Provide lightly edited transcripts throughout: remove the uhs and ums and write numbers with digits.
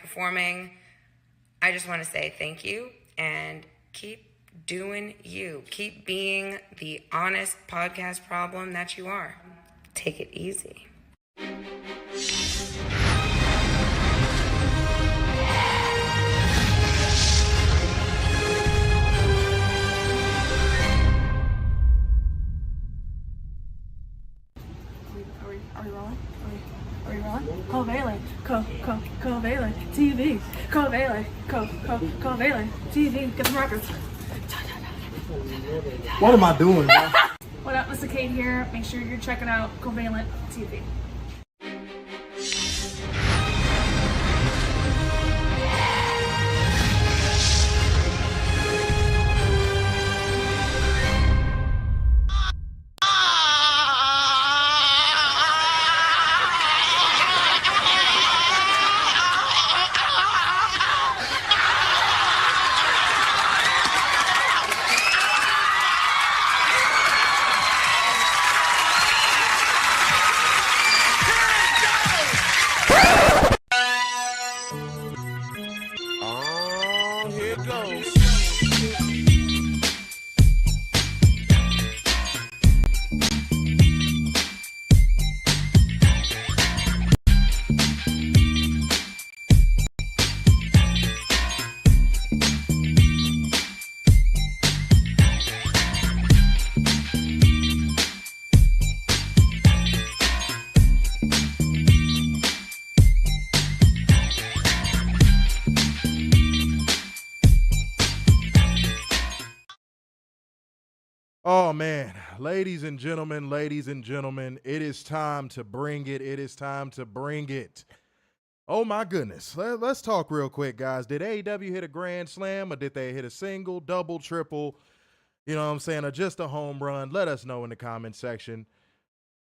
performing. I just want to say thank you and keep doing you. Keep being the honest podcast problem that you are. Take it easy. Are we rolling? Are we rolling? Covalent, Covalent TV, Covalent TV. Get the records. What am I doing, bro? What up, Mr. Kate here. Make sure you're checking out Covalent TV. Oh, man. Ladies and gentlemen, it is time to bring it. It is time to bring it. Oh, my goodness. Let's talk real quick, guys. Did AEW hit a grand slam, or did they hit a single, double, triple, you know what I'm saying, or just a home run? Let us know in the comment section.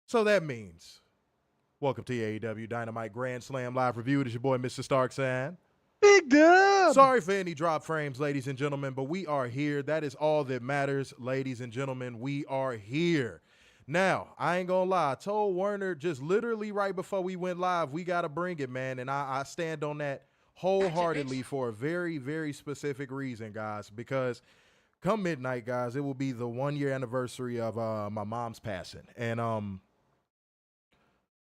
So that means, welcome to AEW Dynamite Grand Slam live review. It is your boy, Mr. Starksan. Big Dub. Sorry for any drop frames, ladies and gentlemen, but we are here. That is all that matters, ladies and gentlemen. We are here. Now, I ain't gonna lie. I told Werner just literally right before we went live, we got to bring it, man. And I stand on that wholeheartedly for a very, very specific reason, guys. Because come midnight, guys, it will be the 1-year anniversary of my mom's passing. And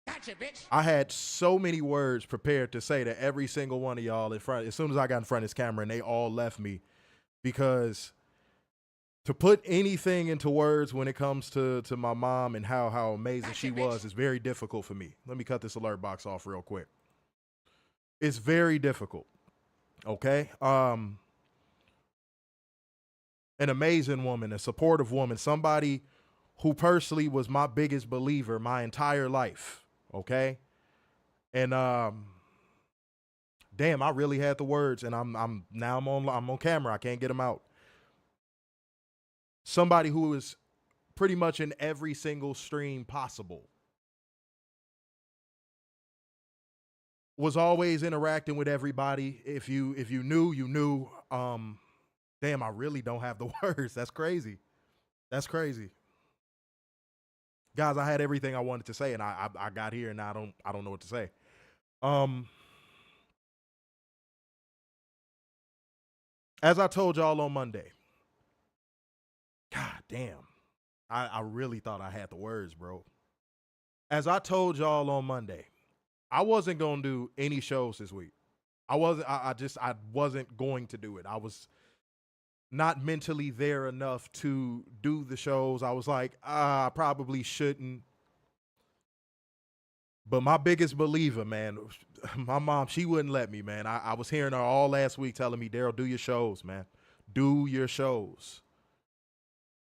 Gotcha, bitch. I had so many words prepared to say to every single one of y'all in front as soon as I got in front of this camera, and they all left me, because to put anything into words when it comes to my mom and how amazing she was is very difficult for me. Let me cut this alert box off real quick. It's very difficult. Okay? An amazing woman, a supportive woman, somebody who personally was my biggest believer my entire life. Okay. And damn, I really had the words, and I'm on camera. I can't get them out. Somebody who is pretty much in every single stream possible. Was always interacting with everybody. If you knew, you knew. Damn, I really don't have the words. That's crazy. That's crazy. Guys, I had everything I wanted to say, and I got here, and I don't know what to say. As I told y'all on Monday, God damn, I really thought I had the words, bro. As I told y'all on Monday, I wasn't gonna do any shows this week. I wasn't going to do it. I was not mentally there enough to do the shows. I was like, I probably shouldn't. But my biggest believer, man, my mom, she wouldn't let me, man. I was hearing her all last week telling me, Daryl, do your shows, man. Do your shows.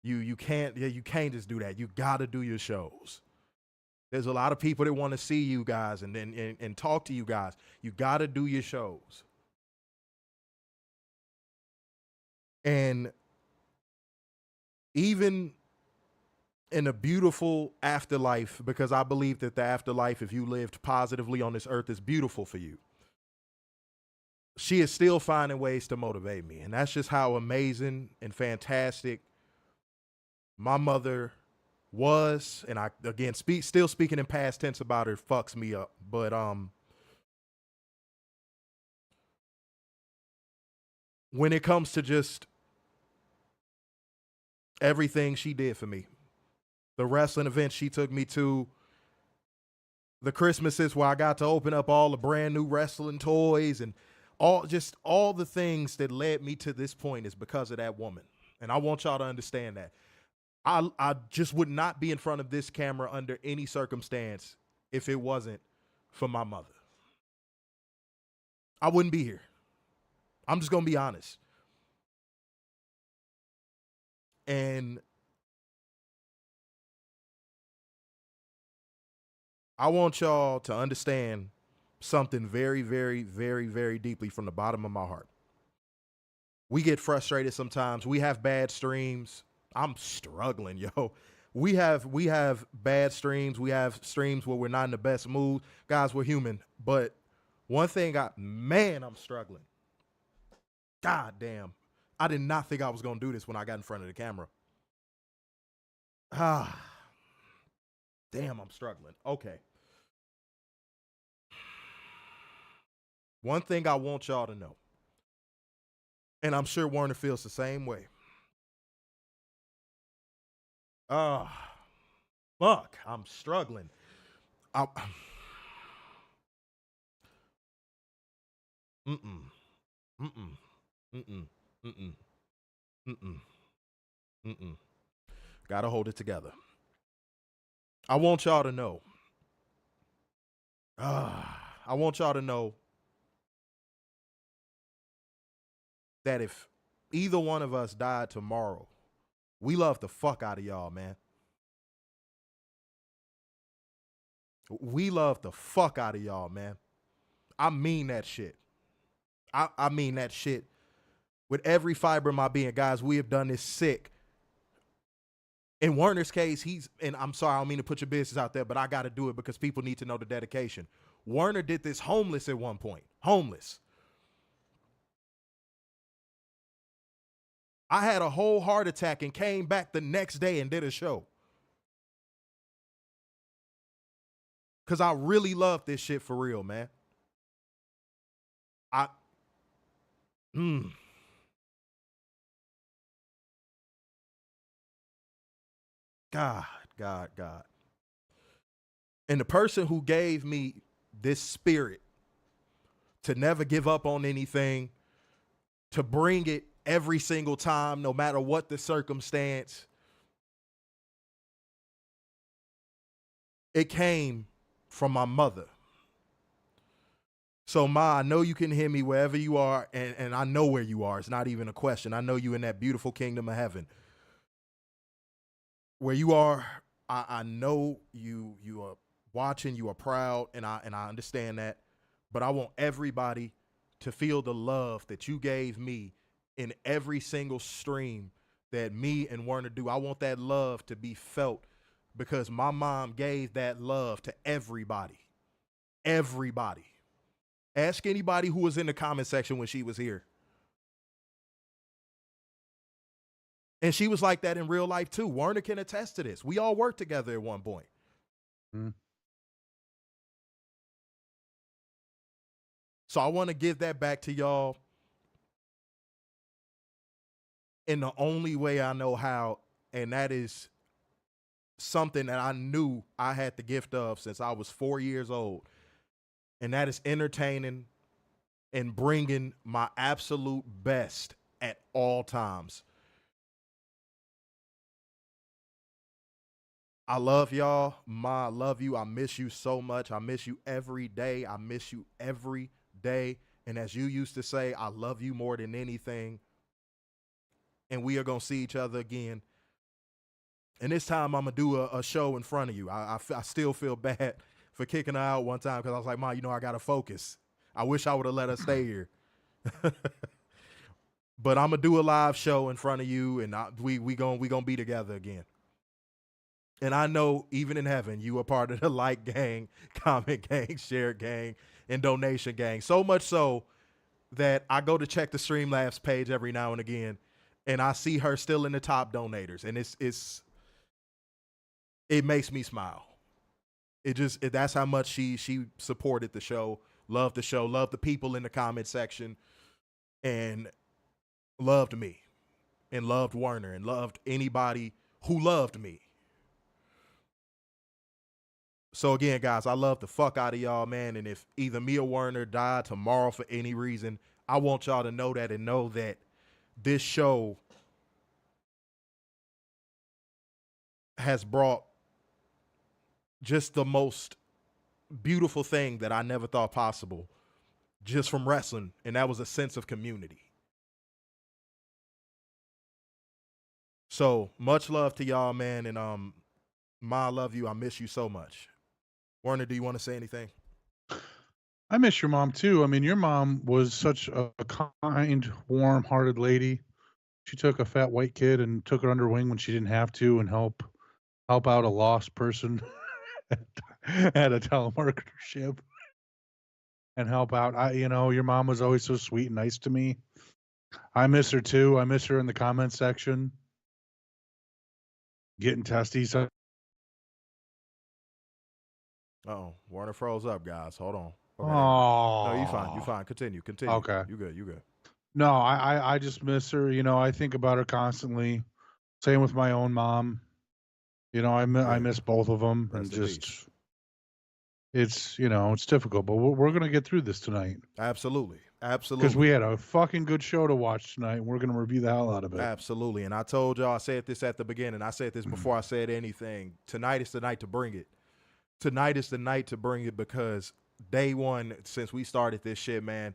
You can't just do that. You got to do your shows. There's a lot of people that want to see you guys and talk to you guys. You got to do your shows. And even in a beautiful afterlife, because I believe that the afterlife, if you lived positively on this earth, is beautiful for you, she is still finding ways to motivate me. And that's just how amazing and fantastic my mother was. And I, again, still speaking in past tense about her fucks me up. But when it comes to just everything she did for me, the wrestling events she took me to, the Christmases where I got to open up all the brand new wrestling toys and all the things that led me to this point is because of that woman. And I want y'all to understand that. I just would not be in front of this camera under any circumstance if it wasn't for my mother. I wouldn't be here. I'm just going to be honest. And I want y'all to understand something very, very, very, very deeply from the bottom of my heart. We get frustrated sometimes. We have bad streams. I'm struggling, yo. We have bad streams. We have streams where we're not in the best mood. Guys, we're human. But one thing I'm struggling. God damn. I did not think I was going to do this when I got in front of the camera. Damn, I'm struggling. Okay. One thing I want y'all to know, and I'm sure Warner feels the same way. Fuck, I'm struggling. Gotta hold it together. I want y'all to know. I want y'all to know that if either one of us died tomorrow, we love the fuck out of y'all, man. We love the fuck out of y'all, man. I mean that shit. I mean that shit with every fiber of my being. Guys, we have done this sick. In Werner's case, and I'm sorry, I don't mean to put your business out there, but I got to do it because people need to know the dedication. Werner did this homeless at one point. Homeless. I had a whole heart attack and came back the next day and did a show. Because I really love this shit for real, man. God. And the person who gave me this spirit to never give up on anything, to bring it every single time, no matter what the circumstance, it came from my mother. So, Ma, I know you can hear me wherever you are, and I know where you are. It's not even a question. I know you in that beautiful kingdom of heaven. Where you are, I know you are watching, you are proud, and I understand that. But I want everybody to feel the love that you gave me in every single stream that me and Werner do. I want that love to be felt because my mom gave that love to everybody. Everybody. Ask anybody who was in the comment section when she was here. And she was like that in real life too. Werner can attest to this. We all worked together at one point. So I want to give that back to y'all in the only way I know how, and that is something that I knew I had the gift of since I was 4 years old, and that is entertaining and bringing my absolute best at all times. I love y'all. Ma, I love you. I miss you so much. I miss you every day. I miss you every day. And as you used to say, I love you more than anything. And we are going to see each other again. And this time I'm going to do a show in front of you. I still feel bad for kicking her out one time because I was like, Ma, you know, I got to focus. I wish I would have let her stay here. But I'm going to do a live show in front of you, and we gonna be together again. And I know even in heaven, you are part of the like gang, comment gang, share gang, and donation gang. So much so that I go to check the Streamlabs page every now and again, and I see her still in the top donators. And it makes me smile. That's how much she supported the show, loved the people in the comment section. And loved me and loved Werner and loved anybody who loved me. So again, guys, I love the fuck out of y'all, man. And if either me or Werner die tomorrow for any reason, I want y'all to know that and know that this show has brought just the most beautiful thing that I never thought possible just from wrestling, and that was a sense of community. So much love to y'all, man, and Ma, I love you. I miss you so much. Werner, do you want to say anything? I miss your mom too. I mean, your mom was such a kind, warm-hearted lady. She took a fat white kid and took her under her wing when she didn't have to, and help out a lost person at a telemarketership, and help out. Your mom was always so sweet and nice to me. I miss her too. I miss her in the comment section, getting testy. So Uh-oh. Werner froze up, guys. Hold on. Okay. oh, No, you fine. You fine. Continue. Okay. You good. No, I just miss her. I think about her constantly. Same with my own mom. I miss both of them, and just it's difficult, but we're gonna get through this tonight. Absolutely. Because we had a fucking good show to watch tonight, and we're gonna review the hell out of it. Absolutely. And I told y'all, I said this at the beginning. I said this before I said anything. Tonight is the night to bring it. Tonight is the night to bring it because day one, since we started this shit, man,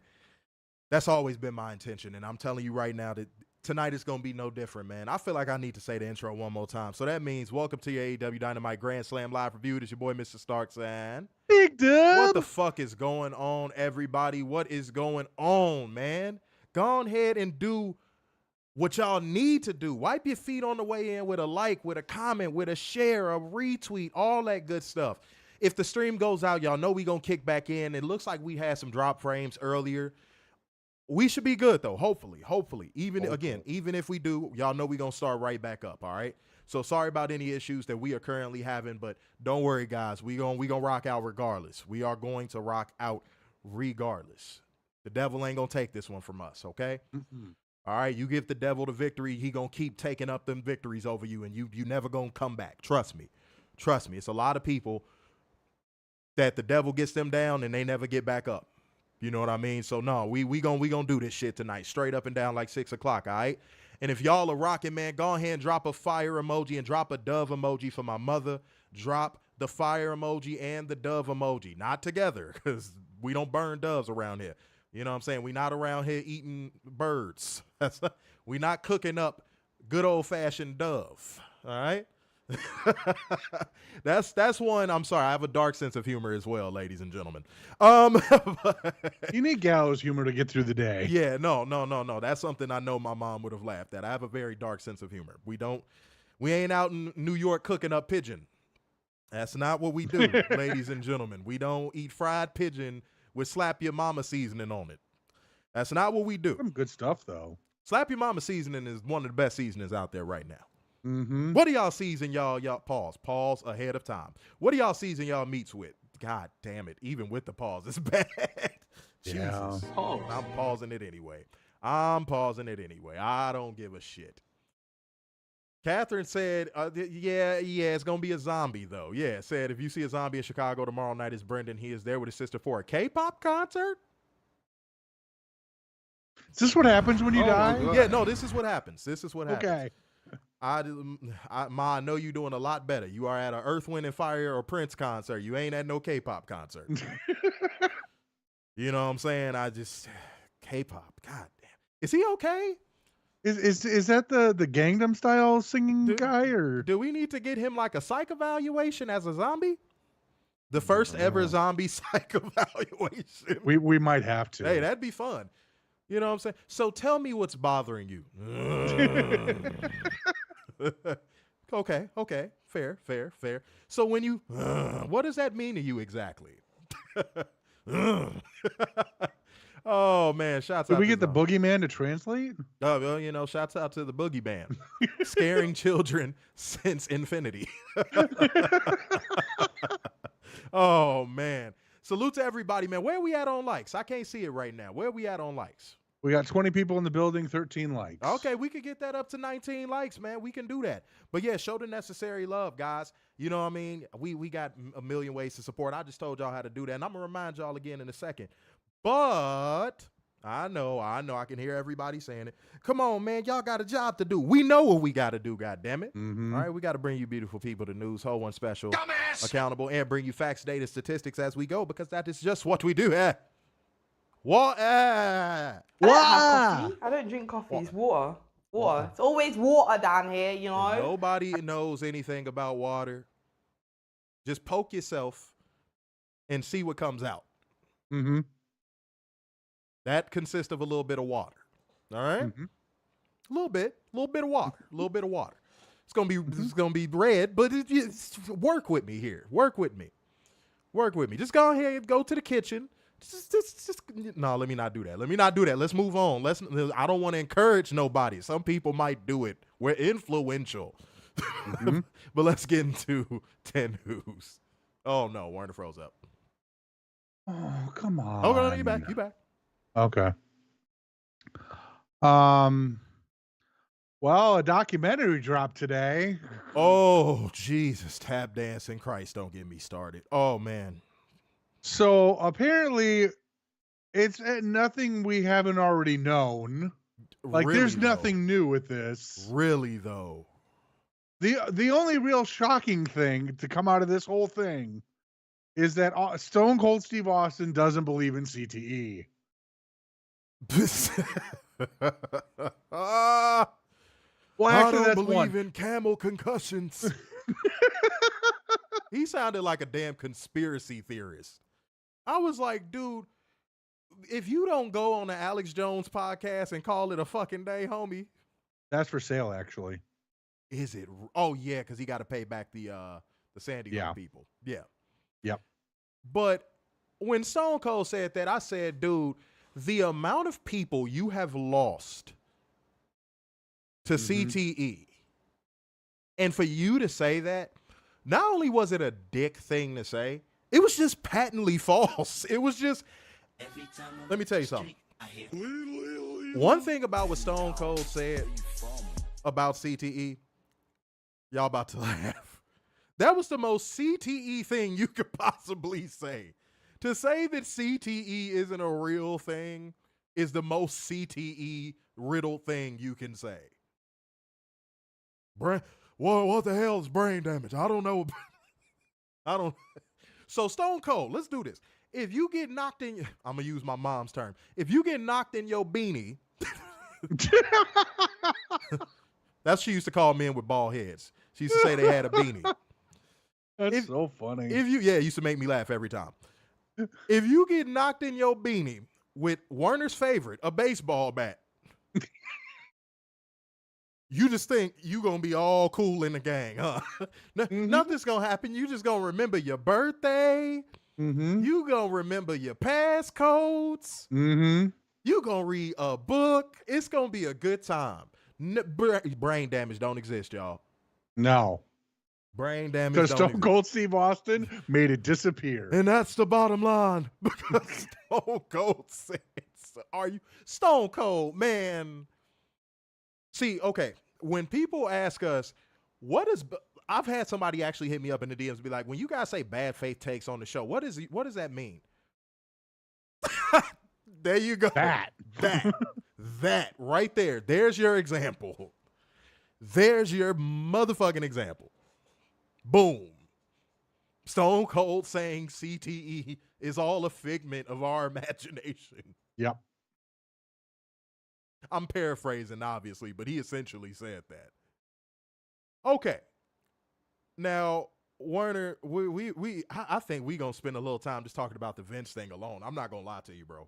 that's always been my intention. And I'm telling you right now that tonight is going to be no different, man. I feel like I need to say the intro one more time. So that means welcome to your AEW Dynamite Grand Slam live review. It's your boy, Mr. Starks, and Big Dub. What the fuck is going on, everybody? What is going on, man? Go ahead and do what y'all need to do. Wipe your feet on the way in with a like, with a comment, with a share, a retweet, all that good stuff. If the stream goes out, y'all know we going to kick back in. It looks like we had some drop frames earlier. We should be good, though, hopefully. Even if we do, y'all know we going to start right back up, all right? So sorry about any issues that we are currently having, but don't worry, guys. We gonna rock out regardless. We are going to rock out regardless. The devil ain't going to take this one from us, okay? Mm-mm. All right, you give the devil the victory, he going to keep taking up them victories over you, and you never going to come back. Trust me. It's a lot of people that the devil gets them down and they never get back up. You know what I mean? So no, we gonna do this shit tonight, straight up and down like 6 o'clock, all right? And if y'all are rocking, man, go ahead and drop a fire emoji and drop a dove emoji for my mother. Drop the fire emoji and the dove emoji. Not together, because we don't burn doves around here. You know what I'm saying? We not around here eating birds. We not cooking up good old-fashioned dove, all right? That's one. I'm sorry, I have a dark sense of humor as well, ladies and gentlemen. You need gallows humor to get through the day. Yeah, no. That's something I know my mom would have laughed at. I have a very dark sense of humor. We ain't out in New York cooking up pigeon. That's not what we do, ladies and gentlemen. We don't eat fried pigeon with slap your mama seasoning on it. That's not what we do. Some good stuff though. Slap your mama seasoning is one of the best seasonings out there right now. Mm-hmm. What do y'all season y'all pause ahead of time? What do y'all season y'all meats with? God damn it. Even with the pause, it's bad. Yeah. Jesus. I'm pausing it anyway. I don't give a shit. Catherine said, yeah, it's going to be a zombie, though. Yeah, said, if you see a zombie in Chicago tomorrow night, it's Brendan. He is there with his sister for a K-pop concert. Is this what happens when you die? Yeah, no, this is what happens. Okay. I know you're doing a lot better. You are at an Earth, Wind, and Fire or Prince concert. You ain't at no K-pop concert. You know what I'm saying? K-pop. God damn. Is he okay? Is that the Gangnam Style singing guy, or do we need to get him like a psych evaluation as a zombie? The first ever zombie psych evaluation. We might have to. Hey, that'd be fun. You know what I'm saying? So tell me what's bothering you. Okay. Fair. So when you, what does that mean to you exactly? Oh man, shouts out. Did we get the boogeyman to translate? Oh, well, shouts out to the boogeyman. Scaring children since infinity. Oh man. Salute to everybody, man. Where are we at on likes? I can't see it right now. Where are we at on likes? We got 20 people in the building, 13 likes. Okay, we could get that up to 19 likes, man. We can do that. But yeah, show the necessary love, guys. You know what I mean? We got a million ways to support. I just told y'all how to do that, and I'm going to remind y'all again in a second. But I know, I can hear everybody saying it. Come on, man, y'all got a job to do. We know what we got to do, goddammit. Mm-hmm. All right, we got to bring you beautiful people the news, whole one special, accountable, and bring you facts, data, statistics as we go, because that is just what we do. What? I don't drink coffee. It's water. Water. It's always water down here, you know. If nobody knows anything about water. Just poke yourself and see what comes out. Mm-hmm. That consists of a little bit of water. All right? Mm-hmm. A little bit of water. It's gonna be red, but work with me here. Work with me. Just go ahead and go to the kitchen. No, let me not do that. Let's move on. I don't want to encourage nobody. Some people might do it. We're influential. Mm-hmm. But let's get into 10 News. Oh no, Warner froze up. Oh, come on. Oh no, you back. Okay. Well, a documentary dropped today. Oh, Jesus. Tap dancing. Christ, don't get me started. Oh, man. So apparently it's nothing we haven't already known. Like really, there's nothing new with this. Really, though. The only real shocking thing to come out of this whole thing is that Stone Cold Steve Austin doesn't believe in CTE. Well, actually, I don't believe in camel concussions. He sounded like a damn conspiracy theorist. I was like, dude, if you don't go on the Alex Jones podcast and call it a fucking day, homie. That's for sale, actually. Is it? Oh, yeah, because he got to pay back the Sandy Hook people. Yeah. Yep. But when Stone Cold said that, I said, dude, the amount of people you have lost to CTE, and for you to say that, not only was it a dick thing to say, it was just patently false. It was just, let me tell you something. One thing about what Stone Cold said about CTE, y'all about to laugh. That was the most CTE thing you could possibly say. To say that CTE isn't a real thing is the most CTE riddled thing you can say. What the hell is brain damage? I don't know. So Stone Cold, let's do this. If you get knocked in, I'm going to use my mom's term. If you get knocked in your beanie, that's what she used to call men with bald heads. She used to say they had a beanie. That's so funny. It used to make me laugh every time. If you get knocked in your beanie with Werner's favorite, a baseball bat, you just think you going to be all cool in the gang, huh? Nothing's going to happen. You just going to remember your birthday. Mm-hmm. You going to remember your passcodes. Mm-hmm. You going to read a book. It's going to be a good time. Brain damage don't exist, y'all. No. Brain damage because don't Stone exist. Cold Steve Austin made it disappear. And that's the bottom line. Because Stone Cold said, are you Stone Cold, man? See, okay, when people ask us, I've had somebody actually hit me up in the DMs and be like, when you guys say bad faith takes on the show, what does that mean? There you go. That right there. There's your example. There's your motherfucking example. Boom. Stone Cold saying CTE is all a figment of our imagination. Yep. I'm paraphrasing, obviously, but he essentially said that. Okay. Now, Werner, I think we're going to spend a little time just talking about the Vince thing alone. I'm not going to lie to you, bro.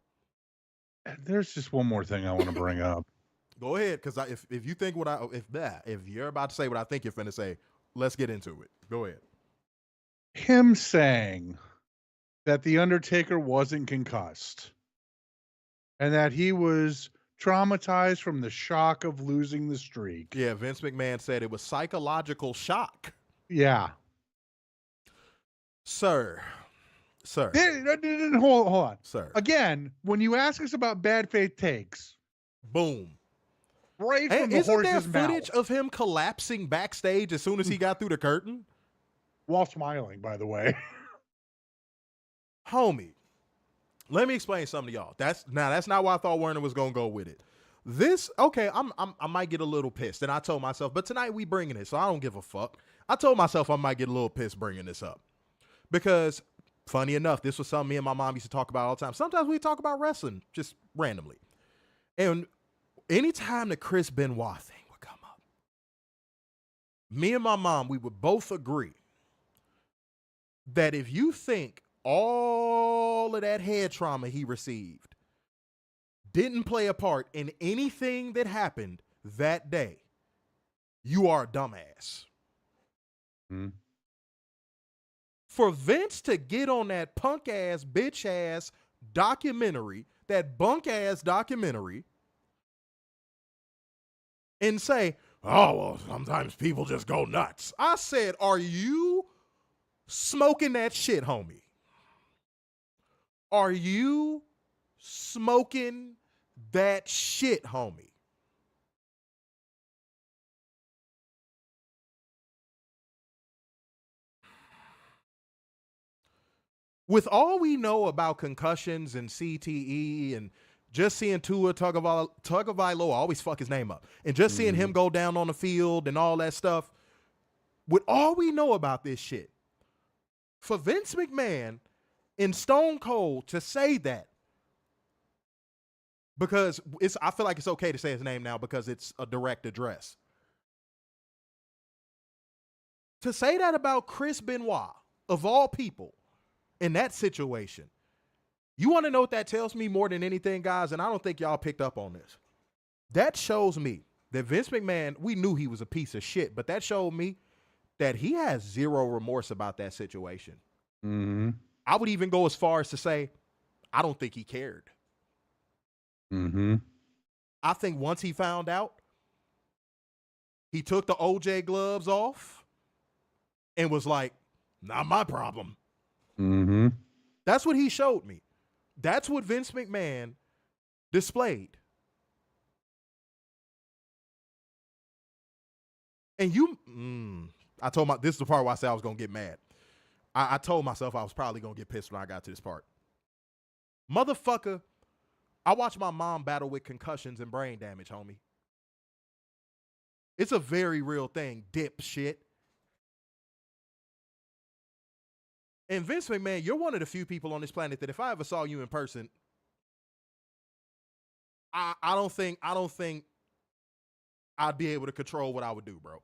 There's just one more thing I want to bring up. Go ahead, because if you think if you're about to say what I think you're finna say, let's get into it. Go ahead. Him saying that The Undertaker wasn't concussed and that he was traumatized from the shock of losing the streak. Yeah, Vince McMahon said it was psychological shock. Yeah. Sir. Hold on. Sir. Again, when you ask us about bad faith takes, Boom. Right from And the isn't there horse's footage mouth. of him collapsing backstage as soon as he got through the curtain? While smiling, by the way. Homie, let me explain something to y'all. That's not why I thought Werner was gonna go with it. I might get a little pissed, and I told myself, but tonight we bringing it, so I don't give a fuck. I told myself I might get a little pissed bringing this up because, funny enough, this was something me and my mom used to talk about all the time. Sometimes we talk about wrestling just randomly, and anytime the Chris Benoit thing would come up, me and my mom, we would both agree that if you think all of that head trauma he received didn't play a part in anything that happened that day, you are a dumbass. Mm. For Vince to get on that punk ass, bitch ass documentary, that bunk ass documentary, and say, oh, well, sometimes people just go nuts. I said, are you smoking that shit, homie? Are you smoking that shit, homie? With all we know about concussions and CTE and just seeing Tua Tagovailoa, I always fuck his name up, and just seeing him go down on the field and all that stuff, with all we know about this shit, for Vince McMahon and Stone Cold to say that, because I feel like it's okay to say his name now because it's a direct address. To say that about Chris Benoit, of all people, in that situation, you want to know what that tells me more than anything, guys? And I don't think y'all picked up on this. That shows me that Vince McMahon, we knew he was a piece of shit, but that showed me that he has zero remorse about that situation. Mm-hmm. I would even go as far as to say, I don't think he cared. Mm-hmm. I think once he found out, he took the OJ gloves off and was like, not my problem. Mm-hmm. That's what he showed me. That's what Vince McMahon displayed. And I told this is the part where I said I was going to get mad. I told myself I was probably going to get pissed when I got to this part. Motherfucker, I watched my mom battle with concussions and brain damage, homie. It's a very real thing, dipshit. And Vince McMahon, you're one of the few people on this planet that if I ever saw you in person, I don't think I'd be able to control what I would do, bro.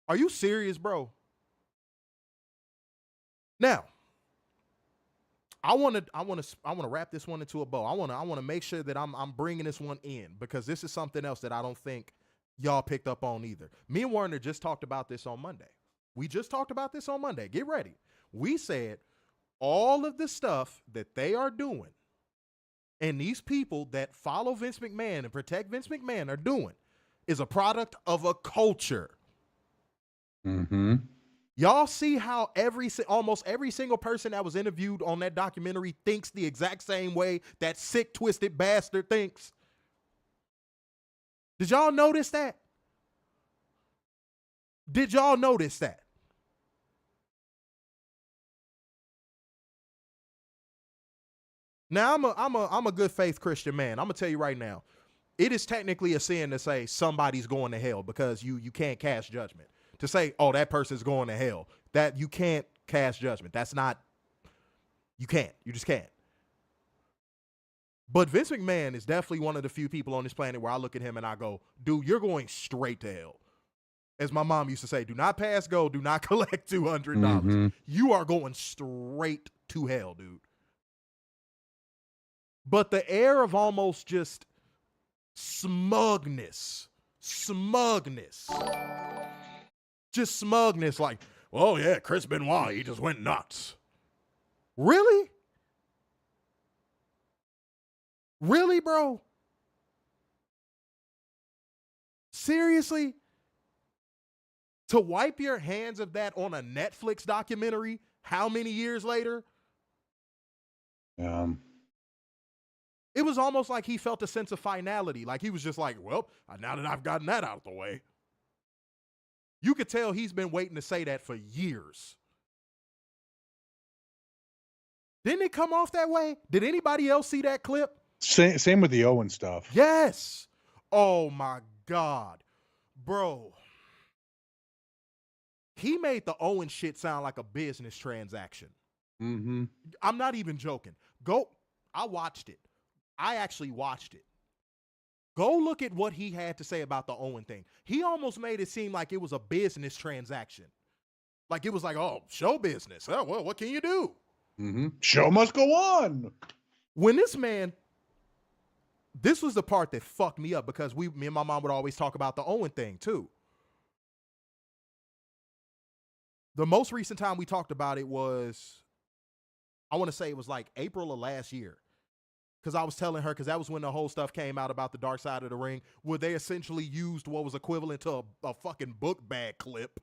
Are you serious, bro? Now, I want to wrap this one into a bow. I want to make sure that I'm bringing this one in because this is something else that I don't think y'all picked up on either. Me and Werner just talked about this on Monday. We just talked about this on Monday. Get ready. We said all of the stuff that they are doing and these people that follow Vince McMahon and protect Vince McMahon are doing is a product of a culture. Mm-hmm. Y'all see how almost every single person that was interviewed on that documentary thinks the exact same way that sick, twisted bastard thinks? Did y'all notice that? Did y'all notice that? Now, I'm a good faith Christian man. I'm going to tell you right now, it is technically a sin to say somebody's going to hell because you can't cast judgment. To say, oh, that person's going to hell, that you can't cast judgment. That's not, you can't. You just can't. But Vince McMahon is definitely one of the few people on this planet where I look at him and I go, dude, you're going straight to hell. As my mom used to say, do not pass go, do not collect $200. Mm-hmm. You are going straight to hell, dude. But the air of almost just smugness, just smugness, like, oh yeah, Chris Benoit, he just went nuts. Really? Really, bro? Seriously? To wipe your hands of that on a Netflix documentary, how many years later? It was almost like he felt a sense of finality. Like he was just like, well, now that I've gotten that out of the way. You could tell he's been waiting to say that for years. Didn't it come off that way? Did anybody else see that clip? Same with the Owen stuff. Yes. Oh my God. Bro. He made the Owen shit sound like a business transaction. Mm-hmm. I'm not even joking. I watched it. I actually watched it. Go look at what he had to say about the Owen thing. He almost made it seem like it was a business transaction. Like it was like, oh, show business. Oh, well, what can you do? Mm-hmm. Show must go on. When this was the part that fucked me up because me and my mom would always talk about the Owen thing too. The most recent time we talked about it was, I want to say it was like April of last year. Because I was telling her, because that was when the whole stuff came out about the Dark Side of the Ring, where they essentially used what was equivalent to a fucking book bag clip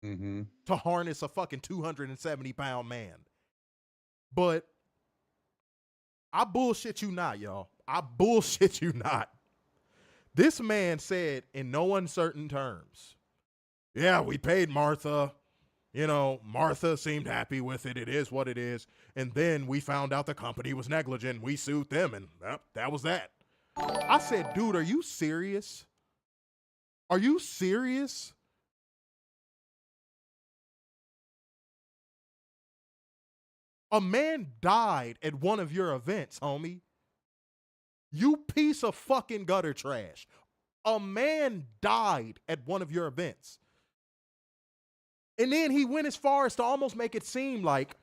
to harness a fucking 270-pound man. But I bullshit you not, y'all. I bullshit you not. This man said in no uncertain terms, yeah, we paid Martha. You know, Martha seemed happy with it. It is what it is. And then we found out the company was negligent. We sued them, and that was that. I said, dude, are you serious? Are you serious? A man died at one of your events, homie. You piece of fucking gutter trash. A man died at one of your events. And then he went as far as to almost make it seem like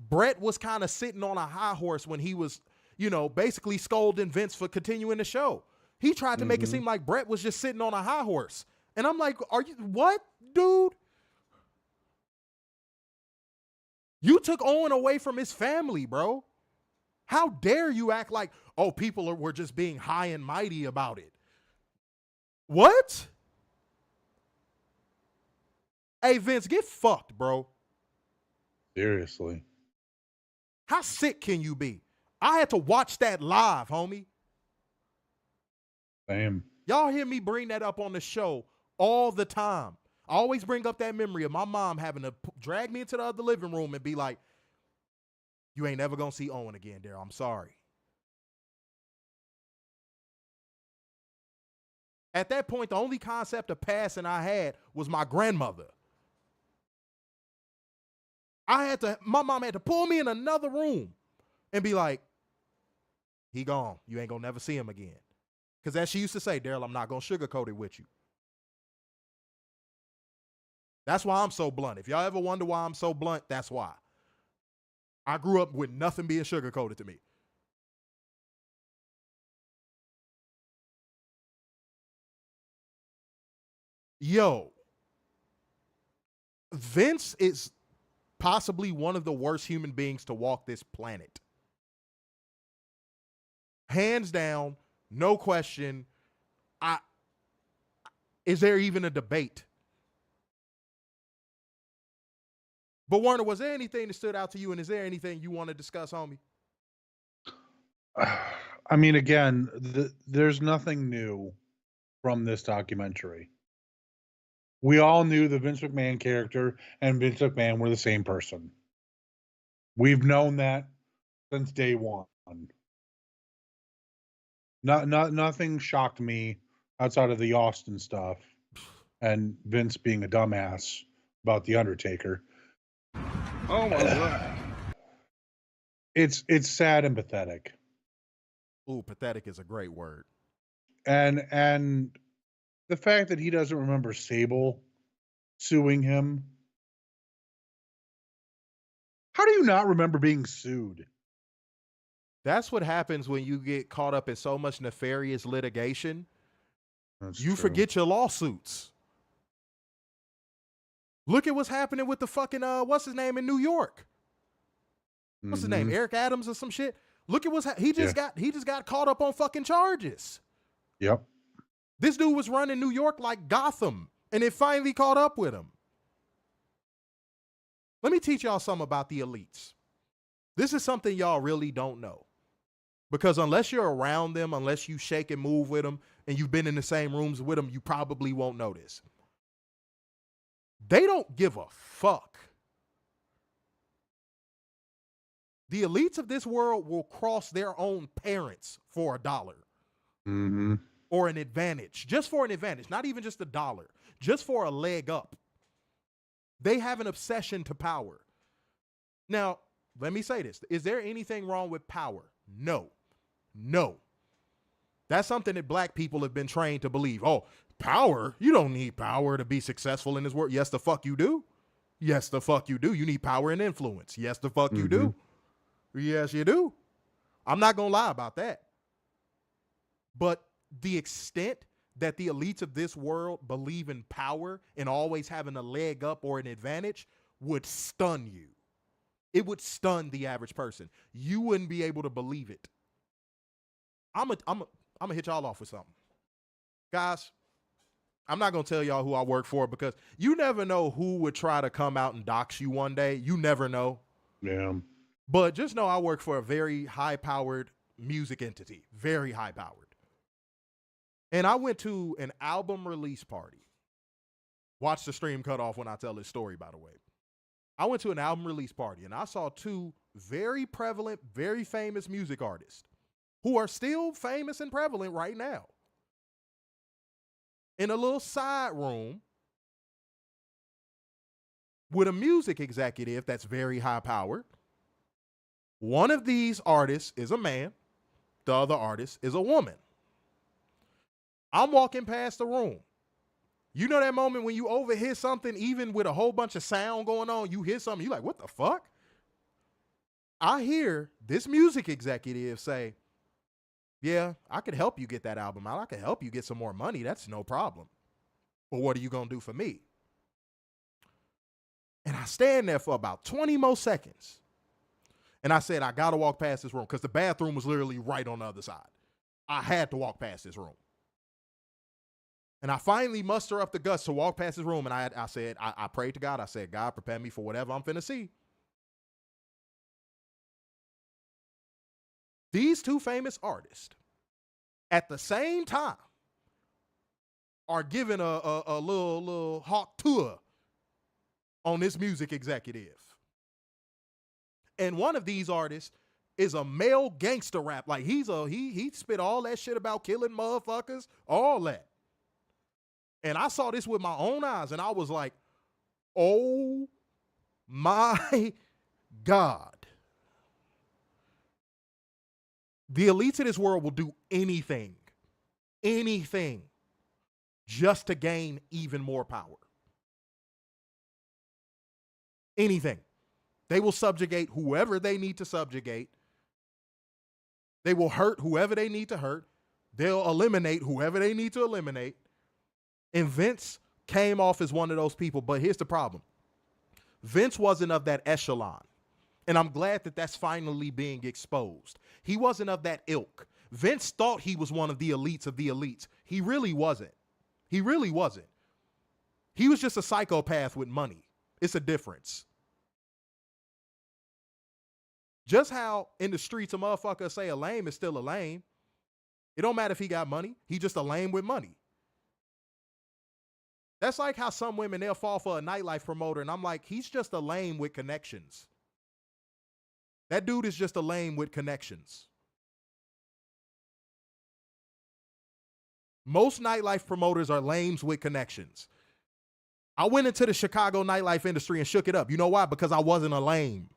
Brett was kind of sitting on a high horse when he was, you know, basically scolding Vince for continuing the show. He tried to make it seem like Brett was just sitting on a high horse. And I'm like, are you, what, dude? You took Owen away from his family, bro. How dare you act like, oh, people were just being high and mighty about it. What? Hey, Vince, get fucked, bro. Seriously. How sick can you be? I had to watch that live, homie. Same. Y'all hear me bring that up on the show all the time. I always bring up that memory of my mom having to drag me into the other living room and be like, you ain't never going to see Owen again, Daryl. I'm sorry. At that point, the only concept of passing I had was my grandmother. My mom had to pull me in another room and be like, he gone. You ain't gonna never see him again. Because as she used to say, Daryl, I'm not gonna sugarcoat it with you. That's why I'm so blunt. If y'all ever wonder why I'm so blunt, that's why. I grew up with nothing being sugarcoated to me. Yo, Vince is possibly one of the worst human beings to walk this planet. Hands down, no question. Is there even a debate? But Warner, was there anything that stood out to you, and is there anything you want to discuss, homie? I mean, again, there's nothing new from this documentary. We all knew the Vince McMahon character and Vince McMahon were the same person. We've known that since day one. Nothing shocked me outside of the Austin stuff and Vince being a dumbass about the Undertaker. Oh my God. It's sad and pathetic. Ooh, pathetic is a great word. And the fact that he doesn't remember Sable suing him. How do you not remember being sued? That's what happens when you get caught up in so much nefarious litigation. That's you true. forget your lawsuits. Look at what's happening with the fucking what's his name in New York? What's his name? Eric Adams or some shit? Look at what's he just got caught up on fucking charges. Yep. This dude was running New York like Gotham, and it finally caught up with him. Let me teach y'all something about the elites. This is something y'all really don't know. Because unless you're around them, unless you shake and move with them, and you've been in the same rooms with them, you probably won't know this. They don't give a fuck. The elites of this world will cross their own parents for $1. Mm-hmm. Or an advantage. Just for an advantage. Not even just $1. Just for a leg up. They have an obsession to power. Now, let me say this. Is there anything wrong with power? No. No. That's something that black people have been trained to believe. Oh, power? You don't need power to be successful in this world. Yes, the fuck you do. Yes, the fuck you do. You need power and influence. Yes, the fuck you do. Yes, you do. I'm not going to lie about that. But the extent that the elites of this world believe in power and always having a leg up or an advantage would stun you. It would stun the average person. You wouldn't be able to believe it. I'm gonna hit y'all off with something. Guys, I'm not going to tell y'all who I work for because you never know who would try to come out and dox you one day. You never know. Yeah. But just know I work for a very high-powered music entity. Very high-powered. And I went to an album release party. Watch the stream cut off when I tell this story, by the way. I went to an album release party, and I saw two very prevalent, very famous music artists who are still famous and prevalent right now. In a little side room with a music executive that's very high-powered. One of these artists is a man. The other artist is a woman. I'm walking past the room. You know that moment when you overhear something, even with a whole bunch of sound going on, you hear something, you're like, what the fuck? I hear this music executive say, yeah, I could help you get that album out. I could help you get some more money. That's no problem. But what are you going to do for me? And I stand there for about 20 more seconds. And I said, I got to walk past this room because the bathroom was literally right on the other side. I had to walk past this room. And I finally muster up the guts to walk past this room. And I said, I prayed to God. I said, God, prepare me for whatever I'm finna see. These two famous artists at the same time are giving a little hawk tour on this music executive. And one of these artists is a male gangster rap. Like he spit all that shit about killing motherfuckers, all that. And I saw this with my own eyes and I was like, oh my God. The elites of this world will do anything, just to gain even more power. Anything. They will subjugate whoever they need to subjugate. They will hurt whoever they need to hurt. They'll eliminate whoever they need to eliminate. And Vince came off as one of those people. But here's the problem. Vince wasn't of that echelon. And I'm glad that that's finally being exposed. He wasn't of that ilk. Vince thought he was one of the elites of the elites. He really wasn't. He really wasn't. He was just a psychopath with money. It's a difference. Just how in the streets a motherfucker say a lame is still a lame. It don't matter if he got money. He just a lame with money. That's like how some women, they'll fall for a nightlife promoter, and I'm like, he's just a lame with connections. That dude is just a lame with connections. Most nightlife promoters are lames with connections. I went into the Chicago nightlife industry and shook it up. You know why? Because I wasn't a lame.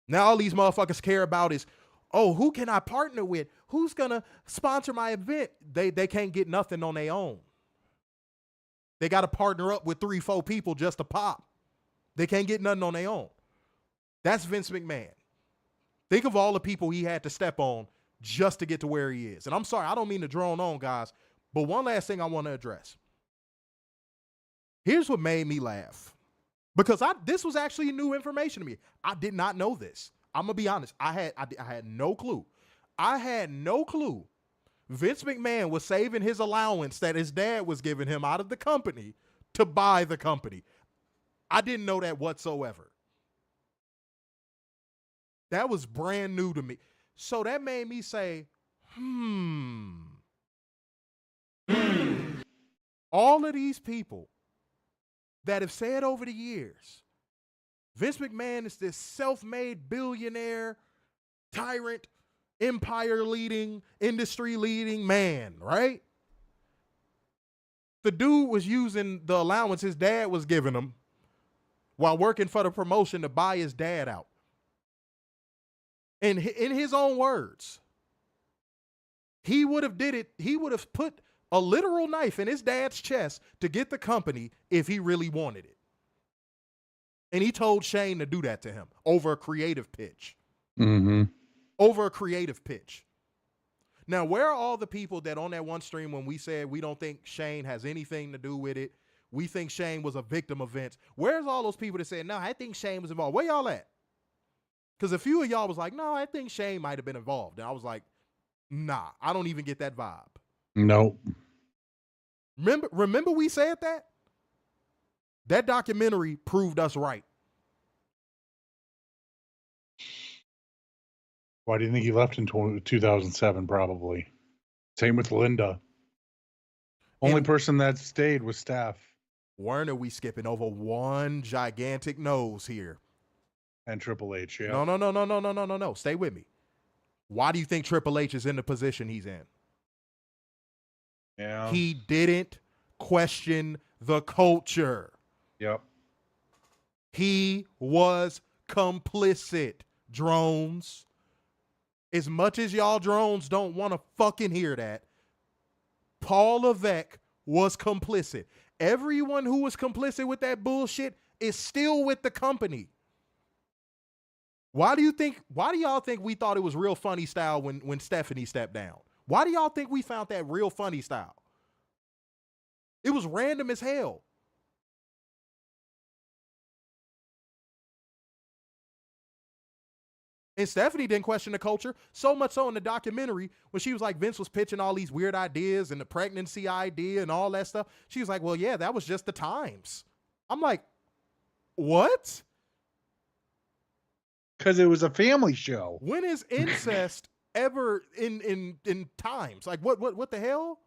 Now all these motherfuckers care about is, oh, who can I partner with? Who's going to sponsor my event? They can't get nothing on their own. They got to partner up with 3-4 people just to pop. They can't get nothing on their own. That's Vince McMahon. Think of all the people he had to step on just to get to where he is. And I'm sorry, I don't mean to drone on, guys, but one last thing I want to address. Here's what made me laugh. Because this was actually new information to me. I did not know this. I'm going to be honest. I had no clue. I had no clue Vince McMahon was saving his allowance that his dad was giving him out of the company to buy the company. I didn't know that whatsoever. That was brand new to me. So that made me say, all of these people that have said over the years, Vince McMahon is this self-made billionaire, tyrant, empire-leading, industry-leading man, right? The dude was using the allowance his dad was giving him while working for the promotion to buy his dad out. And in his own words, he would have did it. He would have put a literal knife in his dad's chest to get the company if he really wanted it. And he told Shane to do that to him over a creative pitch. Mm-hmm. Over a creative pitch. Now, where are all the people that on that one stream when we said we don't think Shane has anything to do with it, we think Shane was a victim of Vince? Where's all those people that said, no, I think Shane was involved? Where y'all at? Because a few of y'all was like, no, I think Shane might have been involved. And I was like, nah, I don't even get that vibe. Nope. Remember we said that? That documentary proved us right. Why do you think he left in 2007? Probably. Same with Linda. Only person that stayed was Steph. Werner, we skipping over one gigantic nose here. And Triple H, yeah. No. Stay with me. Why do you think Triple H is in the position he's in? Yeah. He didn't question the culture. Yep. He was complicit, drones. As much as y'all drones don't want to fucking hear that, Paul Levesque was complicit. Everyone who was complicit with that bullshit is still with the company. Why do y'all think we thought it was real funny style when Stephanie stepped down? Why do y'all think we found that real funny style? It was random as hell. And Stephanie didn't question the culture, so much so in the documentary when she was like, Vince was pitching all these weird ideas and the pregnancy idea and all that stuff. She was like, well, yeah, that was just the times. I'm like, what? Because it was a family show. When is incest ever in times? Like, what the hell?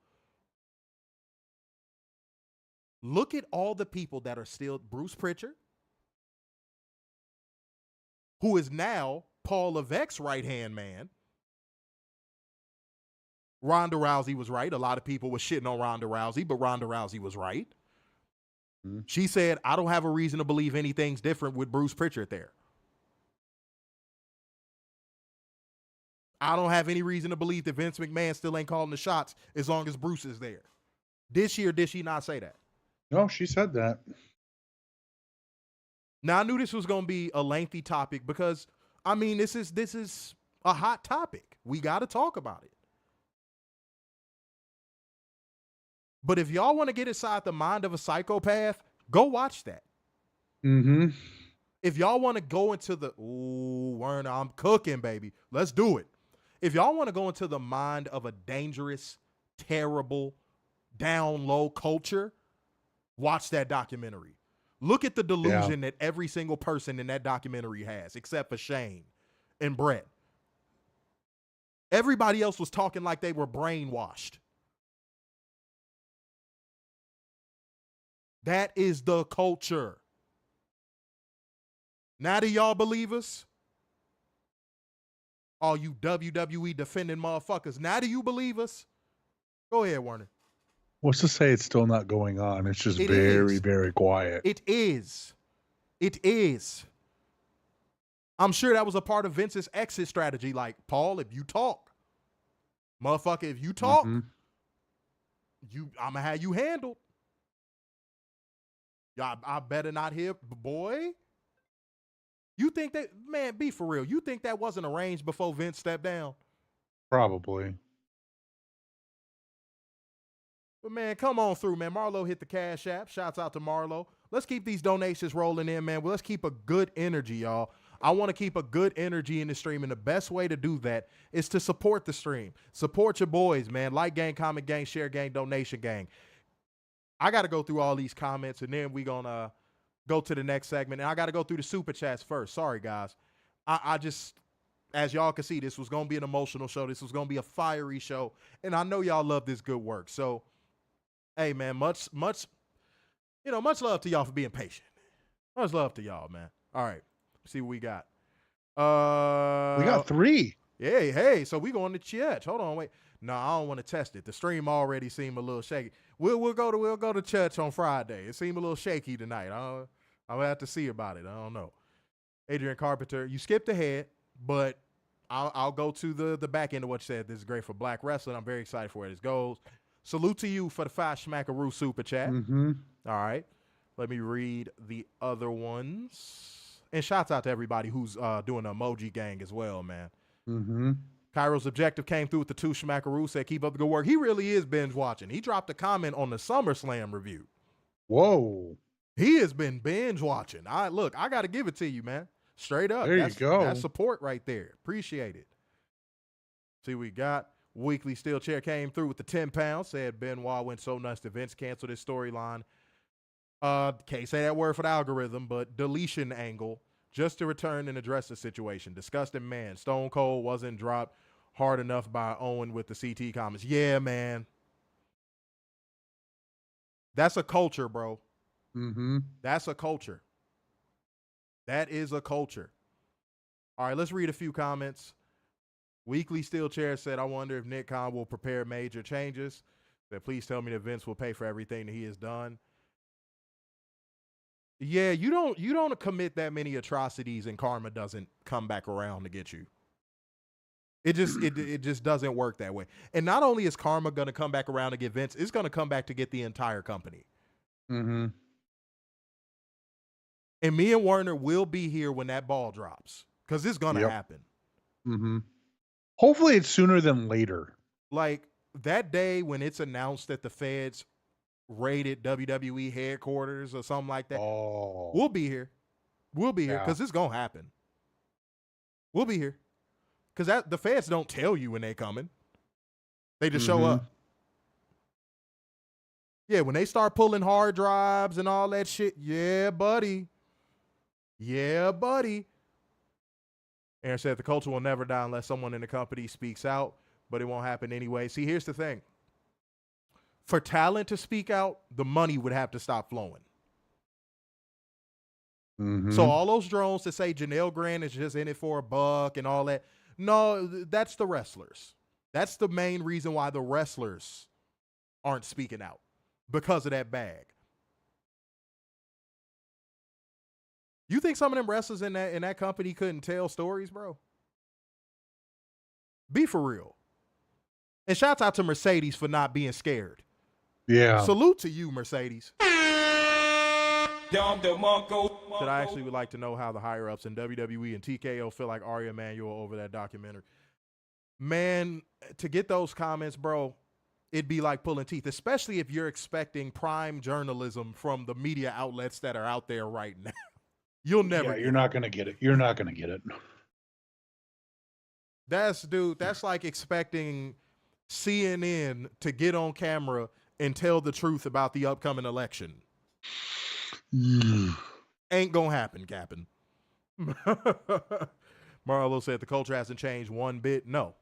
Look at all the people that are still Bruce Pritchard, who is now Paul Levesque's right-hand man. Ronda Rousey was right. A lot of people were shitting on Ronda Rousey, but Ronda Rousey was right. Mm-hmm. She said, I don't have a reason to believe anything's different with Bruce Pritchard there. I don't have any reason to believe that Vince McMahon still ain't calling the shots as long as Bruce is there. Did she or did she not say that? No, she said that. Now, I knew this was going to be a lengthy topic because, I mean, this is a hot topic. We got to talk about it. But if y'all want to get inside the mind of a psychopath, go watch that. Mm-hmm. If y'all want to go into the, ooh, Werner, I'm cooking, baby. Let's do it. If y'all want to go into the mind of a dangerous, terrible, down low culture, watch that documentary. Look at the delusion that every single person in that documentary has, except for Shane and Brett. Everybody else was talking like they were brainwashed. That is the culture. Now do y'all believe us? All you WWE defending motherfuckers. Now do you believe us? Go ahead, Werner. What's to say it's still not going on? It's just very, very quiet. It is. It is. I'm sure that was a part of Vince's exit strategy. Like, Paul, if you talk, motherfucker, if you talk, I'm going to have you handled. Y'all, I better not hear, boy. You think that, man, be for real. You think that wasn't arranged before Vince stepped down? Probably. But, man, come on through, man. Marlo hit the Cash App. Shouts out to Marlo. Let's keep these donations rolling in, man. Well, let's keep a good energy, y'all. I want to keep a good energy in the stream, and the best way to do that is to support the stream. Support your boys, man. Like gang, comment gang, share gang, donation gang. I got to go through all these comments, and then we're going to go to the next segment. And I got to go through the super chats first. Sorry, guys. I just, as y'all can see, this was going to be an emotional show. This was going to be a fiery show. And I know y'all love this good work. So, hey, man, much love to y'all for being patient. Much love to y'all, man. All right. Let's see what we got. We got 3. Hey, so we going to church. Hold on, wait. No, I don't want to test it. The stream already seemed a little shaky. We'll go to church on Friday. It seemed a little shaky tonight. I'll have to see about it. I don't know. Adrian Carpenter, you skipped ahead, but I'll go to the back end of what you said. This is great for Black wrestling. I'm very excited for where this goes. Salute to you for the 5 Schmackaroo super chat. Mm-hmm. All right. Let me read the other ones. And shouts out to everybody who's doing the emoji gang as well, man. Mm-hmm. Cairo's Objective came through with the 2 Schmackaroo, said keep up the good work. He really is binge watching. He dropped a comment on the SummerSlam review. Whoa. He has been binge watching. I got to give it to you, man. Straight up. There you go. That's support right there. Appreciate it. See what we got. Weekly Steel Chair came through with the 10 pounds, said Benoit went so nuts that Vince canceled his storyline. Can't say that word for the algorithm, but deletion angle just to return and address the situation. Disgusting man. Stone Cold wasn't dropped hard enough by Owen with the CT comments. Yeah, man. That's a culture, bro. Mm-hmm. That's a culture. That is a culture. All right, let's read a few comments. Weekly Steel Chair said, I wonder if Nick Khan will prepare major changes. Said, please tell me that Vince will pay for everything that he has done. Yeah, you don't commit that many atrocities and karma doesn't come back around to get you. It just doesn't work that way. And not only is karma going to come back around to get Vince, it's going to come back to get the entire company. Mm-hmm. And me and Werner will be here when that ball drops because it's going to happen. Mm-hmm. Hopefully it's sooner than later. Like that day when it's announced that the feds raided WWE headquarters or something like that. Oh. We'll be here. We'll be here because it's going to happen. We'll be here. Because the feds don't tell you when they coming. They just show up. Yeah, when they start pulling hard drives and all that shit, yeah, buddy. Yeah, buddy. Aaron said the culture will never die unless someone in the company speaks out, but it won't happen anyway. See, here's the thing. For talent to speak out, the money would have to stop flowing. Mm-hmm. So all those drones that say Janelle Grant is just in it for $1 and all that, no, that's the wrestlers. That's the main reason why the wrestlers aren't speaking out, because of that bag. You think some of them wrestlers in that company couldn't tell stories, bro? Be for real. And shouts out to Mercedes for not being scared. Yeah. Salute to you, Mercedes. That I actually would like to know how the higher-ups in WWE and TKO feel like Ari Emanuel over that documentary. Man, to get those comments, bro, it'd be like pulling teeth, especially if you're expecting prime journalism from the media outlets that are out there right now. You'll never. Yeah, you're not going to get it. You're not going to get it. That's like expecting CNN to get on camera and tell the truth about the upcoming election. Ain't gonna happen, Captain. Marlo said the culture hasn't changed one bit. No.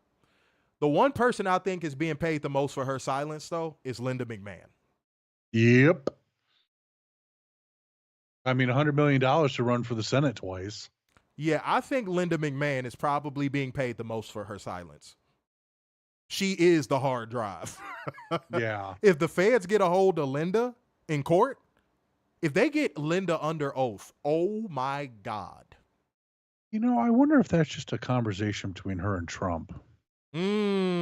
The one person I think is being paid the most for her silence, though, is Linda McMahon. Yep. I mean, $100 million to run for the Senate twice. Yeah, I think Linda McMahon is probably being paid the most for her silence. She is the hard drive. Yeah. If the feds get a hold of Linda in court, if they get Linda under oath, oh my God. You know, I wonder if that's just a conversation between her and Trump. I'm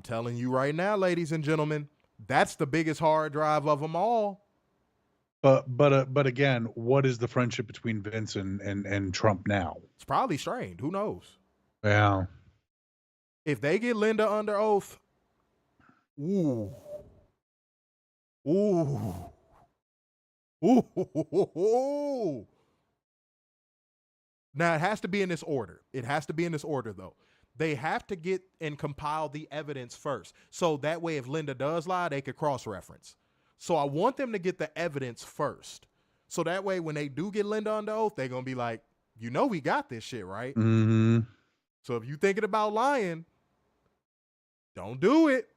telling you right now, ladies and gentlemen, that's the biggest hard drive of them all. But again, what is the friendship between Vince and Trump now? It's probably strained. Who knows? Yeah. If they get Linda under oath, ooh. Now, it has to be in this order. It has to be in this order, though. They have to get and compile the evidence first. So that way, if Linda does lie, they could cross-reference. So I want them to get the evidence first. So that way, when they do get Linda under oath, they're going to be like, we got this shit, right? Mm-hmm. So if you thinking about lying, don't do it.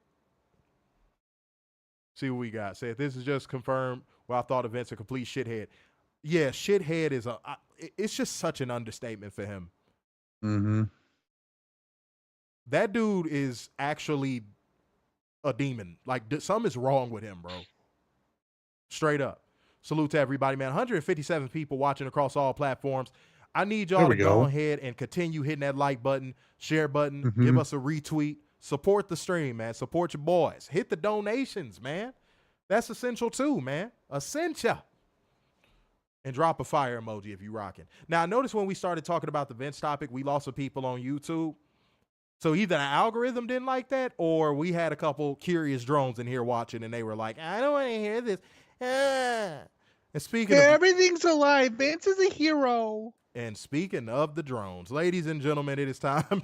See what we got. Say, if this is just confirmed, well, I thought Vince a complete shithead. Yeah, shithead is it's just such an understatement for him. Mm-hmm. That dude is actually a demon. Like, something is wrong with him, bro. Straight up. Salute to everybody, man. 157 people watching across all platforms. I need y'all to go ahead and continue hitting that like button, share button, give us a retweet. Support the stream, man. Support your boys. Hit the donations, man. That's essential too, man. Essential. And drop a fire emoji if you rocking. Now, I noticed when we started talking about the Vince topic, we lost some people on YouTube. So either the algorithm didn't like that, or we had a couple curious drones in here watching, and they were like, I don't want to hear this. And speaking of everything's alive, Vince is a hero. And speaking of the drones, ladies and gentlemen, it is time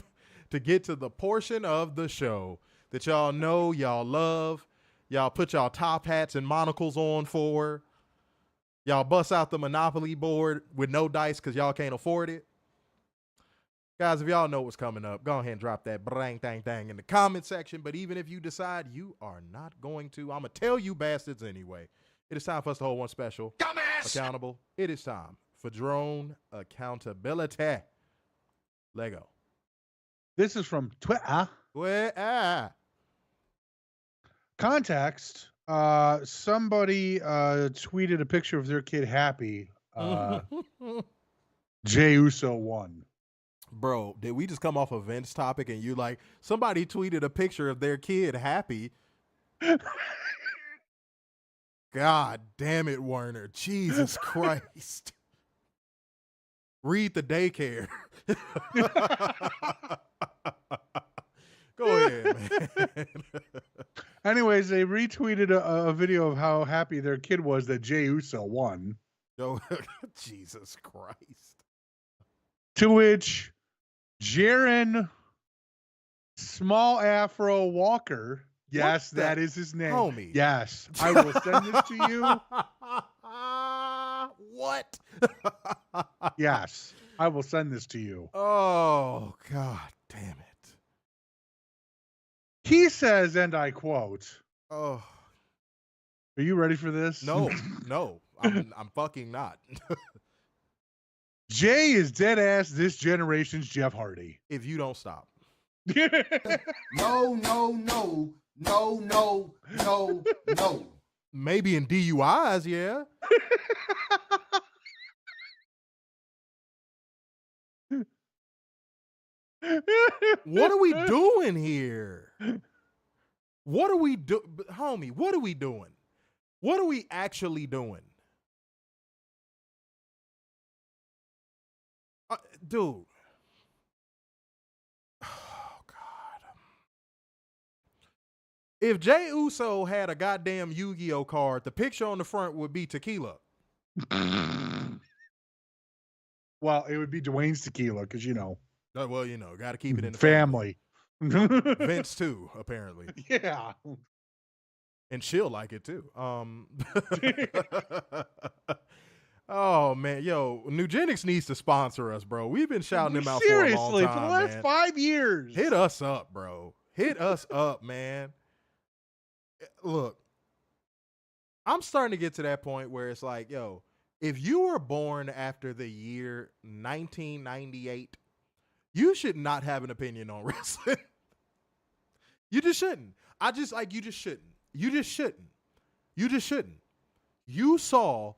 to get to the portion of the show that y'all know, y'all love, y'all put y'all top hats and monocles on for. Y'all bust out the Monopoly board with no dice because y'all can't afford it. Guys, if y'all know what's coming up, go ahead and drop that bang, thang, thang in the comment section. But even if you decide you are not going to, I'm going to tell you bastards anyway. It is time for us to hold one special. Dumbass! Accountable. It is time for drone accountability. Lego. This is from Twitter. Context. Somebody tweeted a picture of their kid happy. Jey Uso won. Bro, did we just come off a Vince topic and you like, somebody tweeted a picture of their kid happy? God damn it, Werner. Jesus Christ. Read the daycare. Go ahead, man. Anyways, they retweeted a video of how happy their kid was that Jey Uso won. Oh, Jesus Christ. To which Jaron Small Afro Walker, yes, that is his name. Homie. Yes, I will send this to you. What? Yes, I will send this to you. Oh, God damn it. He says, and I quote, "Oh, are you ready for this?" No, I'm fucking not. Jay is dead ass this generation's Jeff Hardy. If you don't stop. No. Maybe in DUIs, yeah. What are we doing here? What are we homie, what are we doing? What are we actually doing? Dude. Oh, God. If Jey Uso had a goddamn Yu-Gi-Oh card, the picture on the front would be tequila. Well, it would be Dwayne's tequila, because, you know. Well, you know, got to keep it in the family. Vince, too, apparently. Yeah. And she'll like it, too. Oh, man. Yo, Nugenics needs to sponsor us, bro. We've been shouting them out for a long time, for the last 5 years. Hit us up, bro. Hit us up, man. Look, I'm starting to get to that point where it's like, yo, if you were born after the year 1998, you should not have an opinion on wrestling. You just shouldn't. You just shouldn't. You just shouldn't. You just shouldn't. You saw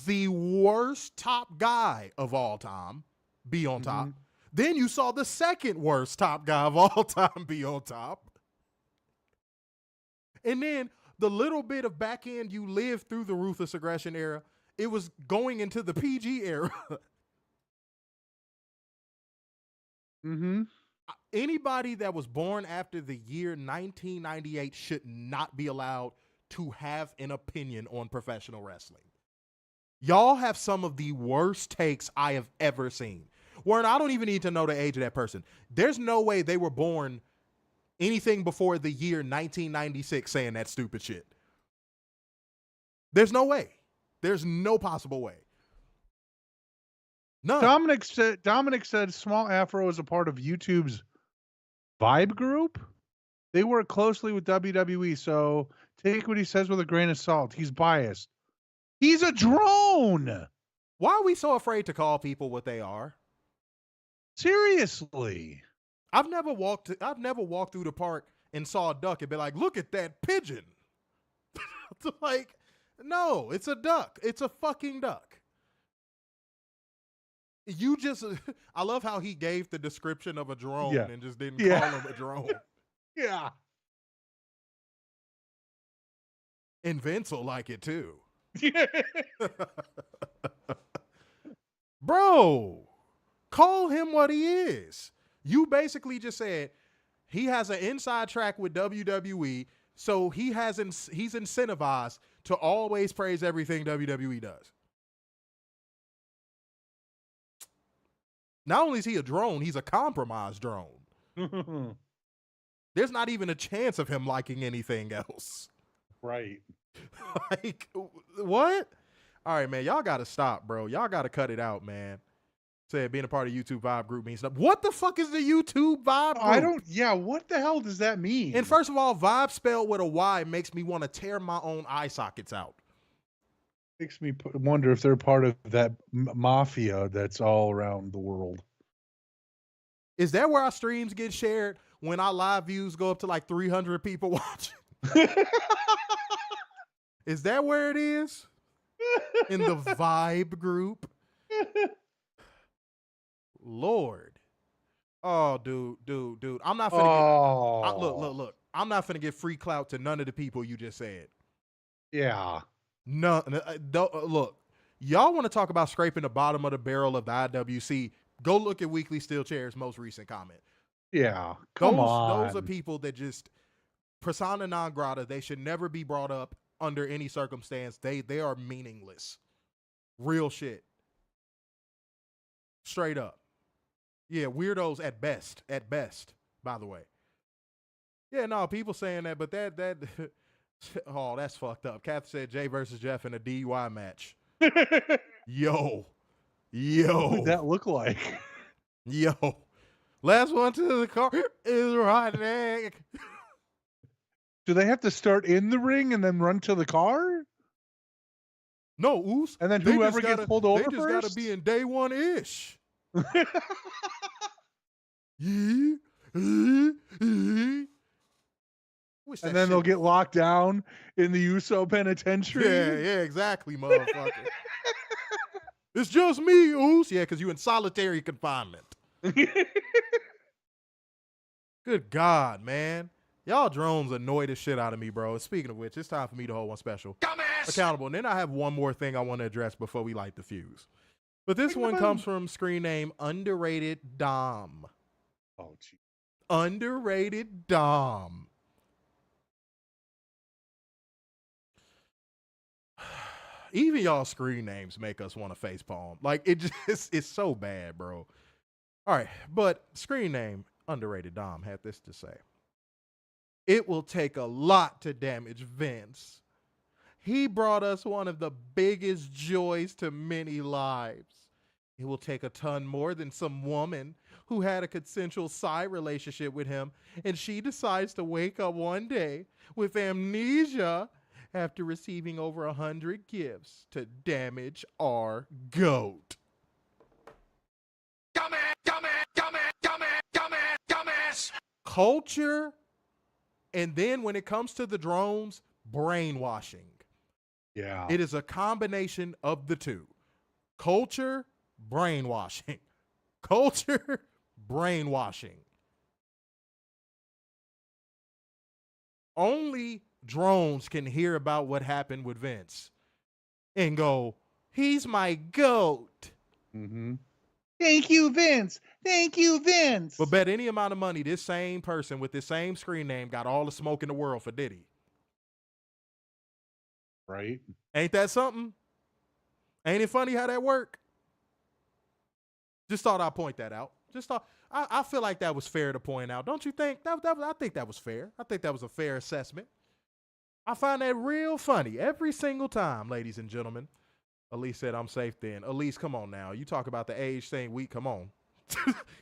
the worst top guy of all time be on top. Then you saw the second worst top guy of all time be on top. And then the little bit of back end you lived through the Ruthless Aggression era, it was going into the PG era. Anybody that was born after the year 1998 should not be allowed to have an opinion on professional wrestling. Y'all have some of the worst takes I have ever seen. Warren, I don't even need to know the age of that person. There's no way they were born anything before the year 1996 saying that stupid shit. There's no way. There's no possible way. None. Dominic said Small Afro is a part of YouTube's Vibe group. They work closely with WWE, so take what he says with a grain of salt. He's biased. He's a drone. Why are we so afraid to call people what they are? Seriously. I've never walked through the park and saw a duck and be like, look at that pigeon. Like, no, it's a duck. It's a fucking duck. You just, I love how he gave the description of a drone and just didn't call him a drone. Yeah. And Vince will like it too. Bro, call him what he is. You basically just said he has an inside track with WWE, so he's incentivized to always praise everything WWE does. Not only is he a drone, he's a compromised drone. There's not even a chance of him liking anything else. Right. Like, what? All right, man, y'all got to stop, bro. Y'all got to cut it out, man. Said being a part of YouTube Vibe group means stuff. What the fuck is the YouTube Vibe group? What the hell does that mean? And first of all, Vibe spelled with a Y makes me want to tear my own eye sockets out. Makes me wonder if they're part of that mafia that's all around the world. Is that where our streams get shared when our live views go up to like 300 people watching? Is that where it is? In the Vibe group? Lord. Oh, dude. I'm not finna look. I'm not finna give free clout to none of the people you just said. Yeah. No, look. Y'all want to talk about scraping the bottom of the barrel of the IWC? Go look at Weekly Steel Chair's most recent comment. Yeah. Come on. Those are people that just persona non grata. They should never be brought up under any circumstance. They are meaningless. Real shit. Straight up. Yeah, weirdos at best, by the way. Yeah, no, people saying that, but that oh, that's fucked up. Kath said Jay versus Jeff in a DUI match. Yo. What would that look like? Yo. Last one to the car is Roderick. Do they have to start in the ring and then run to the car? No, Oos. And then whoever gets pulled over they just first? Gotta be in day one-ish. And then they'll get locked down in the USO penitentiary. Yeah, exactly, motherfucker. It's just me, Oos. Yeah, because you in solitary confinement. Good God, man. Y'all drones annoy the shit out of me, bro. Speaking of which, it's time for me to hold one special. Dumbass! Accountable. And then I have one more thing I want to address before we light the fuse. But this one comes from screen name Underrated Dom. Oh, gee. Underrated Dom. Even y'all screen names make us want to facepalm. Like, it's so bad, bro. All right, but screen name Underrated Dom had this to say. It will take a lot to damage Vince. He brought us one of the biggest joys to many lives. It will take a ton more than some woman who had a consensual side relationship with him, and she decides to wake up one day with amnesia after receiving over 100 gifts to damage our GOAT. Dumbass. Culture, and then when it comes to the drones, brainwashing. Yeah. It is a combination of the two. Culture, brainwashing. Culture, brainwashing. Only drones can hear about what happened with Vince and go, he's my GOAT. Mm-hmm. Thank you, Vince. Thank you, Vince. But bet any amount of money, this same person with this same screen name got all the smoke in the world for Diddy. Right? Ain't that something? Ain't it funny how that work? Just thought I'd point that out. Just thought I feel like that was fair to point out. Don't you think? I think that was fair. I think that was a fair assessment. I find that real funny every single time, ladies and gentlemen. Elise said, I'm safe then. Elise, come on now. You talk about the age thing. Come on.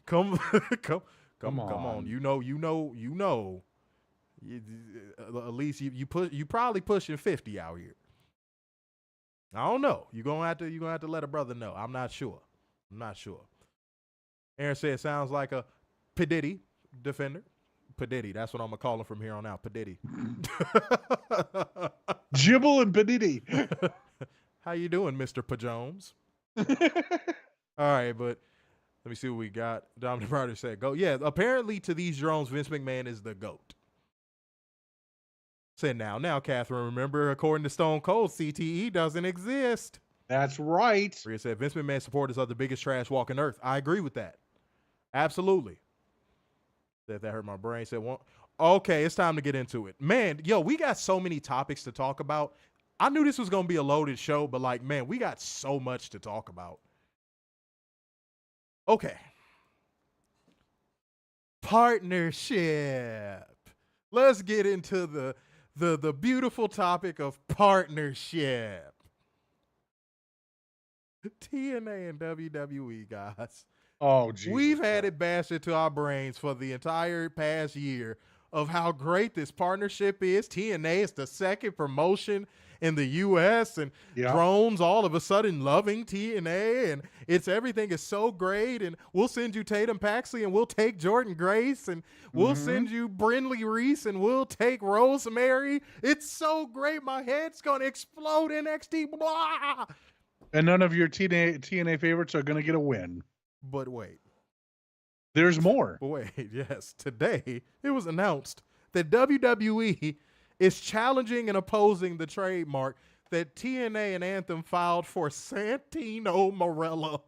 come on. You know. Elise, you probably pushing 50 out here. I don't know. You're gonna have to let a brother know. I'm not sure. Aaron said, sounds like a P. Diddy defender. P. Diddy. That's what I'm gonna call him from here on out. P. Diddy. Jibble and P. Diddy. How you doing, Mr. P. Jones? All right, but let me see what we got. Dominic Carter said, go. Yeah, apparently to these drones, Vince McMahon is the GOAT. Said now, Catherine, remember, according to Stone Cold, CTE doesn't exist. That's right. Rhea said, Vince McMahon supporters are the biggest trash walking earth. I agree with that. Absolutely. That hurt my brain. Said, well, okay, it's time to get into it. Man, yo, we got so many topics to talk about. I knew this was going to be a loaded show, but like, man, we got so much to talk about. Okay. Partnership. Let's get into the beautiful topic of partnership. TNA and WWE, guys. Oh, Jesus. We've had it bashed into our brains for the entire past year of how great this partnership is. TNA is the second promotion in the U.S. and drones all of a sudden loving TNA, and everything is so great, and we'll send you Tatum Paxley, and we'll take Jordan Grace, and we'll send you Brindley Reese, and we'll take Rosemary. It's so great. My head's going to explode. NXT, blah. And none of your TNA favorites are going to get a win. But wait. There's more. But wait, yes. Today, it was announced that WWE is challenging and opposing the trademark that TNA and Anthem filed for Santino Marella.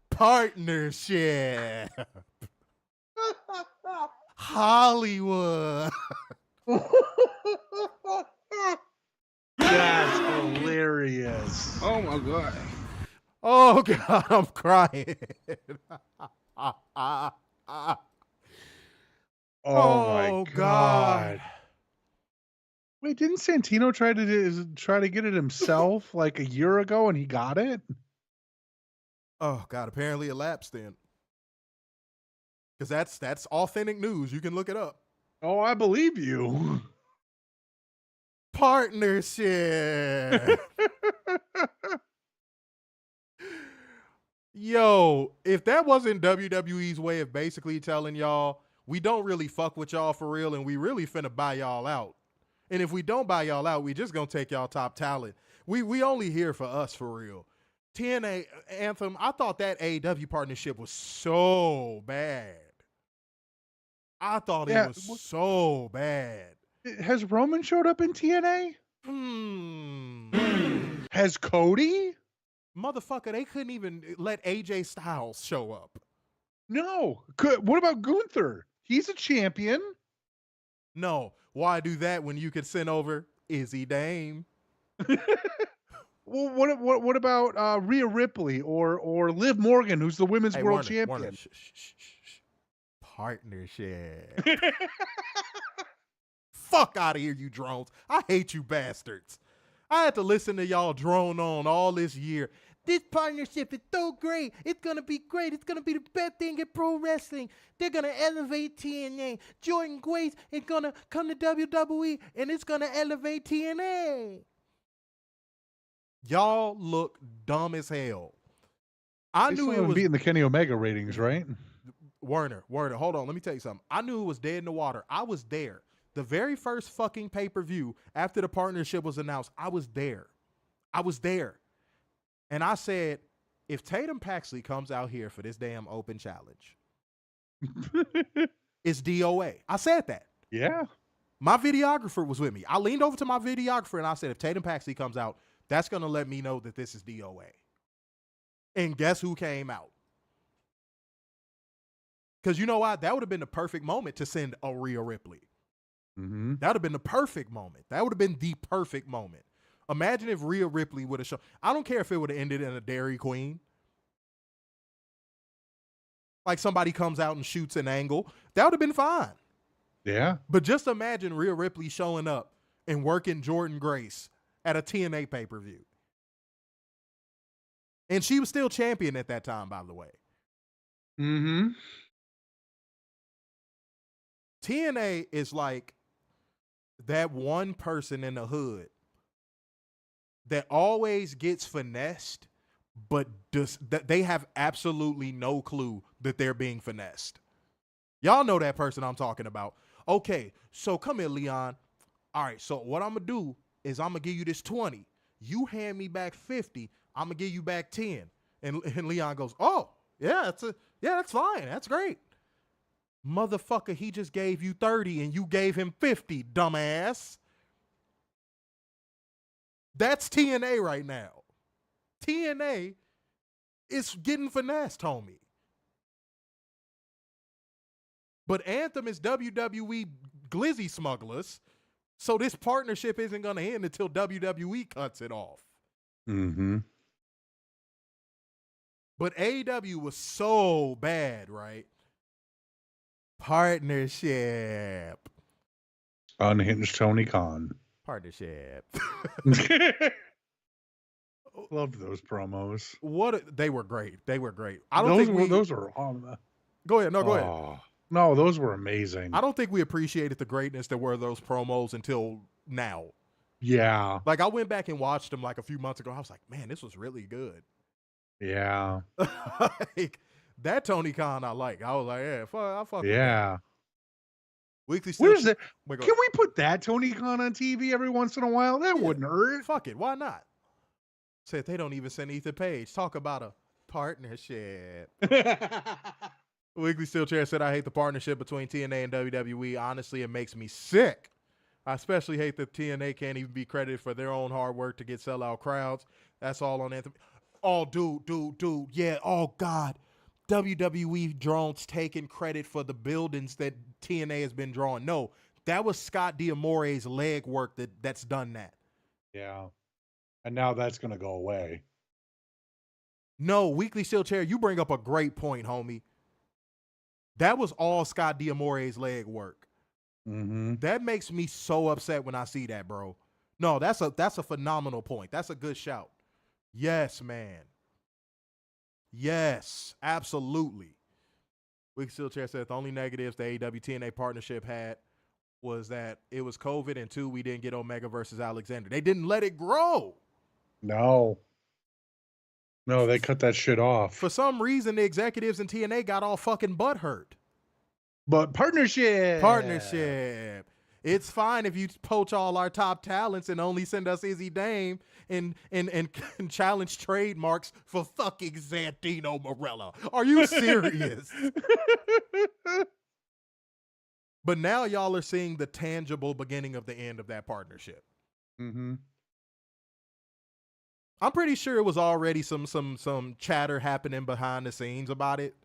Partnership. Hollywood. That's hilarious. Oh my God. Oh God, I'm crying. Oh my God. Wait, didn't Santino try to get it himself like a year ago and he got it? Oh God, apparently it lapsed then. Because that's authentic news. You can look it up. Oh, I believe you. Partnership. Yo, if that wasn't WWE's way of basically telling y'all, we don't really fuck with y'all for real, and we really finna buy y'all out. And if we don't buy y'all out, we just gonna take y'all top talent. We only here for us for real. TNA Anthem, I thought that AEW partnership was so bad. I thought it was so bad. Has Roman showed up in TNA? Has Cody? Motherfucker, they couldn't even let AJ Styles show up. No. What about Gunther? He's a champion. No. Why do that when you could send over Izzy Dame? Well, what about Rhea Ripley or Liv Morgan, who's the women's world champion? Warner, partnership. Fuck out of here, you drones. I hate you bastards. I had to listen to y'all drone on all this year. This partnership is so great. It's going to be great. It's going to be the best thing in pro wrestling. They're going to elevate TNA. Jordan Grace is going to come to WWE, and it's going to elevate TNA. Y'all look dumb as hell. I knew it was beating the Kenny Omega ratings, right? Werner, hold on. Let me tell you something. I knew it was dead in the water. I was there. The very first fucking pay-per-view after the partnership was announced, I was there. And I said, if Tatum Paxley comes out here for this damn open challenge, it's DOA. I said that. Yeah. My videographer was with me. I leaned over to my videographer and I said, if Tatum Paxley comes out, that's going to let me know that this is DOA. And guess who came out? Because you know what? That would have been the perfect moment to send a Rhea Ripley. Mm-hmm. That would have been the perfect moment. That would have been the perfect moment. Imagine if Rhea Ripley would have shown. I don't care if it would have ended in a Dairy Queen. Like somebody comes out and shoots an angle. That would have been fine. Yeah. But just imagine Rhea Ripley showing up and working Jordan Grace at a TNA pay-per-view. And she was still champion at that time, by the way. Mm-hmm. TNA is like that one person in the hood that always gets finessed, but they have absolutely no clue that they're being finessed. Y'all know that person I'm talking about. Okay, so come here, Leon. All right, so what I'm going to do is I'm going to give you this 20. You hand me back 50. I'm going to give you back 10. And Leon goes, oh, yeah, that's fine. That's great. Motherfucker, he just gave you 30 and you gave him 50, dumbass. That's TNA right now. TNA is getting finessed, homie. But Anthem is WWE glizzy smugglers, so this partnership isn't going to end until WWE cuts it off. Mm-hmm. But AEW was so bad, right? Partnership. Unhinged Tony Khan. Partnership. Loved those promos. They were great. They were great. Those were on. Go ahead. No, go ahead. No, those were amazing. I don't think we appreciated the greatness that were those promos until now. Yeah. Like, I went back and watched them like a few months ago. I was like, man, this was really good. Yeah. Like, that Tony Khan I like. I was like, yeah, I fuck with yeah. that. Weekly Where's that? Wait, Can we put that Tony Khan on TV every once in a while? That wouldn't hurt. Fuck it. Why not? Said they don't even send Ethan Page. Talk about a partnership. Weekly Steel Chair said, I hate the partnership between TNA and WWE. Honestly, it makes me sick. I especially hate that TNA can't even be credited for their own hard work to get sellout crowds. That's all on Anthem. Oh, dude. Yeah, oh, God. WWE drones taking credit for the buildings that TNA has been drawing. No, that was Scott D'Amore's leg work that's done that. Yeah. And now that's going to go away. No, Weekly Steel Chair, you bring up a great point, homie. That was all Scott D'Amore's leg work. Mm-hmm. That makes me so upset when I see that, bro. No, that's a phenomenal point. That's a good shout. Yes, man. Yes, absolutely. Weekly Steel Chair said the only negatives the AEW TNA partnership had was that it was COVID, and 2, we didn't get Omega versus Alexander. They didn't let it grow. No, they cut that shit off. For some reason, the executives in TNA got all fucking butthurt. But partnership. It's fine if you poach all our top talents and only send us Izzy Dame and challenge trademarks for fucking Santino Marella. Are you serious? But now y'all are seeing the tangible beginning of the end of that partnership. Mm-hmm. I'm pretty sure it was already some chatter happening behind the scenes about it.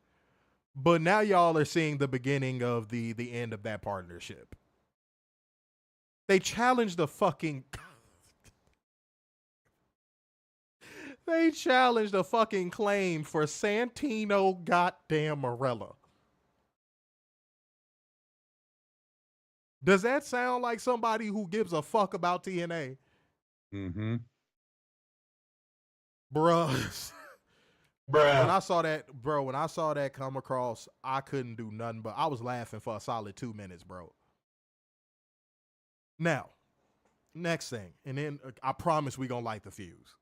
But now y'all are seeing the beginning of the end of that partnership. They challenged the fucking claim for Santino goddamn Marella. Does that sound like somebody who gives a fuck about TNA? Mm-hmm. Bruh. When I saw that come across, I couldn't do nothing but I was laughing for a solid 2 minutes, bro. Now, next thing, and then I promise we gonna light the fuse.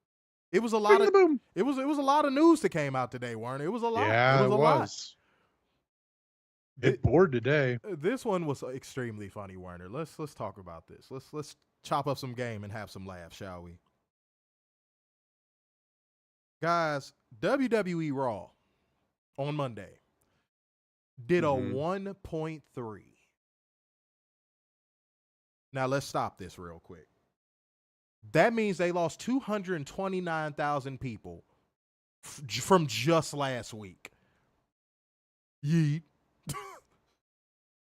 It was a lot of news that came out today, weren't it? It was a lot. Yeah, it was. It bored today. This one was extremely funny, Werner. Let's talk about this. Let's chop up some game and have some laughs, shall we? Guys, WWE Raw on Monday did a 1.3. Now let's stop this real quick. That means they lost 229,000 people from just last week. Yeet.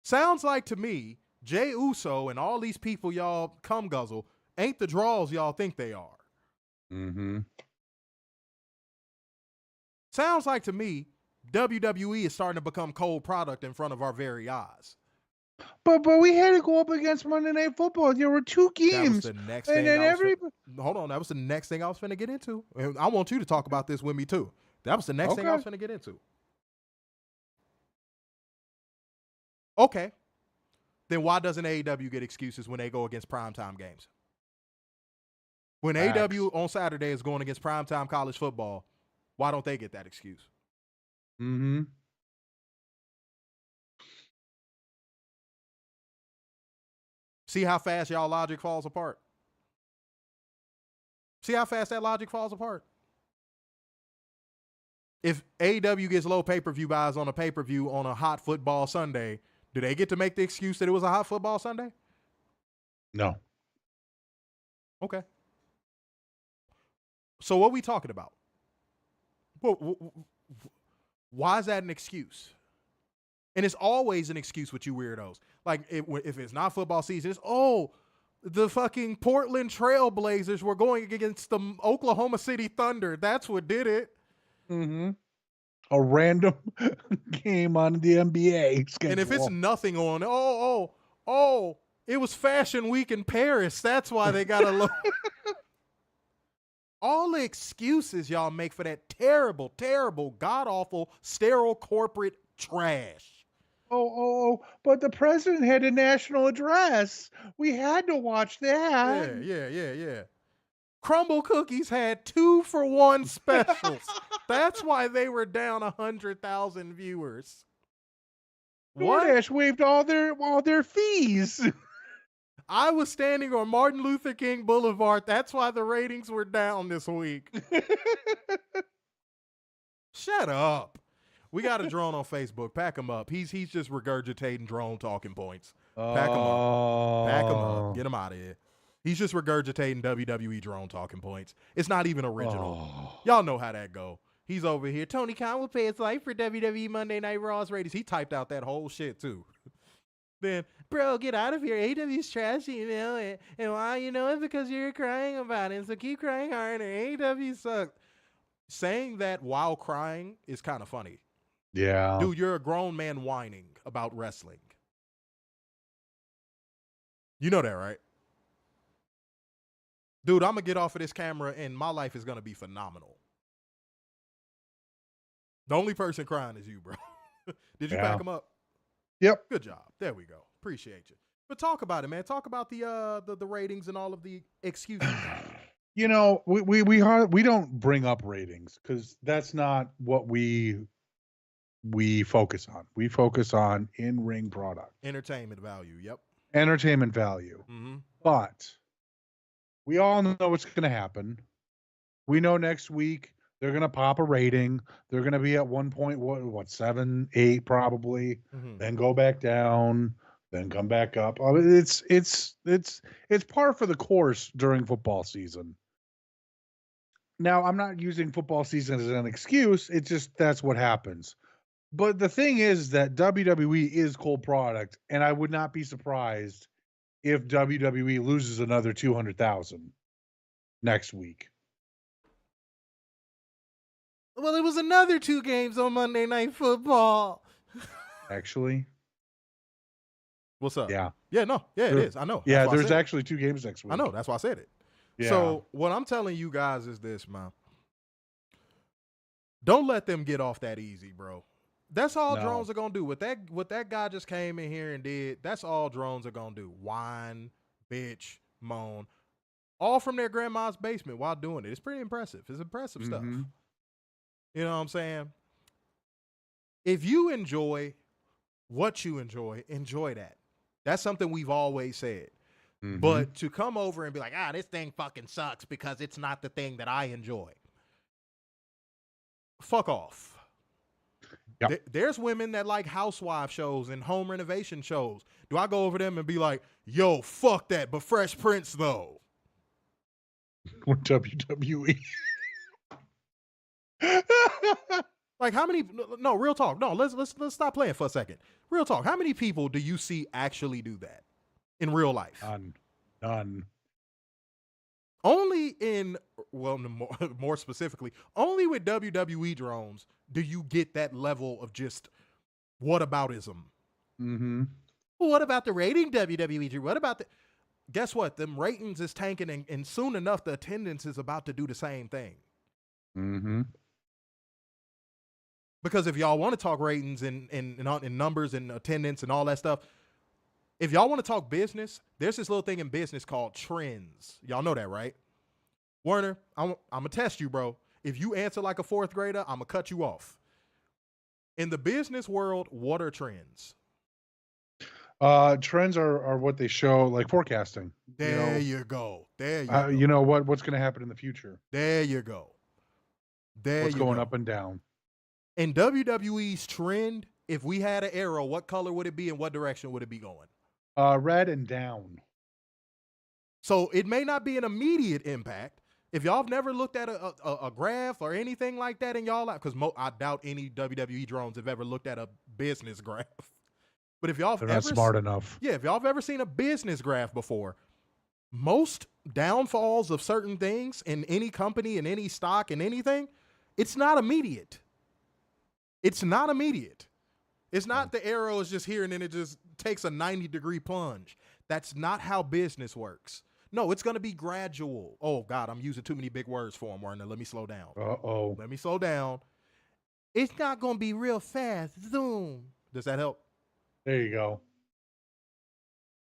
Sounds like to me, Jey Uso and all these people y'all cum guzzle ain't the draws y'all think they are. Mm-hmm. Sounds like to me, WWE is starting to become cold product in front of our very eyes. But we had to go up against Monday Night Football. There were 2 games. That was the next and thing. then Hold on. That was the next thing I was finna get into. And I want you to talk about this with me too. That was the next thing I was finna get into. Okay. Then why doesn't AEW get excuses when they go against primetime games? When AEW on Saturday is going against primetime college football, why don't they get that excuse? Mm-hmm. See how fast y'all logic falls apart? See how fast that logic falls apart? If AEW gets low pay-per-view buys on a pay-per-view on a hot football Sunday, do they get to make the excuse that it was a hot football Sunday? No. Okay. So what are we talking about? Why is that an excuse? And it's always an excuse with you weirdos. Like, if it's not football season, it's, the fucking Portland Trail Blazers were going against the Oklahoma City Thunder. That's what did it. Mm-hmm. A random game on the NBA schedule. And if it's nothing on, it was Fashion Week in Paris. That's why they got a low. All the excuses y'all make for that terrible, terrible, god-awful, sterile corporate trash. But the president had a national address. We had to watch that. Yeah. Crumble Cookies had 2-for-1 specials. That's why they were down 100,000 viewers. DoorDash waived all their fees. I was standing on Martin Luther King Boulevard. That's why the ratings were down this week. Shut up. We got a drone on Facebook. Pack him up. He's just regurgitating drone talking points. Pack him up. Pack him up. Get him out of here. He's just regurgitating WWE drone talking points. It's not even original. Y'all know how that go. He's over here. Tony Khan will pay his life for WWE Monday Night Raw's ratings. He typed out that whole shit too. Then, bro, get out of here. AEW's trash, and why you know it? Because you're crying about it. So keep crying harder. AEW sucks. Saying that while crying is kind of funny. Yeah. Dude, you're a grown man whining about wrestling. You know that, right? Dude, I'm going to get off of this camera and my life is going to be phenomenal. The only person crying is you, bro. Did you pack him up? Yep. Good job. There we go. Appreciate you. But talk about it, man. Talk about the ratings and all of the excuses. You know, we don't bring up ratings because that's not what we focus on. We focus on in-ring product. Entertainment value. Yep. Entertainment value. Mm-hmm. But we all know what's going to happen. We know next week they're going to pop a rating. They're going to be at 7, 8 probably. Mm-hmm. Then go back down. Then come back up. It's par for the course during football season. Now, I'm not using football season as an excuse. It's just that's what happens. But the thing is that WWE is cold product, and I would not be surprised if WWE loses another 200,000 next week. Well, it was another 2 games on Monday Night Football. Actually. What's up? Yeah. Yeah, no. Yeah, it is. I know. Yeah, there's actually 2 games next week. I know. That's why I said it. Yeah. So what I'm telling you guys is this, man. Don't let them get off that easy, bro. That's all drones are gonna do. What that guy just came in here and did, that's all drones are gonna do. Whine, bitch, moan. All from their grandma's basement while doing it. It's pretty impressive. It's impressive stuff. You know what I'm saying? If you enjoy what you enjoy that. That's something we've always said. Mm-hmm. But to come over and be like, this thing fucking sucks because it's not the thing that I enjoy. Fuck off. Yep. There's women that like housewife shows and home renovation shows. Do I go over them and be like, yo, fuck that, but Fresh Prince though? Or WWE. Like how many? No, real talk. No, let's stop playing for a second. Real talk. How many people do you see actually do that in real life? None. Only more specifically, only with WWE drones do you get that level of just whataboutism. Mm-hmm. Well, what about the rating, WWE? What about the... Guess what? Them ratings is tanking, and soon enough, the attendance is about to do the same thing. Mm-hmm. Because if y'all want to talk ratings and numbers and attendance and all that stuff, if y'all want to talk business, there's this little thing in business called trends. Y'all know that, right? Werner, I'm going to test you, bro. If you answer like a fourth grader, I'm going to cut you off. In the business world, what are trends? Trends are what they show, like forecasting. There you go. You know what's going to happen in the future. There you go. What's going up and down. In WWE's trend, if we had an arrow, what color would it be and what direction would it be going? Red and down. So it may not be an immediate impact. If y'all have never looked at a graph or anything like that in y'all life, because I doubt any WWE drones have ever looked at a business graph. But if y'all have They're not smart enough. Yeah, if y'all have ever seen a business graph before, most downfalls of certain things in any company, in any stock, in anything, it's not immediate. It's not immediate. It's not the arrow is just here and then it just takes a 90-degree plunge. That's not how business works. No, it's going to be gradual. Oh, God, I'm using too many big words for him, Werner. Let me slow down. Uh-oh. Let me slow down. It's not going to be real fast. Zoom. Does that help? There you go.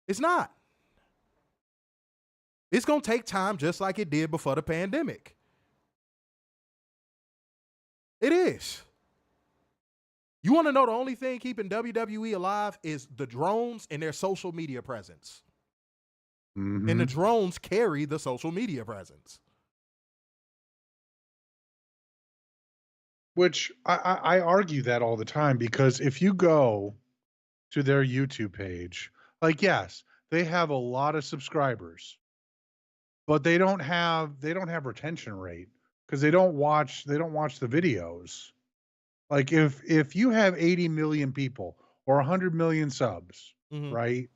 It's not. It's going to take time just like it did before the pandemic. It is. You want to know the only thing keeping WWE alive is the drones and their social media presence. Mm-hmm. And the drones carry the social media presence. Which I argue that all the time, because if you go to their YouTube page, like, yes, they have a lot of subscribers, but they don't have retention rate because they don't watch the videos. Like if you have 80 million people or 100 million subs, right?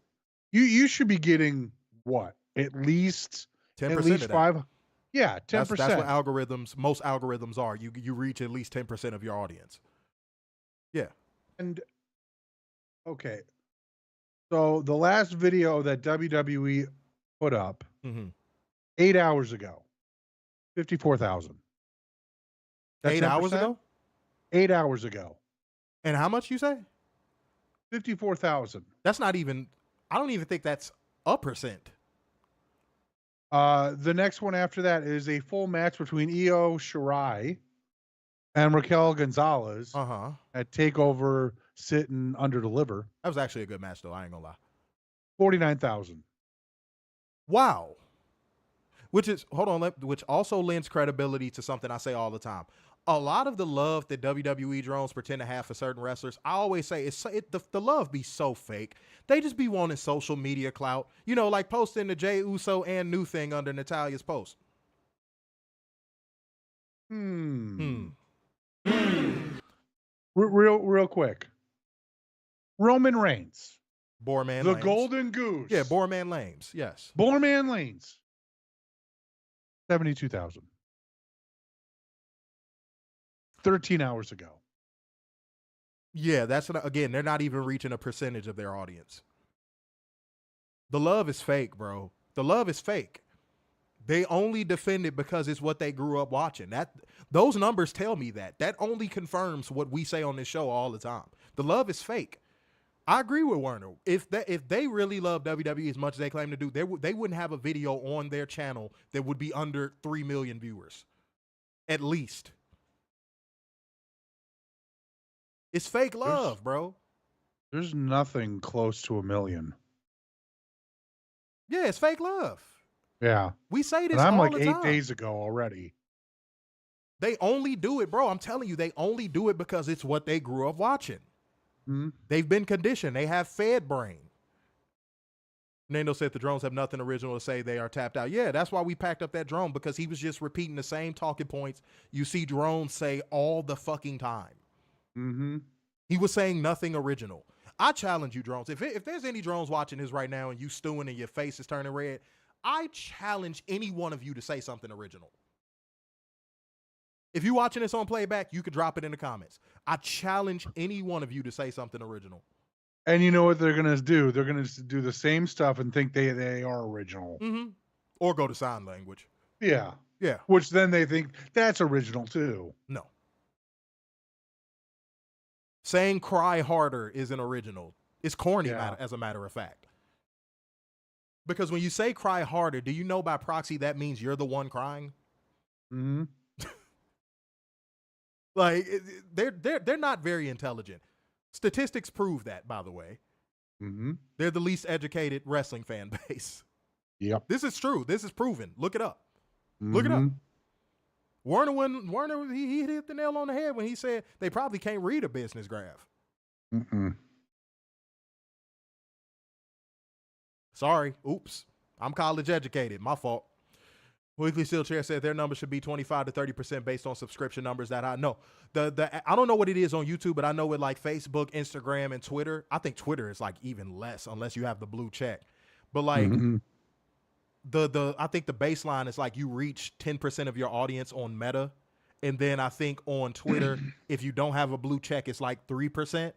You should be getting what? At least 10%. At least 5. Yeah, 10%. That's what most algorithms are. You reach at least 10% of your audience. Yeah. And okay. So the last video that WWE put up 8 hours ago, 54,000. 8 hours ago? 8 hours ago. And how much you say? 54,000. That's not even, I don't even think that's a percent. The next one after that is a full match between Io Shirai and Raquel Gonzalez at TakeOver Sit and Underdeliver. That was actually a good match, though. I ain't gonna lie. 49,000. Wow. Which also lends credibility to something I say all the time. A lot of the love that WWE drones pretend to have for certain wrestlers, I always say the love be so fake. They just be wanting social media clout. You know, like posting the Jey Uso and New thing under Natalia's post. Real quick. Roman Reigns. Boreman The Lanes. Golden Goose. Yeah, Boreman Lanes. Yes. Boreman Lanes. 72,000. 13 hours ago. Yeah, again, they're not even reaching a percentage of their audience. The love is fake, bro. The love is fake. They only defend it because it's what they grew up watching. Those numbers tell me that. That only confirms what we say on this show all the time. The love is fake. I agree with Werner. If they really love WWE as much as they claim to do, they wouldn't have a video on their channel that would be under 3 million viewers. At least. It's fake love, bro. There's nothing close to 1 million. Yeah, it's fake love. Yeah. We say this and I'm all like the 8 time. days ago already. They only do it, bro. I'm telling you, they only do it because it's what they grew up watching. They've been conditioned. They have fed brain. Nando said the drones have nothing original to say. They are tapped out. Yeah, that's why we packed up that drone, because he was just repeating the same talking points you see drones say all the fucking time. He was saying nothing original. I challenge you, drones. If there's any drones watching this right now and you stewing and your face is turning red, I challenge any one of you to say something original. If you're watching this on playback, you could drop it in the comments. I challenge any one of you to say something original. And you know what they're gonna do? They're gonna do the same stuff and think they are original. Mm-hmm. Or go to sign language. Yeah. Yeah. Which then they think that's original too. No. Saying cry harder isn't original. It's corny, as a matter of fact. Because when you say cry harder, do you know by proxy that means you're the one crying? Mm-hmm. Like, they're not very intelligent. Statistics prove that, by the way. Mm-hmm. They're the least educated wrestling fan base. Yep. This is true. This is proven. Look it up. Mm-hmm. Look it up. Warner, he hit the nail on the head when he said they probably can't read a business graph. Mm-mm. Sorry. Oops. I'm college educated. My fault. Weekly Steel Chair said their number should be 25 to 30% based on subscription numbers that I know. I don't know what it is on YouTube, but I know with like Facebook, Instagram, and Twitter. I think Twitter is like even less unless you have the blue check. But like I think the baseline is like you reach 10% of your audience on Meta. And then I think on Twitter, if you don't have a blue check, it's like 3%.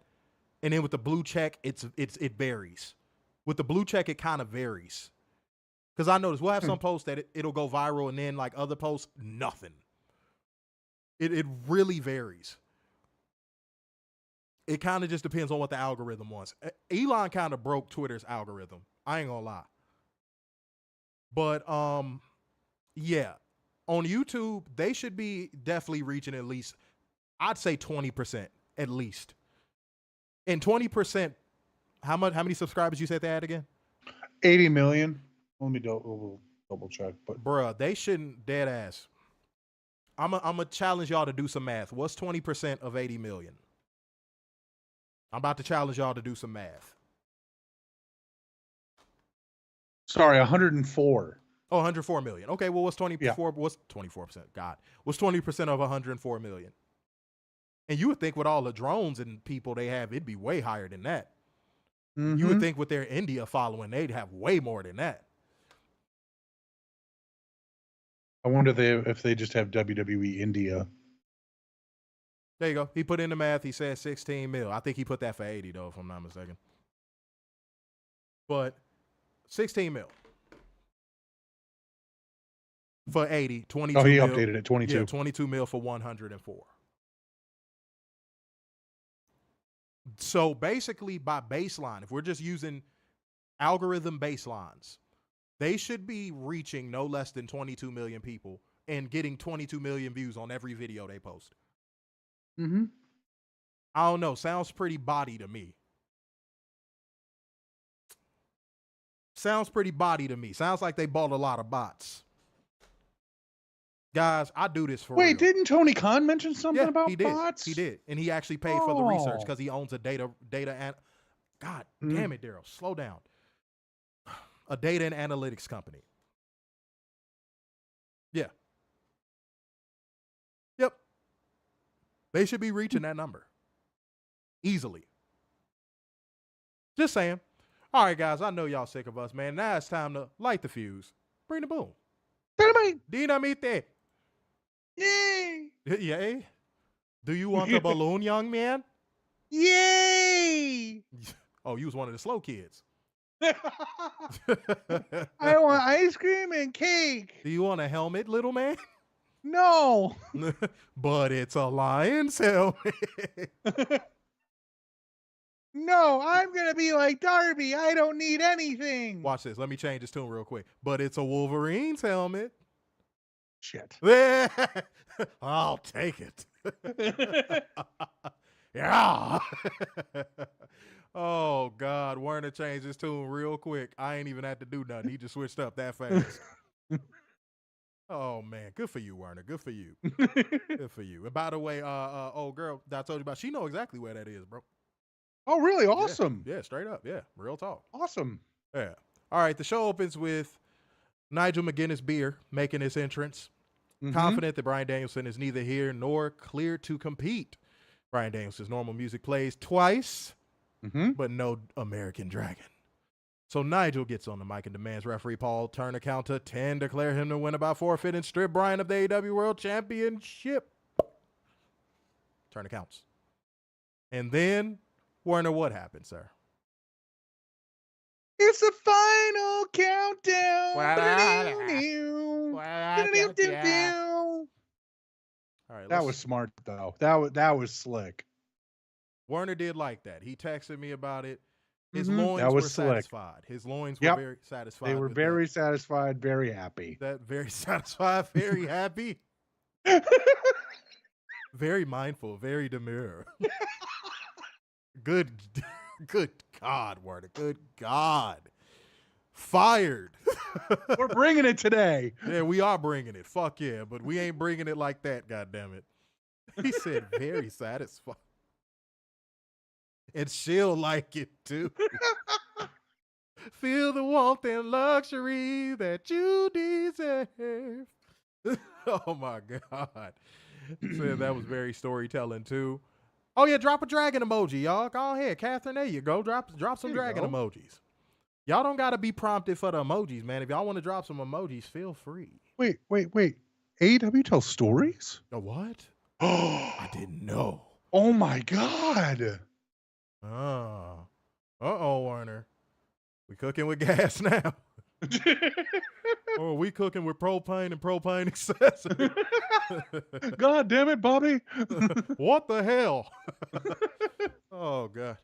And then with the blue check, it varies. With the blue check, it kind of varies. Because I noticed we'll have some posts that it'll go viral, and then like other posts, nothing. It really varies. It kind of just depends on what the algorithm wants. Elon kind of broke Twitter's algorithm. I ain't gonna lie. But yeah, on YouTube they should be definitely reaching at least, I'd say 20% at least. And 20%, how many subscribers you said they had again? 80 million. Let me double check. But bruh, they shouldn't, dead ass. I'm a challenge y'all to do some math. What's 20% of 80 million? I'm about to challenge y'all to do some math. Sorry, 104. Oh, 104 million. Okay, well, what's 24? Yeah. What's 24%? God, what's 20% of 104 million? And you would think with all the drones and people they have, it'd be way higher than that. Mm-hmm. You would think with their India following, they'd have way more than that. I wonder if they just have WWE India. There you go. He put in the math. He said 16 mil. I think he put that for 80, though, if I'm not mistaken. But 16 mil. For 80, 22 Oh, he mil. updated it, 22. Yeah, 22 mil for 104. So basically, by baseline, if we're just using algorithm baselines, they should be reaching no less than 22 million people and getting 22 million views on every video they post. Mm-hmm. I don't know. Sounds pretty body to me. Sounds pretty body to me. Sounds like they bought a lot of bots. Guys, I do this for real. Wait, didn't Tony Khan mention something about bots? He did. And he actually paid for the research because he owns a data and God damn it, Daryl. Slow down. A data and analytics company. Yeah. Yep. They should be reaching that number. Easily. Just saying. All right, guys, I know y'all sick of us, man. Now it's time to light the fuse. Bring the boom. Dynamite. Dynamite. Yay. Yay? Do you want a balloon, young man? Yay. Oh, you was one of the slow kids. I want ice cream and cake. Do you want a helmet, little man? No. But it's a lion's helmet. No, I'm going to be like Darby. I don't need anything. Watch this. Let me change this tune real quick. But it's a Wolverine's helmet. Shit. I'll take it. Yeah. Oh, God. Warner changed his tune real quick. I ain't even had to do nothing. He just switched up that fast. Oh, man. Good for you, Warner. Good for you. Good for you. And by the way, old girl that I told you about, she know exactly where that is, bro. Oh, really? Awesome. Yeah, straight up. Yeah, real talk. Awesome. Yeah. All right, the show opens with Nigel McGuinness Beer making his entrance. Mm-hmm. Confident that Bryan Danielson is neither here nor clear to compete. Bryan Danielson's normal music plays twice, but no American Dragon. So Nigel gets on the mic and demands referee Paul turn the count to 10, declare him to win by forfeit, and strip Bryan of the AEW World Championship. Turn the counts. And then, Warner, what happened, sir? It's the final countdown. All right, That was smart though. That was slick. Werner did like that. He texted me about it. His That loins was were slick. satisfied. His loins were very satisfied. They were with very satisfied, very happy. that. Very satisfied, very happy. Very mindful, very demure. Good God, Werner. Good God. Fired. We're bringing it today. Yeah, we are bringing it. Fuck yeah, but we ain't bringing it like that, goddammit. He said very satisfied. And she'll like it too. Feel the warmth and luxury that you deserve. Oh my God. He said that was very storytelling too. Oh yeah, drop a dragon emoji, y'all. Go ahead, Catherine. There you go. Drop some dragon emojis. Y'all don't gotta be prompted for the emojis, man. If y'all want to drop some emojis, feel free. Wait. AEW tells stories? The what? I didn't know. Oh my God. Uh-oh, Werner. We cooking with gas now. Oh, we cooking with propane and propane accessories. God damn it, Bobby. What the hell? Oh, God.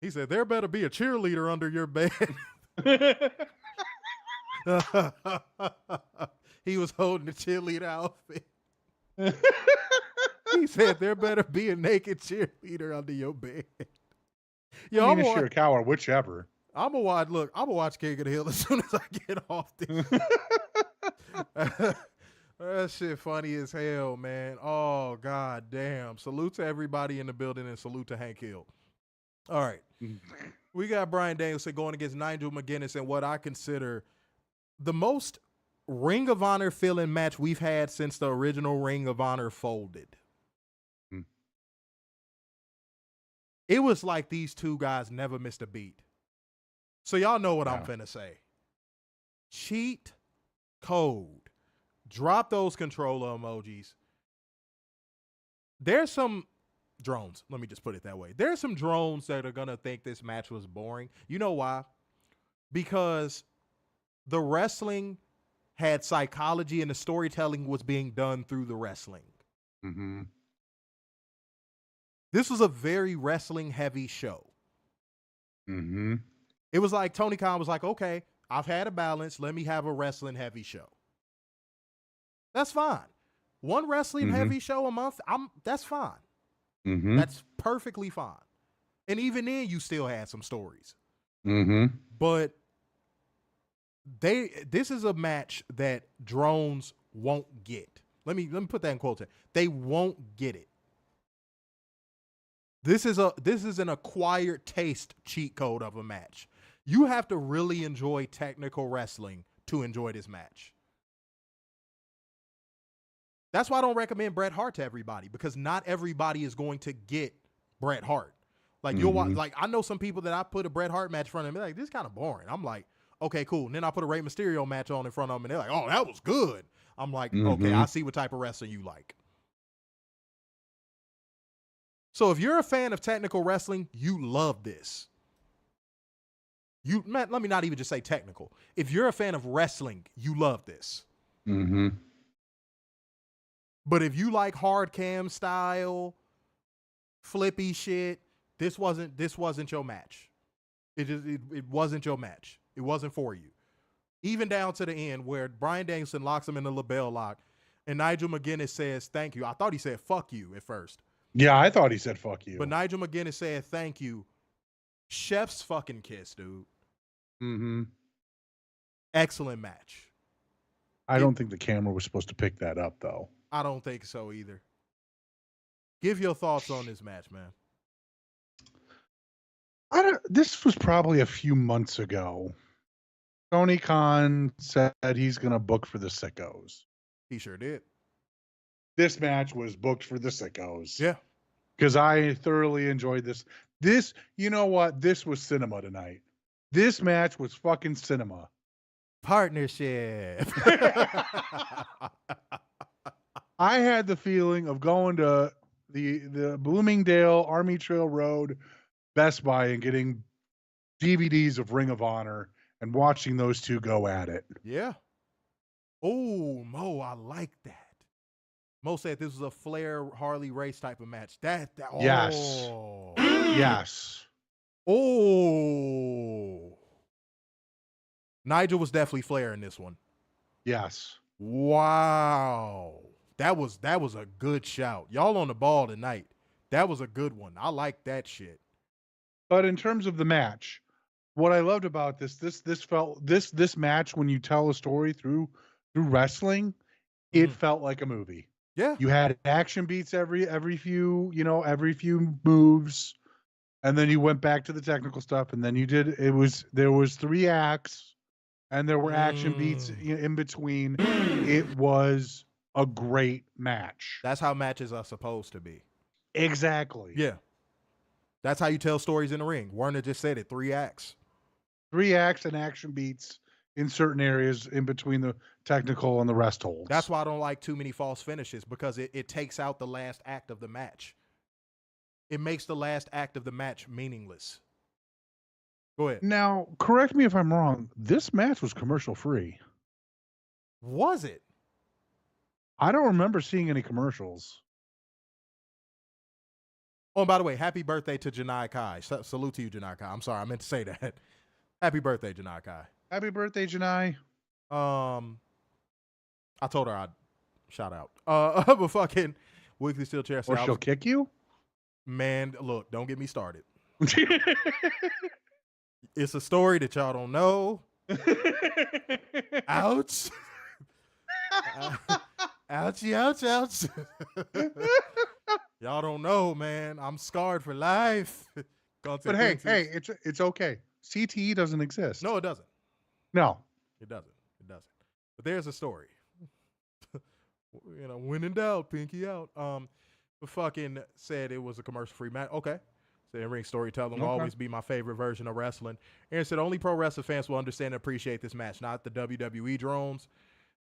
He said, there better be a cheerleader under your bed. He was holding the cheerleader outfit. He said, there better be a naked cheerleader under your bed. Yo, I'm a cow or whichever. I'm gonna watch King of the Hill as soon as I get off this. That shit funny as hell, man. Oh, God damn. Salute to everybody in the building and salute to Hank Hill. All right. We got Bryan Danielson going against Nigel McGuinness in what I consider the most Ring of Honor feeling match we've had since the original Ring of Honor folded. It was like these two guys never missed a beat. So y'all know what I'm finna say. Cheat code. Drop those controller emojis. There's some drones. Let me just put it that way. There's some drones that are going to think this match was boring. You know why? Because the wrestling had psychology and the storytelling was being done through the wrestling. Mm-hmm. This was a very wrestling heavy show. Mm-hmm. It was like Tony Khan was like, okay, I've had a balance. Let me have a wrestling heavy show. That's fine. One wrestling heavy show a month, that's fine. Mm-hmm. That's perfectly fine. And even then, you still had some stories. Mm-hmm. But this is a match that drones won't get. Let me put that in quotes. They won't get it. This is an acquired taste cheat code of a match. You have to really enjoy technical wrestling to enjoy this match. That's why I don't recommend Bret Hart to everybody, because not everybody is going to get Bret Hart. Like you'll watch, like I know some people that I put a Bret Hart match in front of them, like, this is kind of boring. I'm like, okay, cool. And then I put a Rey Mysterio match on in front of them, and they're like, oh, that was good. I'm like, okay, I see what type of wrestling you like. So if you're a fan of technical wrestling, you love this. Let me not even just say technical. If you're a fan of wrestling, you love this. Mm-hmm. But if you like hard cam style, flippy shit, this wasn't your match. It wasn't your match. It wasn't for you. Even down to the end where Bryan Danielson locks him in the LaBelle lock and Nigel McGuinness says thank you. I thought he said fuck you at first. Yeah, I thought he said fuck you. But Nigel McGuinness said thank you. Chef's fucking kiss, dude. Mm-hmm. Excellent match. I don't think the camera was supposed to pick that up, though. I don't think so either. Give your thoughts on this match, man. This was probably a few months ago. Tony Khan said he's going to book for the sickos. He sure did. This match was booked for the sickos. Yeah. Because I thoroughly enjoyed this. You know what? This was cinema tonight. This match was fucking cinema. Partnership. I had the feeling of going to the Bloomingdale Army Trail Road Best Buy and getting DVDs of Ring of Honor and watching those two go at it. Yeah. Oh, Mo, I like that. Mo said this was a Flair Harley Race type of match. Yes. Oh. Yes. Oh. Nigel was definitely Flair in this one. Yes. Wow. That was a good shout. Y'all on the ball tonight. That was a good one. I like that shit. But in terms of the match, what I loved about this match, when you tell a story through wrestling, it felt like a movie. Yeah. You had action beats every few moves, and then you went back to the technical stuff, and then there was 3 acts, and there were action beats in between. It was a great match. That's how matches are supposed to be. Exactly. Yeah. That's how you tell stories in the ring. Werner just said it, 3 acts. 3 acts and action beats in certain areas in between the technical and the rest holds. That's why I don't like too many false finishes, because it takes out the last act of the match. It makes the last act of the match meaningless. Go ahead. Now, correct me if I'm wrong. This match was commercial free. Was it? I don't remember seeing any commercials. Oh, and by the way, happy birthday to Janai Kai. Salute to you, Janai Kai. I'm sorry, I meant to say that. Happy birthday, Janai Kai. Happy birthday, Janai. I told her I'd shout out. But fucking Weekly Steel Chair. Or she'll kick you? Man, look, don't get me started. It's a story that y'all don't know. Ouch. Ouchie, ouch, ouch. Y'all don't know, man. I'm scarred for life. But hey, it's okay. CTE doesn't exist. No, it doesn't. No. It doesn't. But there's a story. When in doubt, pinky out. But fucking said it was a commercial-free match. Okay. Said in-ring storytelling will always be my favorite version of wrestling. Aaron said only pro wrestling fans will understand and appreciate this match, not the WWE drones.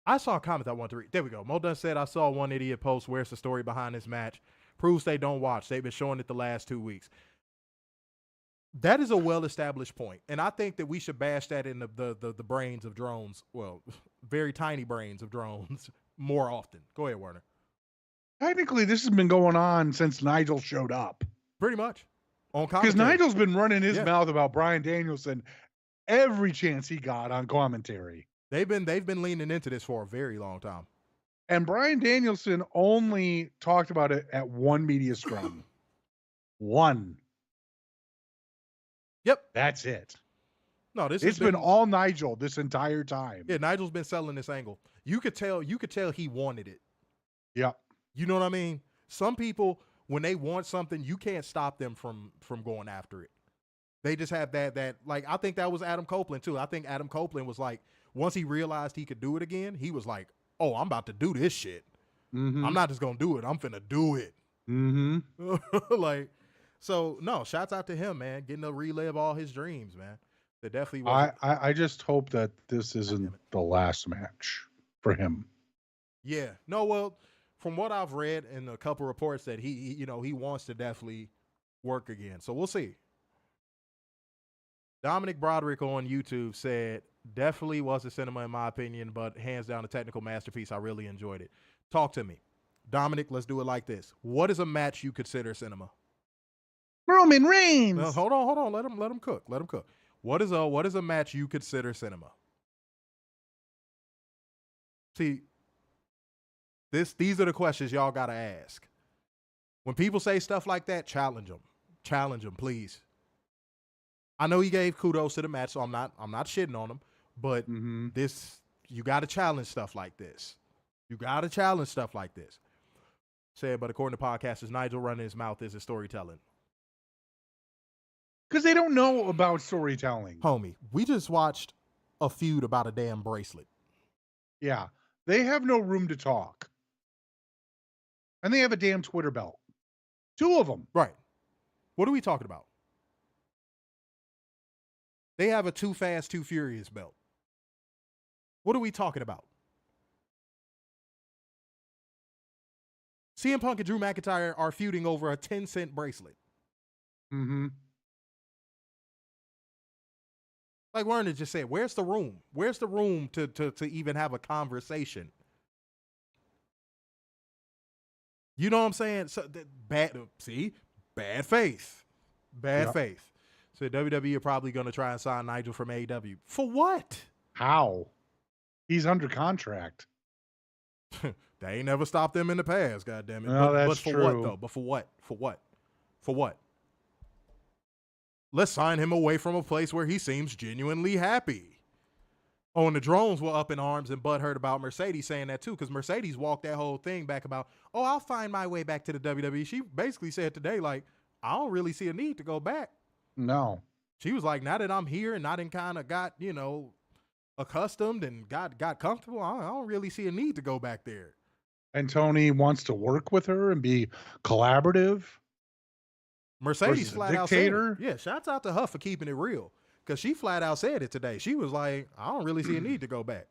I saw a comment I wanted to read. There we go. Mo Dunn said, I saw one idiot post, where's the story behind this match? Proves they don't watch. They've been showing it the last 2 weeks. That is a well-established point. And I think that we should bash that in the brains of drones. Well, very tiny brains of drones more often. Go ahead, Werner. Technically, this has been going on since Nigel showed up. Pretty much. Because Nigel's been running his mouth about Bryan Danielson every chance he got on commentary. They've been leaning into this for a very long time. And Bryan Danielson only talked about it at one media scrum. One. Yep. That's it. No, it's been all Nigel this entire time. Yeah, Nigel's been selling this angle. You could tell he wanted it. Yep. You know what I mean? Some people, when they want something, you can't stop them from going after it. They just have that like, I think that was Adam Copeland too. I think Adam Copeland was like, once he realized he could do it again, he was like, oh, I'm about to do this shit. Mm-hmm. I'm not just going to do it. I'm finna do it. Mm-hmm. Like, so no, shouts out to him, man. Getting to relive all his dreams, man. That definitely was. I just hope that this isn't the last match for him. Yeah. No, well, from what I've read in a couple reports that he wants to definitely work again. So we'll see. Dominic Broderick on YouTube said, definitely was a cinema in my opinion, but hands down a technical masterpiece. I really enjoyed it. Talk to me. Dominic, let's do it like this. What is a match you consider cinema? Roman Reigns. Hold on. Let him cook. What is a match you consider cinema? See, these are the questions y'all gotta ask. When people say stuff like that, challenge them. Challenge them, please. I know he gave kudos to the match, so I'm not shitting on him. But this, you gotta challenge stuff like this. Said, but according to podcasters, Nigel running his mouth is his storytelling. Because they don't know about storytelling. Homie, we just watched a feud about a damn bracelet. Yeah. They have no room to talk. And they have a damn Twitter belt. 2 of them. Right. What are we talking about? They have a Too Fast, Too Furious belt. What are we talking about? CM Punk and Drew McIntyre are feuding over a 10-cent bracelet. Mm-hmm. Like Werner just said, where's the room? Where's the room to even have a conversation? You know what I'm saying? So bad faith. Bad faith. So WWE are probably going to try and sign Nigel from AEW. For what? How? He's under contract. They ain't never stopped them in the past, goddammit. No, that's for true. what, though? But for what? For what? For what? Let's sign him away from a place where he seems genuinely happy. Oh, and the drones were up in arms and butthurt about Mercedes saying that too, because Mercedes walked that whole thing back about, oh, I'll find my way back to the WWE. She basically said today, like, I don't really see a need to go back. No. She was like, now that I'm here and I done kind of got, you know, accustomed and got comfortable, I don't really see a need to go back there. And Tony wants to work with her and be collaborative. Mercedes flat out said it. Dictator. Yeah, shouts out to her for keeping it real, because she flat out said it today. She was like, I don't really see a need to go back.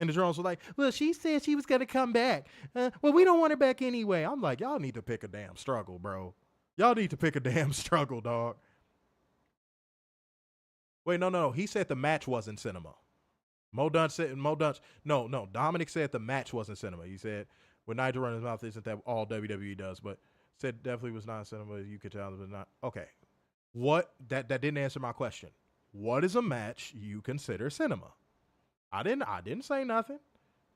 And the drones were like, well, she said she was going to come back. Well, we don't want her back anyway. I'm like, y'all need to pick a damn struggle, bro. Y'all need to pick a damn struggle, dog. Wait, no. He said the match wasn't cinema. No. Dominic said the match wasn't cinema. He said, when Nigel runs his mouth, isn't that all WWE does? But said definitely was not cinema. You could tell it was not. Okay. What? That didn't answer my question. What is a match you consider cinema? I didn't say nothing.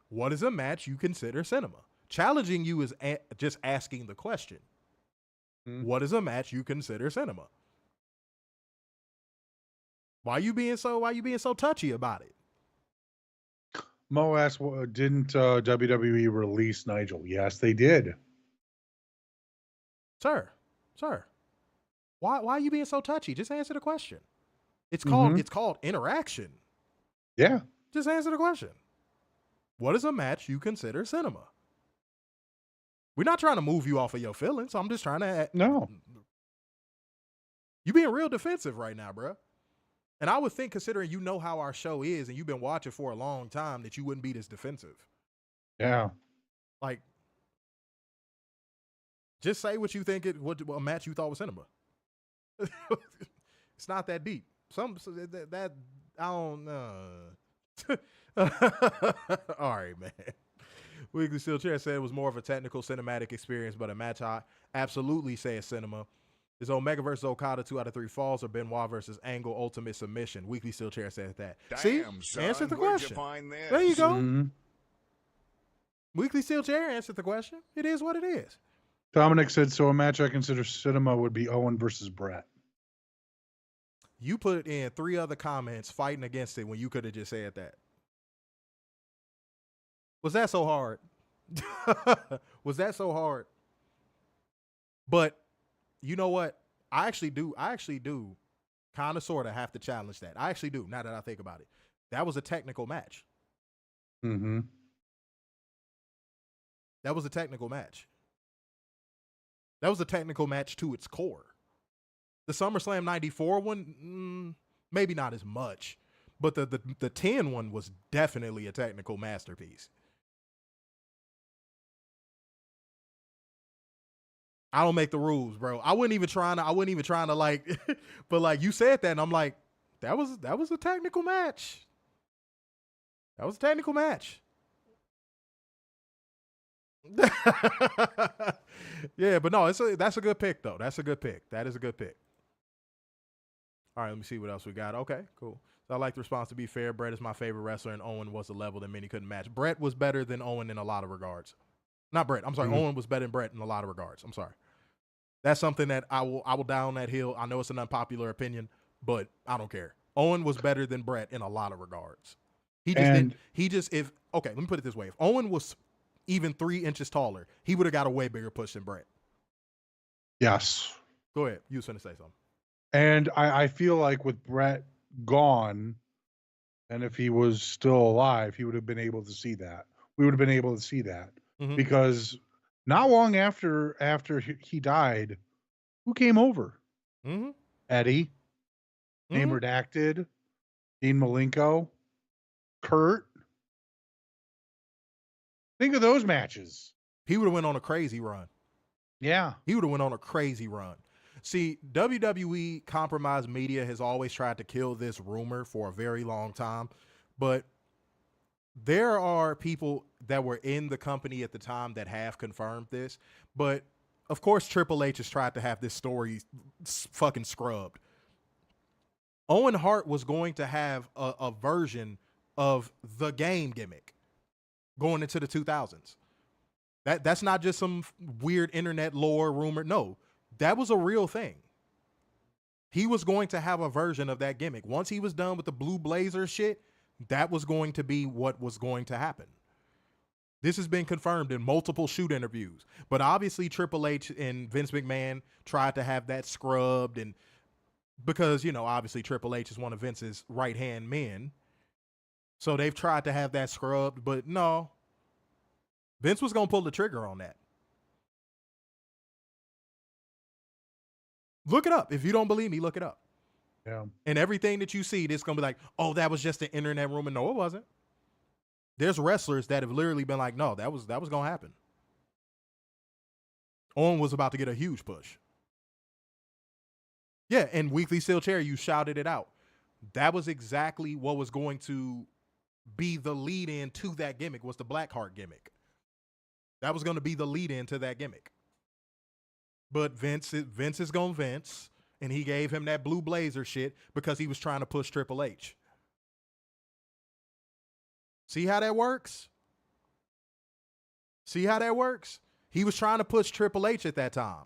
What is a match you consider cinema? Challenging you is just asking the question. What is a match you consider cinema? Why you being so touchy about it? Mo asked, didn't WWE release Nigel? Yes, they did. Sir. Why are you being so touchy? Just answer the question. It's called interaction. Yeah. Just answer the question. What is a match you consider cinema? We're not trying to move you off of your feelings. I'm just trying to. No. You being real defensive right now, bro. And I would think, considering you know how our show is and you've been watching for a long time, that you wouldn't be this defensive. Yeah. Like, just say what you think what a match you thought was cinema. It's not that deep. That I don't know. All right, man. Weekly Steel Chair said it was more of a technical cinematic experience, but a match I absolutely say is cinema. Is Omega versus Okada 2 out of 3 falls, or Benoit versus Angle ultimate submission? Weekly Steel Chair says that. Damn, see? son, Answered the where'd question. you find this? There you go. Mm-hmm. Weekly Steel Chair answered the question. It is what it is. Dominic said, so a match I consider cinema would be Owen versus Brett. You put in 3 other comments fighting against it when you could have just said that. Was that so hard? Was that so hard? But you know what? I actually do kind of sort of have to challenge that. I actually do, now that I think about it. That was a technical match. Mm-hmm. That was a technical match. That was a technical match to its core. The SummerSlam 94 one, maybe not as much, but the 10 one was definitely a technical masterpiece. I don't make the rules, bro. I wasn't even trying to like, but like you said that, and I'm like, that was a technical match. That was a technical match. Yeah, but no, that's a good pick though. That's a good pick. That is a good pick. All right, let me see what else we got. Okay, cool. So I like the response. To be fair, Brett is my favorite wrestler, and Owen was a level that many couldn't match. Brett was better than Owen in a lot of regards. Not Brett. I'm sorry. Mm-hmm. Owen was better than Brett in a lot of regards. I'm sorry. That's something that I will die on that hill. I know it's an unpopular opinion, but I don't care. Owen was better than Brett in a lot of regards. Let me put it this way. If Owen was even 3 inches taller, he would have got a way bigger push than Brett. Yes. Go ahead. You was going to say something. And I feel like with Brett gone, and if he was still alive, he would have been able to see that. We would have been able to see that. Mm-hmm. Because not long after he died, who came over? Mm-hmm. Eddie, name redacted, Dean Malenko, Kurt. Think of those matches. He would have went on a crazy run. Yeah. He would have went on a crazy run. See, WWE compromised media has always tried to kill this rumor for a very long time, but there are people that were in the company at the time that have confirmed this. But of course, Triple H has tried to have this story fucking scrubbed. Owen Hart was going to have a version of the game gimmick going into the 2000s. That's not just some weird internet lore rumor. No, that was a real thing. He was going to have a version of that gimmick. Once he was done with the Blue Blazer shit, that was going to be what was going to happen. This has been confirmed in multiple shoot interviews. But obviously Triple H and Vince McMahon tried to have that scrubbed, and because, obviously Triple H is one of Vince's right-hand men. So they've tried to have that scrubbed, but no. Vince was going to pull the trigger on that. Look it up. If you don't believe me, look it up. Yeah. And everything that you see, it's going to be like, oh, that was just an internet rumor. No, it wasn't. There's wrestlers that have literally been like, no, that was going to happen. Owen was about to get a huge push. Yeah, and Weekly Steel Chair, you shouted it out. That was exactly what was going to be the lead-in to that gimmick, was the Blackheart gimmick. That was going to be the lead-in to that gimmick. But Vince is going Vince, and he gave him that Blue Blazer shit because he was trying to push Triple H. See how that works? See how that works? He was trying to push Triple H at that time.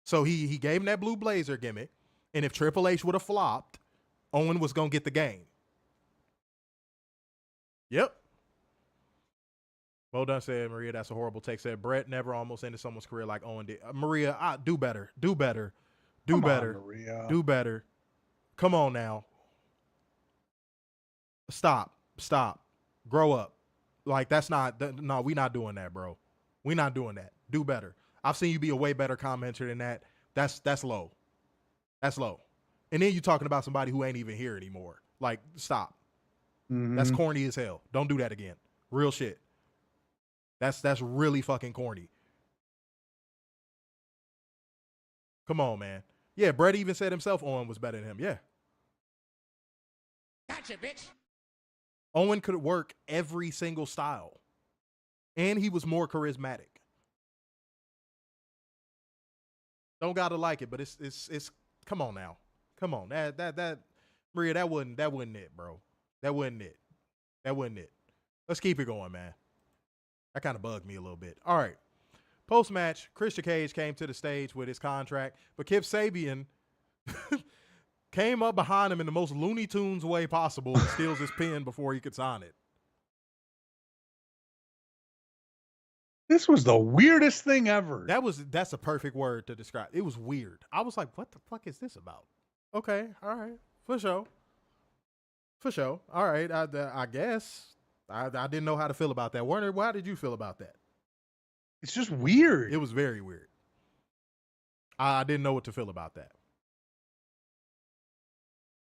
So he gave him that Blue Blazer gimmick, and if Triple H would have flopped, Owen was going to get the game. Yep. Well done, said Maria. That's a horrible take. Said Brett never almost ended someone's career like Owen did. Maria, do better. Do better. Do better. Maria. Do better. Come on now. Stop. Grow up. Like, that's not, no, we not doing that, bro. We not doing that. Do better. I've seen you be a way better commenter than that. That's low. That's low. And then you talking about somebody who ain't even here anymore. Like, stop. Mm-hmm. That's corny as hell. Don't do that again. Real shit. That's really fucking corny. Come on, man. Yeah, Brett even said himself Owen was better than him. Yeah. Gotcha, bitch. Owen could work every single style. And he was more charismatic. Don't gotta like it, but it's come on now. Come on. That Maria, that wasn't it, bro. That wasn't it. Let's keep it going, man. That kind of bugged me a little bit. All right. Post-match, Christian Cage came to the stage with his contract, but Kip Sabian came up behind him in the most Looney Tunes way possible and steals his pen before he could sign it. This was the weirdest thing ever. That's a perfect word to describe. It was weird. I was like, what the fuck is this about? Okay, all right. For sure. All right, I guess. I didn't know how to feel about that. Werner, how did you feel about that? It's just weird. It was very weird. I didn't know what to feel about that.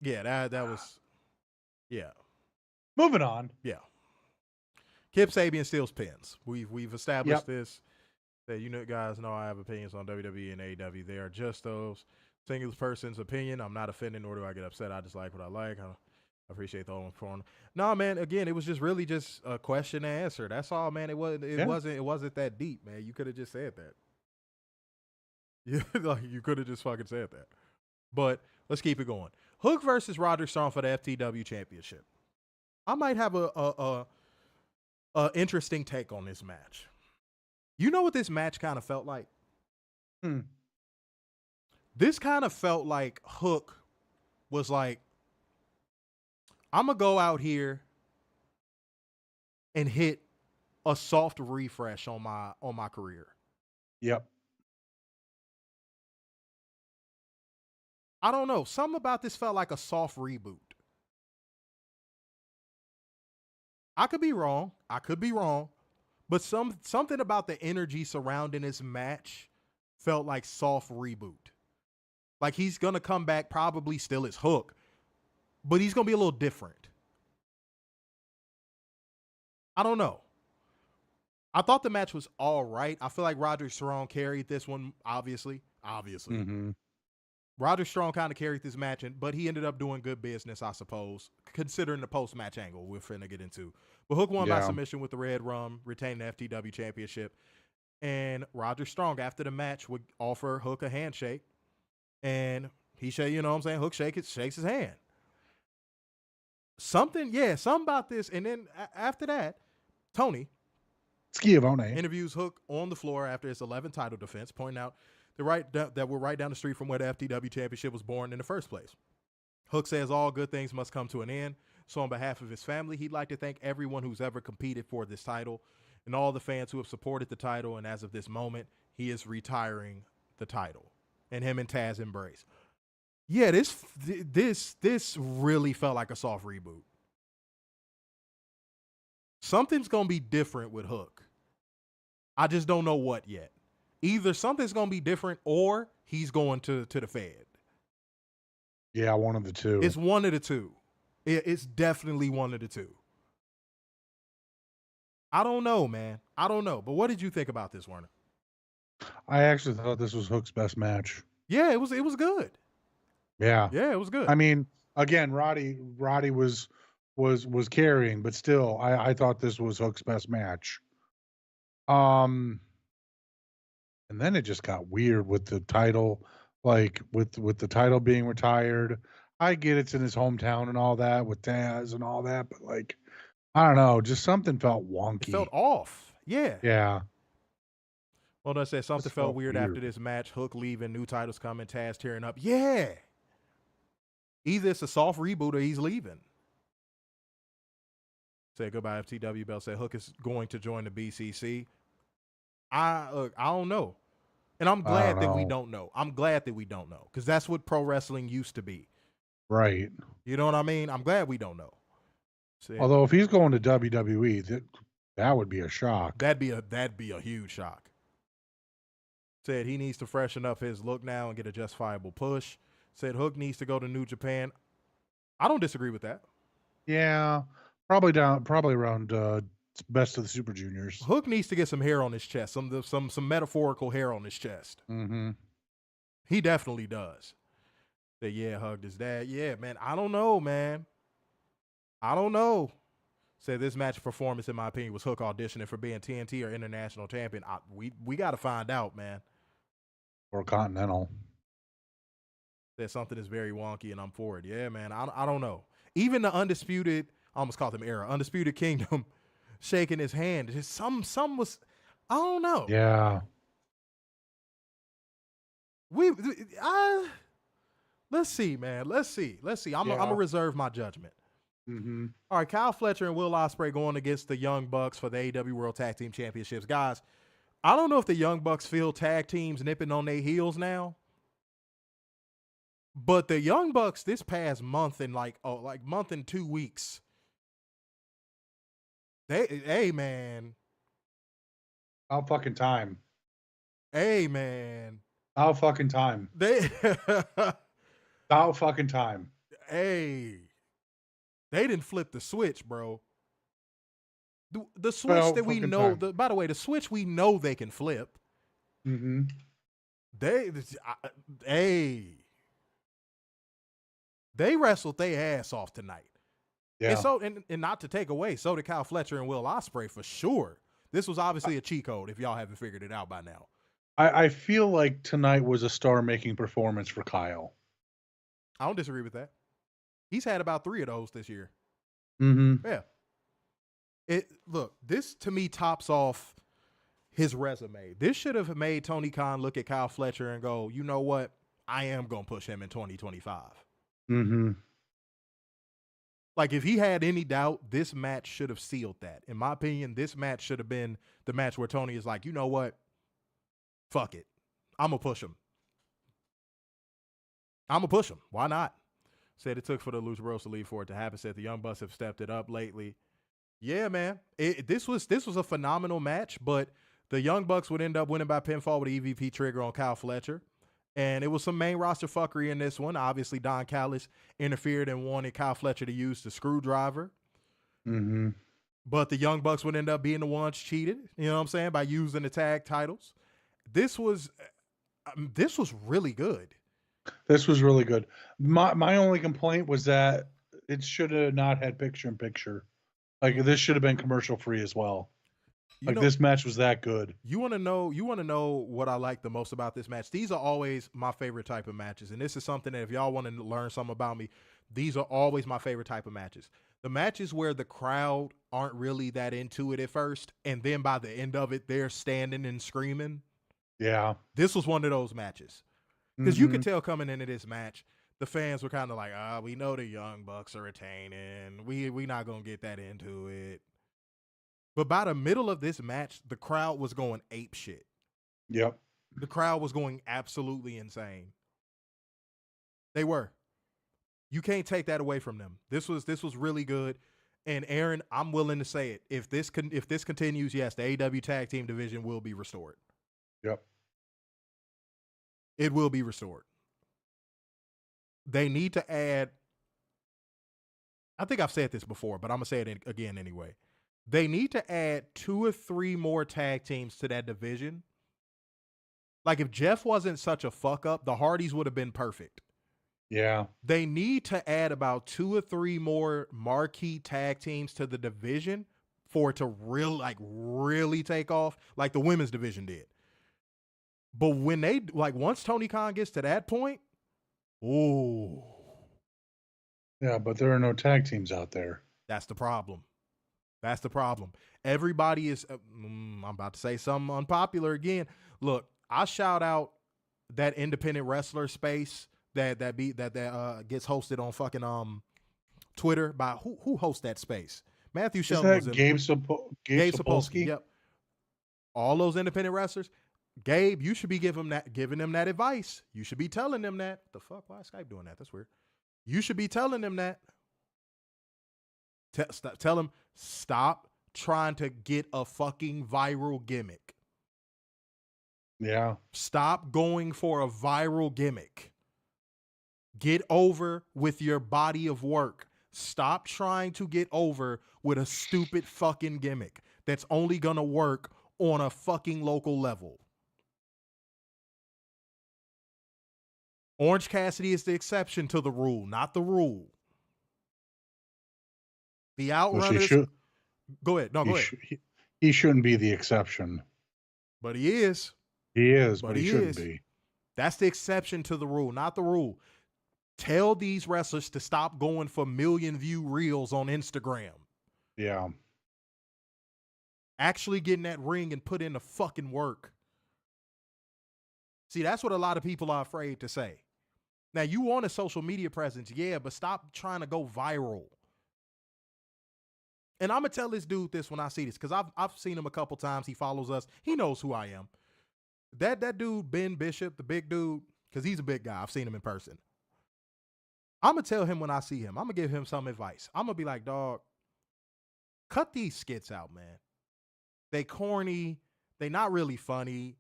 Yeah, that was, yeah. Moving on. Yeah. Kip Sabian steals pins. We've established this. That guys know I have opinions on WWE and AEW. They are just those single person's opinion. I'm not offended, nor do I get upset. I just like what I like. I appreciate the whole forum. No, man. Again, it was just really just a question and answer. That's all, man. It wasn't that deep, man. You could have just said that. Yeah, like you could have just fucking said that. But let's keep it going. Hook versus Roderick Strong for the FTW Championship. I might have a interesting take on this match. You know what this match kind of felt like? This kind of felt like Hook was like, I'm going to go out here and hit a soft refresh on my career. Yep. I don't know. Something about this felt like a soft reboot. I could be wrong. But something about the energy surrounding this match felt like soft reboot. Like he's going to come back probably still as Hook, but he's going to be a little different. I don't know. I thought the match was all right. I feel like Roderick Strong carried this one, obviously. obviously. Mm-hmm. Roderick Strong kind of carried this match, but he ended up doing good business, I suppose, considering the post-match angle we're finna get into. But Hook won by submission with the Red Rum, retaining the FTW Championship. And Roderick Strong, after the match, would offer Hook a handshake. And he shake, you know what I'm saying? Hook shakes his hand. Something about this. And then after that, Tony Schiavone interviews Hook on the floor after his 11th title defense, pointing out that we're right down the street from where the FTW Championship was born in the first place. Hook says all good things must come to an end. So on behalf of his family, he'd like to thank everyone who's ever competed for this title and all the fans who have supported the title. And as of this moment, he is retiring the title. And him and Taz embrace. Yeah, this really felt like a soft reboot. Something's going to be different with Hook. I just don't know what yet. Either something's going to be different or he's going to the Fed. Yeah, one of the two. It's one of the two. It's definitely one of the two. I don't know, man. I don't know. But what did you think about this, Werner? I actually thought this was Hook's best match. Yeah, it was good. Yeah. Yeah, it was good. I mean, again, Roddy was carrying, but still, I thought this was Hook's best match. And then it just got weird with the title, like with the title being retired. I get it's in his hometown and all that with Taz and all that, but like, I don't know, just something felt wonky. It felt off. Yeah. Yeah. Well, I said something felt weird after this match. Hook leaving, new titles coming, Taz tearing up. Yeah. Either it's a soft reboot or he's leaving. Say goodbye, FTW belt. Say Hook is going to join the BCC. I don't know. And I'm glad that we don't know. I'm glad that we don't know because that's what pro wrestling used to be. Right. You know what I mean? I'm glad we don't know. Although if he's going to WWE, that would be a shock. That'd be a huge shock. Said he needs to freshen up his look now and get a justifiable push. Said Hook needs to go to New Japan. I don't disagree with that. Yeah, probably around Best of the Super Juniors. Hook needs to get some hair on his chest, some metaphorical hair on his chest. Mm-hmm. He definitely does. Said hugged his dad. Yeah, man. I don't know, man. I don't know. Said this match performance, in my opinion, was Hook auditioning for being TNT or international champion. We got to find out, man. Or Continental. Said something is very wonky, and I'm for it. Yeah, man. I don't know. Even the Undisputed, I almost called him Era, Undisputed Kingdom, shaking his hand. Just some was, I don't know. Yeah. Let's see, man. Let's see. I'm gonna reserve my judgment. Mm-hmm. All right, Kyle Fletcher and Will Ospreay going against the Young Bucks for the AEW World Tag Team Championships. Guys, I don't know if the Young Bucks feel tag teams nipping on their heels now, but the Young Bucks this past month and month and 2 weeks, hey man, How fucking time? Hey man, How fucking time? How fucking time? Hey. They didn't flip the switch, bro. The switch that we know, by the way, the switch we know they can flip. Mm-hmm. They wrestled their ass off tonight. Yeah. And not to take away, so did Kyle Fletcher and Will Ospreay for sure. This was obviously a cheat code if y'all haven't figured it out by now. I feel like tonight was a star-making performance for Kyle. I don't disagree with that. He's had about 3 of those this year. Mm-hmm. Yeah. Look, this to me tops off his resume. This should have made Tony Khan look at Kyle Fletcher and go, you know what? I am going to push him in 2025. Mm-hmm. Like, if he had any doubt, this match should have sealed that. In my opinion, this match should have been the match where Tony is like, you know what? Fuck it. I'm going to push him. Why not? Said it took for the Lucha Bros to leave for it to happen. Said the Young Bucks have stepped it up lately. Yeah, man. This was a phenomenal match, but the Young Bucks would end up winning by pinfall with an EVP trigger on Kyle Fletcher. And it was some main roster fuckery in this one. Obviously, Don Callis interfered and wanted Kyle Fletcher to use the screwdriver. Mm-hmm. But the Young Bucks would end up being the ones cheated, you know what I'm saying, by using the tag titles. This was, This was really good. This was really good. My only complaint was that it should have not had picture in picture. Like this should have been commercial free as well. This match was that good. You want to know what I like the most about this match? These are always my favorite type of matches. And this is something that if y'all want to learn something about me, these are always my favorite type of matches. The matches where the crowd aren't really that into it at first, and then by the end of it, they're standing and screaming. Yeah. This was one of those matches. Because you could tell coming into this match, the fans were kind of like, we know the Young Bucks are retaining. We not going to get that into it. But by the middle of this match, the crowd was going ape shit. Yep. The crowd was going absolutely insane. They were. You can't take that away from them. This was really good. And Aaron, I'm willing to say it. If this continues, yes, the AEW Tag Team division will be restored. Yep. It will be restored. They need to add, I think I've said this before, but I'm going to say it again anyway. They need to add 2 or 3 more tag teams to that division. Like if Jeff wasn't such a fuck up, the Hardys would have been perfect. Yeah. They need to add about 2 or 3 more marquee tag teams to the division for it to really take off like the women's division did. But when they, once Tony Khan gets to that point, ooh. Yeah, but there are no tag teams out there. That's the problem. That's the problem. Everybody is, I'm about to say something unpopular again. Look, I shout out that independent wrestler space that gets hosted on fucking Twitter by who hosts that space? Matthew Shelton. Is that Gabe Sapolsky? Yep. All those independent wrestlers. Gabe, you should be giving them that advice. You should be telling them that. What the fuck? Why is Skype doing that? That's weird. You should be telling them that. Tell them, stop trying to get a fucking viral gimmick. Yeah. Stop going for a viral gimmick. Get over with your body of work. Stop trying to get over with a stupid fucking gimmick that's only gonna work on a fucking local level. Orange Cassidy is the exception to the rule, not the rule. The Outrunners. Go ahead. No, go ahead. He shouldn't be the exception. But he is. He is, but he shouldn't be. That's the exception to the rule, not the rule. Tell these wrestlers to stop going for million-view reels on Instagram. Yeah. Actually get in that ring and put in the fucking work. See, that's what a lot of people are afraid to say. Now, you want a social media presence, yeah, but stop trying to go viral. And I'm going to tell this dude this when I see this, because I've seen him a couple times. He follows us. He knows who I am. That dude, Ben Bishop, the big dude, because he's a big guy. I've seen him in person. I'm going to tell him when I see him. I'm going to give him some advice. I'm going to be like, dog, cut these skits out, man. They corny. They not really funny.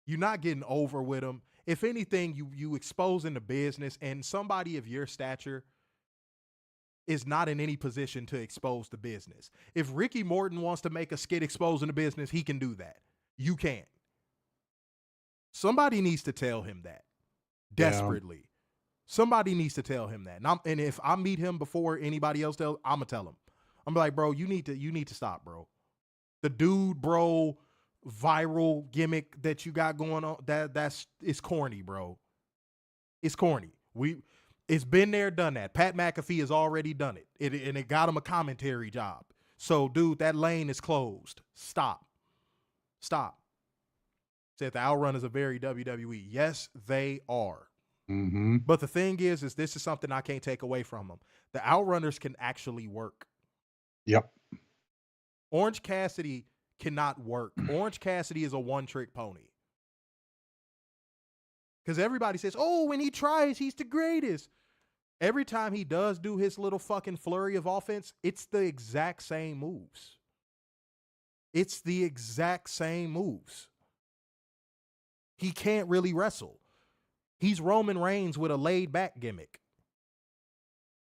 You're not getting over with them. If anything, you exposing the business, and somebody of your stature is not in any position to expose the business. If Ricky Morton wants to make a skit exposing the business, he can do that. You can't. Somebody needs to tell him that. Desperately. Yeah. Somebody needs to tell him that. And if I meet him before anybody else does, I'm going to tell him. I'm like, bro, you need to stop, bro. The dude, bro, viral gimmick that you got going on, it's corny, bro. It's corny. It's been there, done that. Pat McAfee has already done it. And it got him a commentary job. So, dude, that lane is closed. Stop. Said the Outrunners are very WWE. Yes, they are. Mm-hmm. But the thing is this is something I can't take away from them. The Outrunners can actually work. Yep. Orange Cassidy cannot work. Orange Cassidy is a one-trick pony. Because everybody says, oh, when he tries, he's the greatest. Every time he does do his little fucking flurry of offense, it's the exact same moves. It's the exact same moves. He can't really wrestle. He's Roman Reigns with a laid-back gimmick.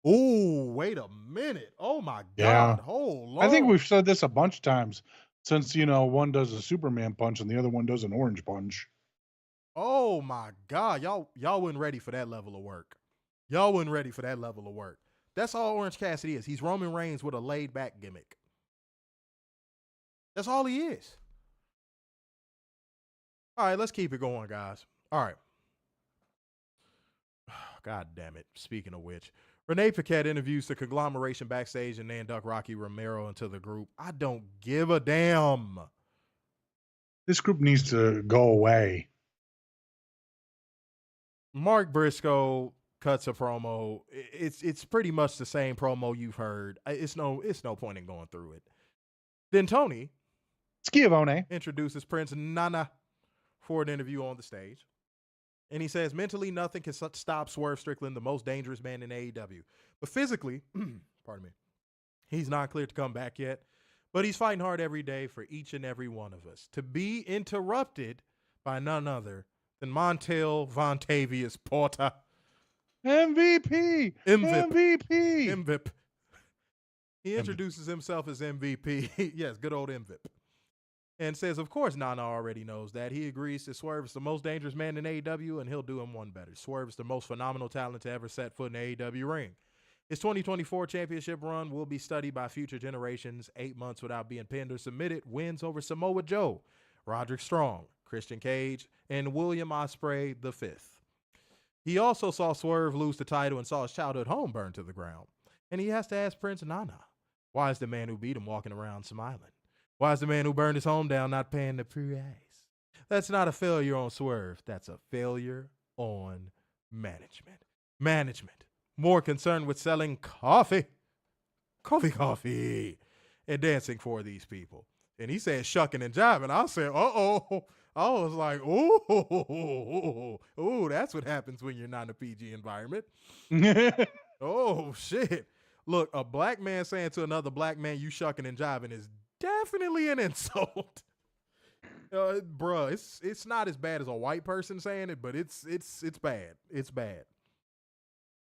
Oh, wait a minute. Oh, my God. Hold on. I think we've said this a bunch of times since, one does a Superman punch and the other one does an orange punch. Oh my God, y'all wasn't ready for that level of work. Y'all wasn't ready for that level of work. That's all Orange Cassidy is. He's Roman Reigns with a laid back gimmick. That's all he is. All right, let's keep it going, guys. All right. God damn it. Speaking of which, Renee Paquette interviews the conglomeration backstage and then duck Rocky Romero into the group. I don't give a damn. This group needs to go away. Mark Briscoe cuts a promo. It's pretty much the same promo you've heard. It's no point in going through it. Then Tony Schiavone introduces Prince Nana for an interview on the stage. And he says, mentally, nothing can stop Swerve Strickland, the most dangerous man in AEW. But physically, pardon me, he's not cleared to come back yet. But he's fighting hard every day for each and every one of us. To be interrupted by none other than Montel Vontavious Porter. MVP. MVP. He introduces himself as MVP. Yes, good old MVP. And says, of course, Nana already knows that. He agrees that Swerve is the most dangerous man in AEW, and he'll do him one better. Swerve is the most phenomenal talent to ever set foot in the AEW ring. His 2024 championship run will be studied by future generations. 8 months without being pinned or submitted. Wins over Samoa Joe, Roderick Strong, Christian Cage, and William Ospreay V. He also saw Swerve lose the title and saw his childhood home burned to the ground. And he has to ask Prince Nana, why is the man who beat him walking around smiling? Why is the man who burned his home down not paying the price? That's not a failure on Swerve. That's a failure on management. Management, more concerned with selling coffee, and dancing for these people. And he said shucking and jiving. I said, uh-oh. I was like, ooh, that's what happens when you're not in a PG environment. Oh, shit. Look, a black man saying to another black man, you shucking and jiving is definitely an insult. Bruh, it's not as bad as a white person saying it, but it's bad. It's bad.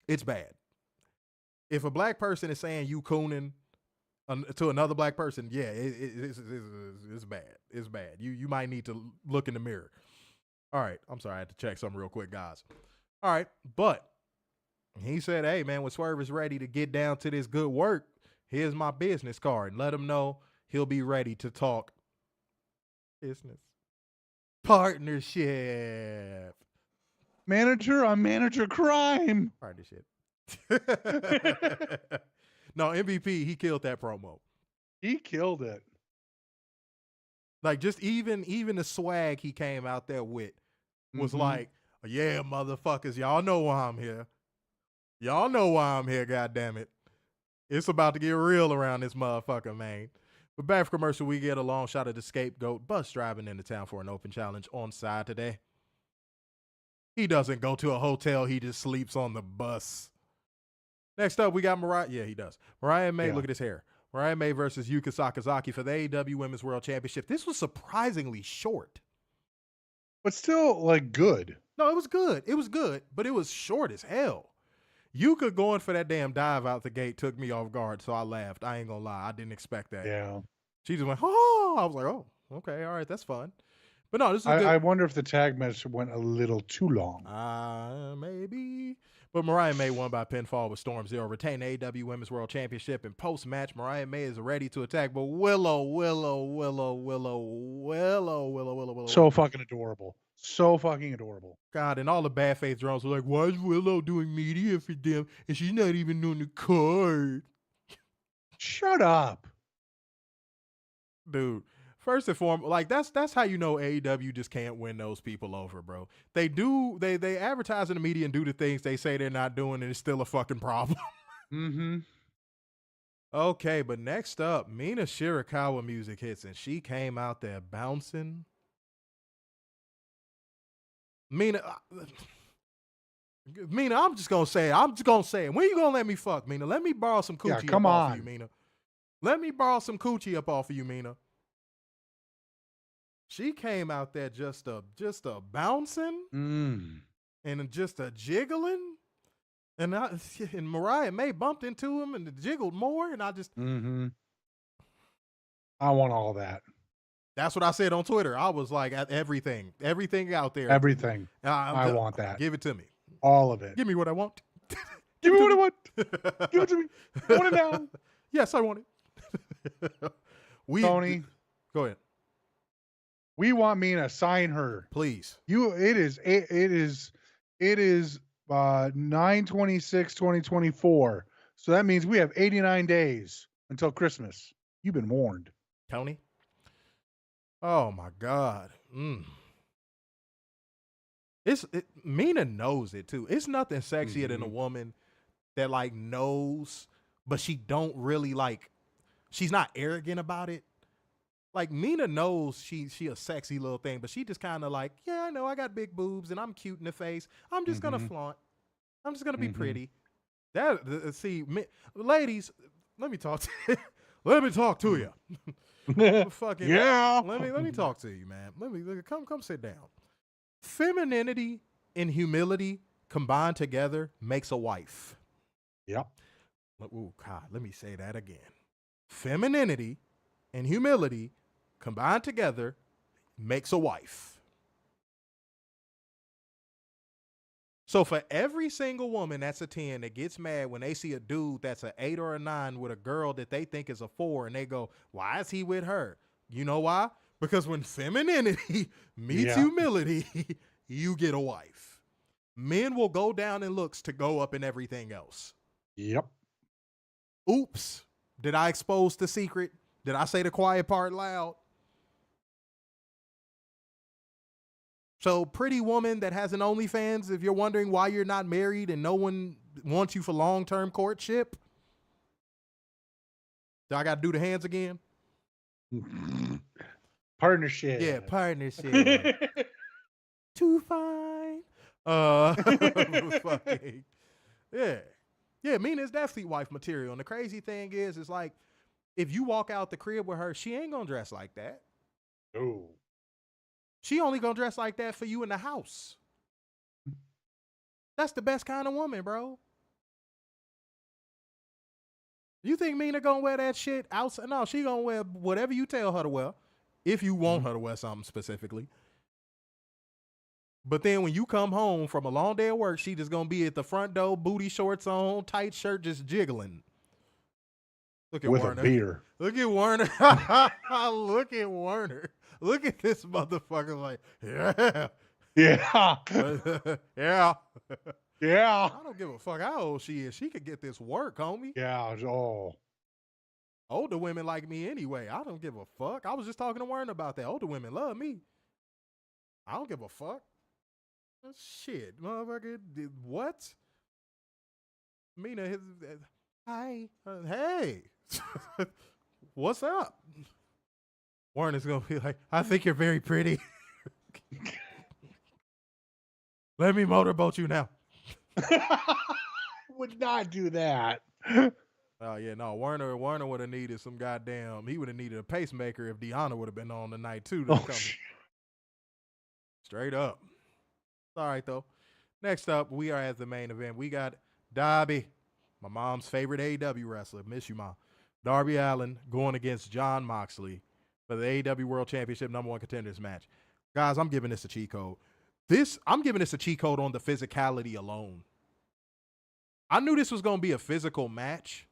It's bad. If a black person is saying you cooning to another black person, yeah, it's bad. It's bad. You might need to look in the mirror. All right, I'm sorry, I had to check something real quick, guys. All right, but he said, hey, man, when Swerve is ready to get down to this good work, here's my business card. Let him know he'll be ready to talk business. Partnership. Manager on manager crime. Partnership. No, MVP, he killed that promo. He killed it. Like, just even the swag he came out there with was like, yeah, motherfuckers, y'all know why I'm here. Y'all know why I'm here, goddammit. It's about to get real around this motherfucker, man. But back for commercial, we get a long shot of the scapegoat bus driving into town for an open challenge on side today. He doesn't go to a hotel. He just sleeps on the bus. Next up, we got Mariah. Yeah, he does. Mariah May, look at his hair. Mariah May versus Yuka Sakazaki for the AEW Women's World Championship. This was surprisingly short. But still, like, good. No, it was good. It was good, but it was short as hell. Yuka going for that damn dive out the gate took me off guard, so I laughed. I ain't gonna lie. I didn't expect that. Yeah. She just went, oh. I was like, oh, okay, all right, that's fun. But no, this is good. I wonder if the tag match went a little too long. Maybe. But Mariah May won by pinfall with Storm Zero, retained the AEW Women's World Championship. In post-match, Mariah May is ready to attack, but Willow. So fucking adorable. So fucking adorable. God, and all the bad faith drones were like, why is Willow doing media for them? And she's not even on the card. Shut up. Dude. First and foremost, like that's how you know AEW just can't win those people over, bro. They advertise in the media and do the things they say they're not doing, and it's still a fucking problem. Okay, but next up, Mina Shirakawa music hits, and she came out there bouncing. Mina, I'm just gonna say it. When you gonna let me fuck, Mina? Let me borrow some coochie off of you, Mina. Let me borrow some coochie up off of you, Mina. She came out there just a bouncing and just a jiggling. And Mariah May bumped into him and jiggled more. And I just. I want all that. That's what I said on Twitter. I was like, at everything out there. Everything. I want that. Give it to me. All of it. Give me what I want. Give me what I want. Give it to me. I want it now. Yes, I want it. Tony, go ahead. We want Mina. Sign her, please. It is 9/26/2024. So that means we have 89 days until Christmas. You've been warned, Tony. Oh my God. Mina knows it too. It's nothing sexier than a woman that like knows, but she don't really like. She's not arrogant about it. Like Mina knows she a sexy little thing, but she just kind of like, yeah, I know I got big boobs and I'm cute in the face. I'm just gonna flaunt. I'm just gonna be pretty. Ladies, let me talk to you. Let me talk to you. Fucking yeah. Let me talk to you, man. Come sit down. Femininity and humility combined together makes a wife. Yep. Oh God, let me say that again. Femininity and humility combined together makes a wife. So for every single woman that's a 10 that gets mad when they see a dude that's an 8 or a 9 with a girl that they think is a 4 and they go, why is he with her? You know why? Because when femininity meets humility, you get a wife. Men will go down in looks to go up in everything else. Yep. Oops. Did I expose the secret? Did I say the quiet part loud? So pretty woman that has an OnlyFans, if you're wondering why you're not married and no one wants you for long-term courtship. Do I got to do the hands again? Partnership. Yeah, partnership. Too fine. Fucking, yeah. Yeah, Mina's definitely wife material. And the crazy thing is like, if you walk out the crib with her, she ain't gonna dress like that. Oh. She only gonna dress like that for you in the house. That's the best kind of woman, bro. You think Mina gonna wear that shit outside? No, she gonna wear whatever you tell her to wear, if you want her to wear something specifically. But then when you come home from a long day of work, she just gonna be at the front door, booty shorts on, tight shirt, just jiggling. Look at Werner. A beer. Look at Werner. Look at Werner. Look at this motherfucker like, yeah. Yeah. Yeah. Yeah. I don't give a fuck how old she is. She could get this work, homie. Yeah. Oh. Older women like me anyway. I don't give a fuck. I was just talking to Werner about that. Older women love me. I don't give a fuck. Shit, motherfucker. What? Mina, hi. Hey. What's up? Werner's going to be like, I think you're very pretty. Let me motorboat you now. Would not do that. Oh, yeah, no. Werner would have needed some goddamn, he would have needed a pacemaker if Deanna would have been on tonight, too. Straight up. All right, though. Next up, we are at the main event. We got Darby, my mom's favorite AEW wrestler. Miss you, Mom. Darby Allin going against Jon Moxley for the AEW World Championship #1 contenders match. Guys, I'm giving this a cheat code. I'm giving this a cheat code on the physicality alone. I knew this was going to be a physical match,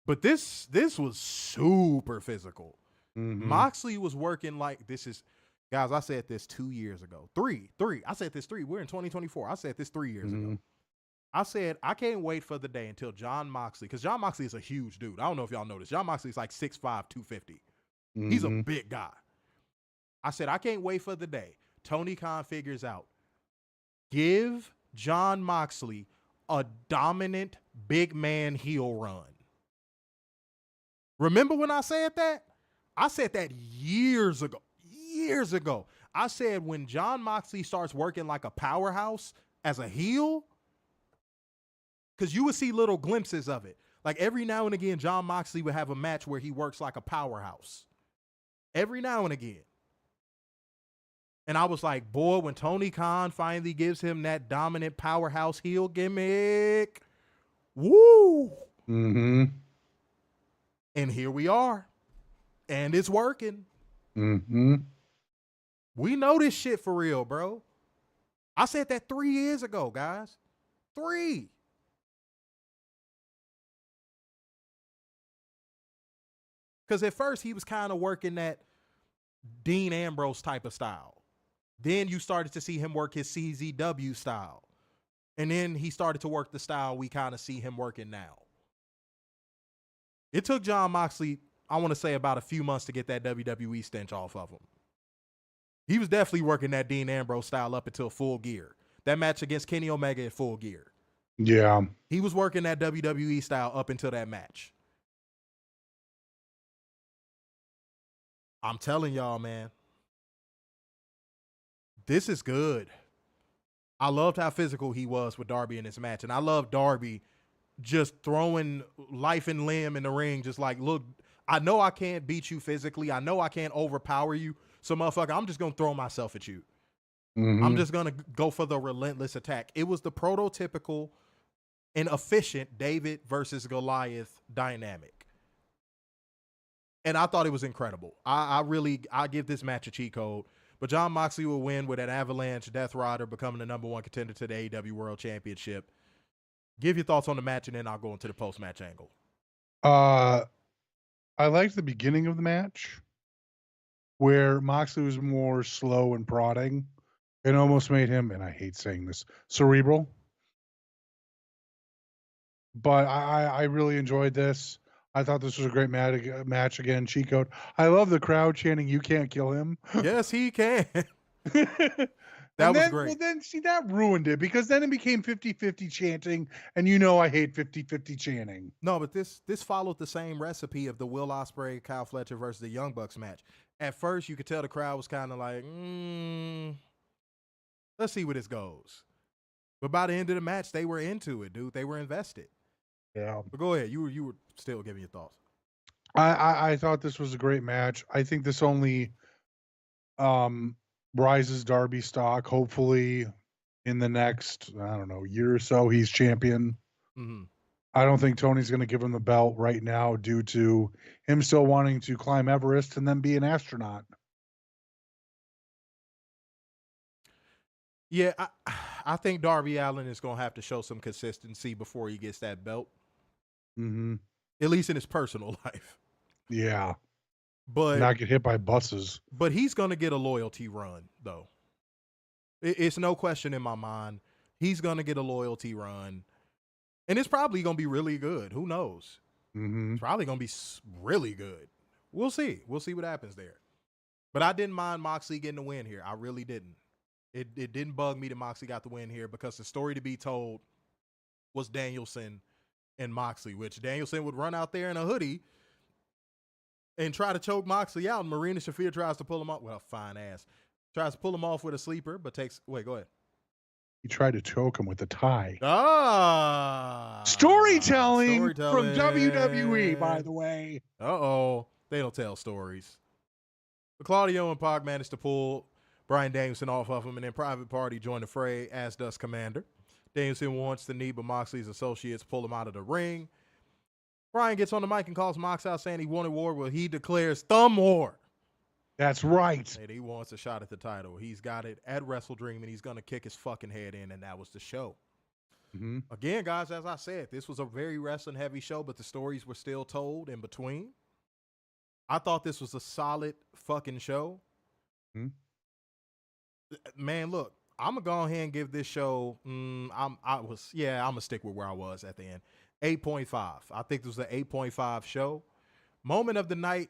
but this was super physical. Moxley was working like this is, guys, I said this 2 years ago. Three. I said this 3. We're in 2024. I said this 3 years ago. I said, I can't wait for the day until Jon Moxley, because Jon Moxley is a huge dude. I don't know if y'all noticed. Jon Moxley's like 6'5", 250. He's a big guy. I said, I can't wait for the day Tony Khan figures out, give Jon Moxley a dominant big man heel run. Remember when I said that? I said that years ago. I said when Jon Moxley starts working like a powerhouse as a heel, because you would see little glimpses of it. Like every now and again, Jon Moxley would have a match where he works like a powerhouse. Every now and again. And I was like, boy, when Tony Khan finally gives him that dominant powerhouse heel gimmick, woo! And here we are. And it's working. Mm-hmm. We know this shit for real, bro. I said that 3 years ago, guys. 3. Because at first he was kind of working that Dean Ambrose type of style. Then you started to see him work his CZW style. And then he started to work the style we kind of see him working now. It took Jon Moxley, I want to say, about a few months to get that WWE stench off of him. He was definitely working that Dean Ambrose style up until Full Gear. That match against Kenny Omega at Full Gear. Yeah. He was working that WWE style up until that match. I'm telling y'all, man. This is good. I loved how physical he was with Darby in this match. And I love Darby just throwing life and limb in the ring. Just like, look, I know I can't beat you physically. I know I can't overpower you. So, motherfucker, I'm just going to throw myself at you. Mm-hmm. I'm just going to go for the relentless attack. It was the prototypical and efficient David versus Goliath dynamic. And I thought it was incredible. I give this match a cheat code. But Jon Moxley will win with an Avalanche Death Rider becoming the #1 contender to the AEW World Championship. Give your thoughts on the match, and then I'll go into the post-match angle. I liked the beginning of the match where Moxley was more slow and prodding. It almost made him, and I hate saying this, cerebral. But I really enjoyed this. I thought this was a great match again, cheat code. I love the crowd chanting, "You can't kill him." Yes, he can. That was great. Well, then, see, that ruined it because then it became 50-50 chanting, and you know I hate 50-50 chanting. No, but this followed the same recipe of the Will Ospreay Kyle Fletcher versus the Young Bucks match. At first, you could tell the crowd was kind of like, let's see where this goes. But by the end of the match, they were into it, dude. They were invested. Yeah. But go ahead. You were still giving your thoughts. I thought this was a great match. I think this only rises Darby stock. Hopefully in the next, I don't know, year or so, he's champion. Mm-hmm. I don't think Tony's going to give him the belt right now due to him still wanting to climb Everest and then be an astronaut. Yeah, I think Darby Allin is going to have to show some consistency before he gets that belt. Mm-hmm. At least in his personal life. Yeah. But not get hit by buses. But he's going to get a loyalty run, though. It's no question in my mind. He's going to get a loyalty run. And it's probably going to be really good. Who knows? Mm-hmm. It's probably going to be really good. We'll see. We'll see what happens there. But I didn't mind Moxley getting the win here. I really didn't. It didn't bug me that Moxley got the win here because the story to be told was Danielson and Moxley, which Danielson would run out there in a hoodie and try to choke Moxley out, and Marina Shafir tries to pull him off. Well, fine ass. Tries to pull him off with a sleeper, but takes... Wait, go ahead. He tried to choke him with a tie. Storytelling from WWE, by the way. Uh-oh. They don't tell stories. But Claudio and Pac managed to pull Bryan Danielson off of him, and then Private Party joined the fray, as does Commander. Danielson wants the knee, but Moxley's associates pull him out of the ring. Bryan gets on the mic and calls Mox out saying he wanted war. Well, he declares thumb war. That's right. And he wants a shot at the title. He's got it at Wrestle Dream, and he's going to kick his fucking head in, and that was the show. Mm-hmm. Again, guys, as I said, this was a very wrestling-heavy show, but the stories were still told in between. I thought this was a solid fucking show. Mm-hmm. Man, look, I'm going to go ahead and give this show, I'm going to stick with where I was at the end. 8.5. I think this was an 8.5 show. Moment of the night.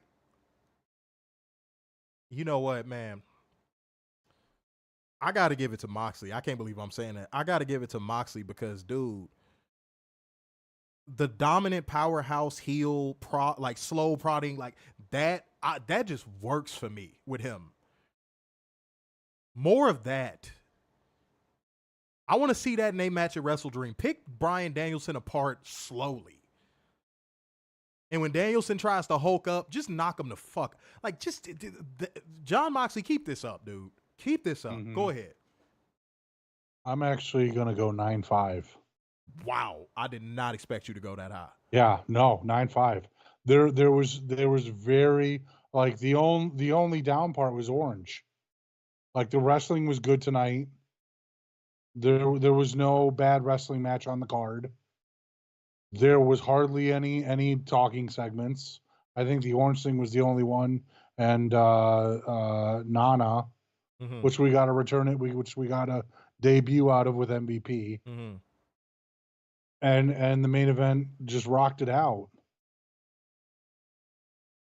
You know what, man? I got to give it to Moxley. I can't believe I'm saying that. I got to give it to Moxley because, dude, the dominant powerhouse heel, slow prodding, like that just works for me with him. More of that. I want to see that in a match at Wrestle Dream. Pick Bryan Danielson apart slowly. And when Danielson tries to Hulk up, just knock him the fuck. Like, Jon Moxley, keep this up, dude. Keep this up. Mm-hmm. Go ahead. I'm actually going to go 9.5. Wow. I did not expect you to go that high. Yeah, no, 9.5. There was very Like the only down part was Orange. Like the wrestling was good tonight. There was no bad wrestling match on the card. There was hardly any talking segments. I think the Orange thing was the only one, and Nana, which we got to return it, which we got a debut out of with MVP, and the main event just rocked it out.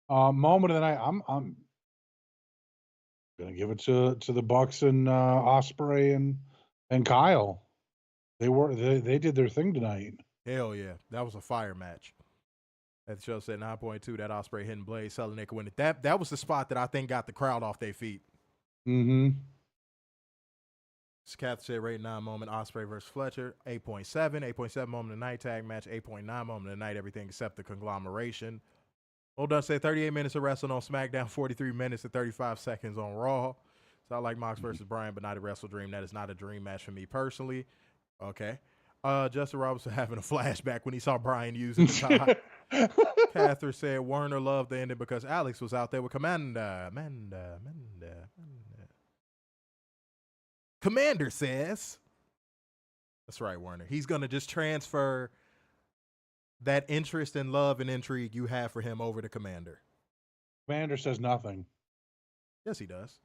Moment of the night, I'm gonna give it to the Bucks and Ospreay and Kyle. They did their thing tonight. Hell yeah, that was a fire match. That show said 9.2. That Ospreay hidden blade, selling Nick win it. That was the spot that I think got the crowd off their feet. Kath said rate 9 moment Ospreay versus Fletcher 8.7. 8.7 moment of the night tag match. 8.9 moment of the night everything except the conglomeration. Hold on, say 38 minutes of wrestling on SmackDown, 43 minutes and 35 seconds on Raw. So I like Mox versus Bryan, but not a Wrestle Dream. That is not a dream match for me personally. Okay. Justin Robinson having a flashback when he saw Bryan using the tie. Catherine said Werner loved the ending because Alex was out there with Commander says. That's right, Werner. He's going to just transfer that interest and love and intrigue you have for him over to Commander. Commander says nothing. Yes, he does.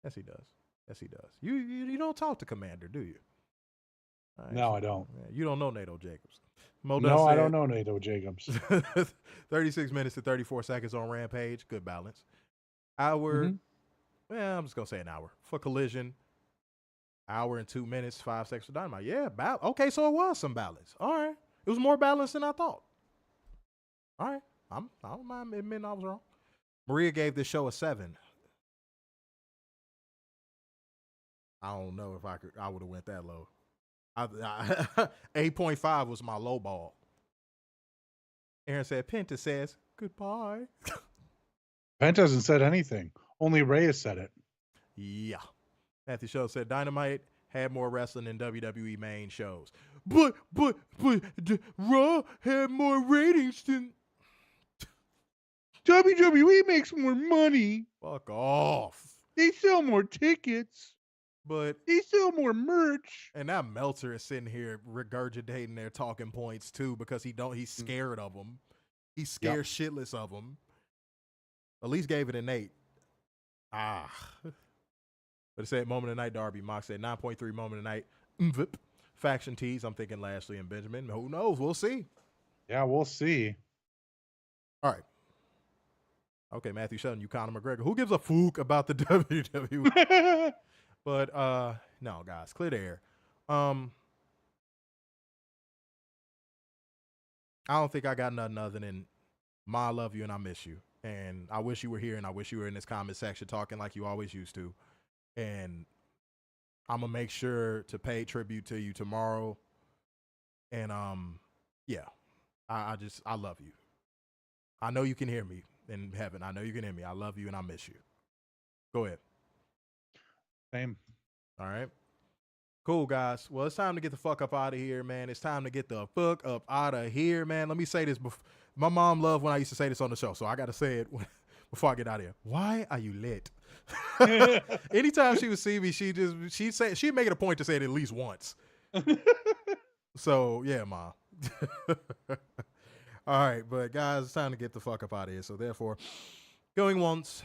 Yes, he does. Yes, he does. You don't talk to Commander, do you? Right, no, I don't. You don't know Nato Jacobs. No, I don't know Nato Jacobs. 36 minutes and 34 seconds on Rampage. Good balance. Hour. Well, I'm just going to say an hour. For Collision, hour and 2 minutes, 5 seconds for Dynamite. Yeah, okay, so it was some balance. All right. It was more balanced than I thought. All right. I don't mind admitting I was wrong. Maria gave this show a 7. I don't know if I would have went that low. 8.5 was my low ball. Aaron said, Penta says, goodbye. Penta hasn't said anything. Only Reyes said it. Yeah. Matthew Show said, Dynamite had more wrestling than WWE main shows. But Raw had more ratings than... WWE makes more money. Fuck off. They sell more tickets. But they sell more merch. And that Meltzer is sitting here regurgitating their talking points too because he's scared of them. He's scared shitless of them. At least gave it an 8. But it said moment of the night Darby. Mox said 9.3 moment of the night. Faction tees. I'm thinking Lashley and Benjamin. Who knows? We'll see. Yeah, we'll see. All right. Okay, Matthew Shelton, you Conor McGregor. Who gives a fuck about the WWE? But no, guys, clear the air. I don't think I got nothing other than I love you and I miss you. And I wish you were here and I wish you were in this comment section talking like you always used to. And I'm gonna make sure to pay tribute to you tomorrow. And yeah. I love you. I know you can hear me in heaven. I know you can hear me. I love you and I miss you. Go ahead. Same. All right. Cool, guys. Well, it's time to get the fuck up out of here, man. It's time to get the fuck up out of here, man. Let me say this. My mom loved when I used to say this on the show, so I got to say it before I get out of here. Why are you lit? Anytime she would see me, she'd make it a point to say it at least once. So, yeah, Mom. All right, but guys, it's time to get the fuck up out of here. So, therefore, going once,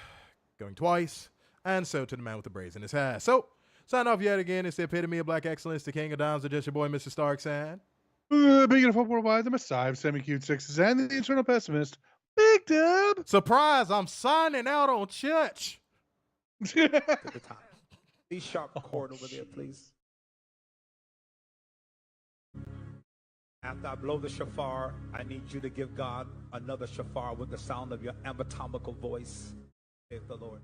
going twice, and so to the man with the braids in his hair. So, sign off yet again. It's the epitome of black excellence, the king of dimes, or just your boy, Mr. Stark, saying. Big enough worldwide, the Messiah of semi-cute sixes, and the eternal pessimist, Big Dub. Surprise, I'm signing out on church. Be sharp cord over there, please. After I blow the shofar, I need you to give God another shofar with the sound of your anatomical voice. Saith the Lord.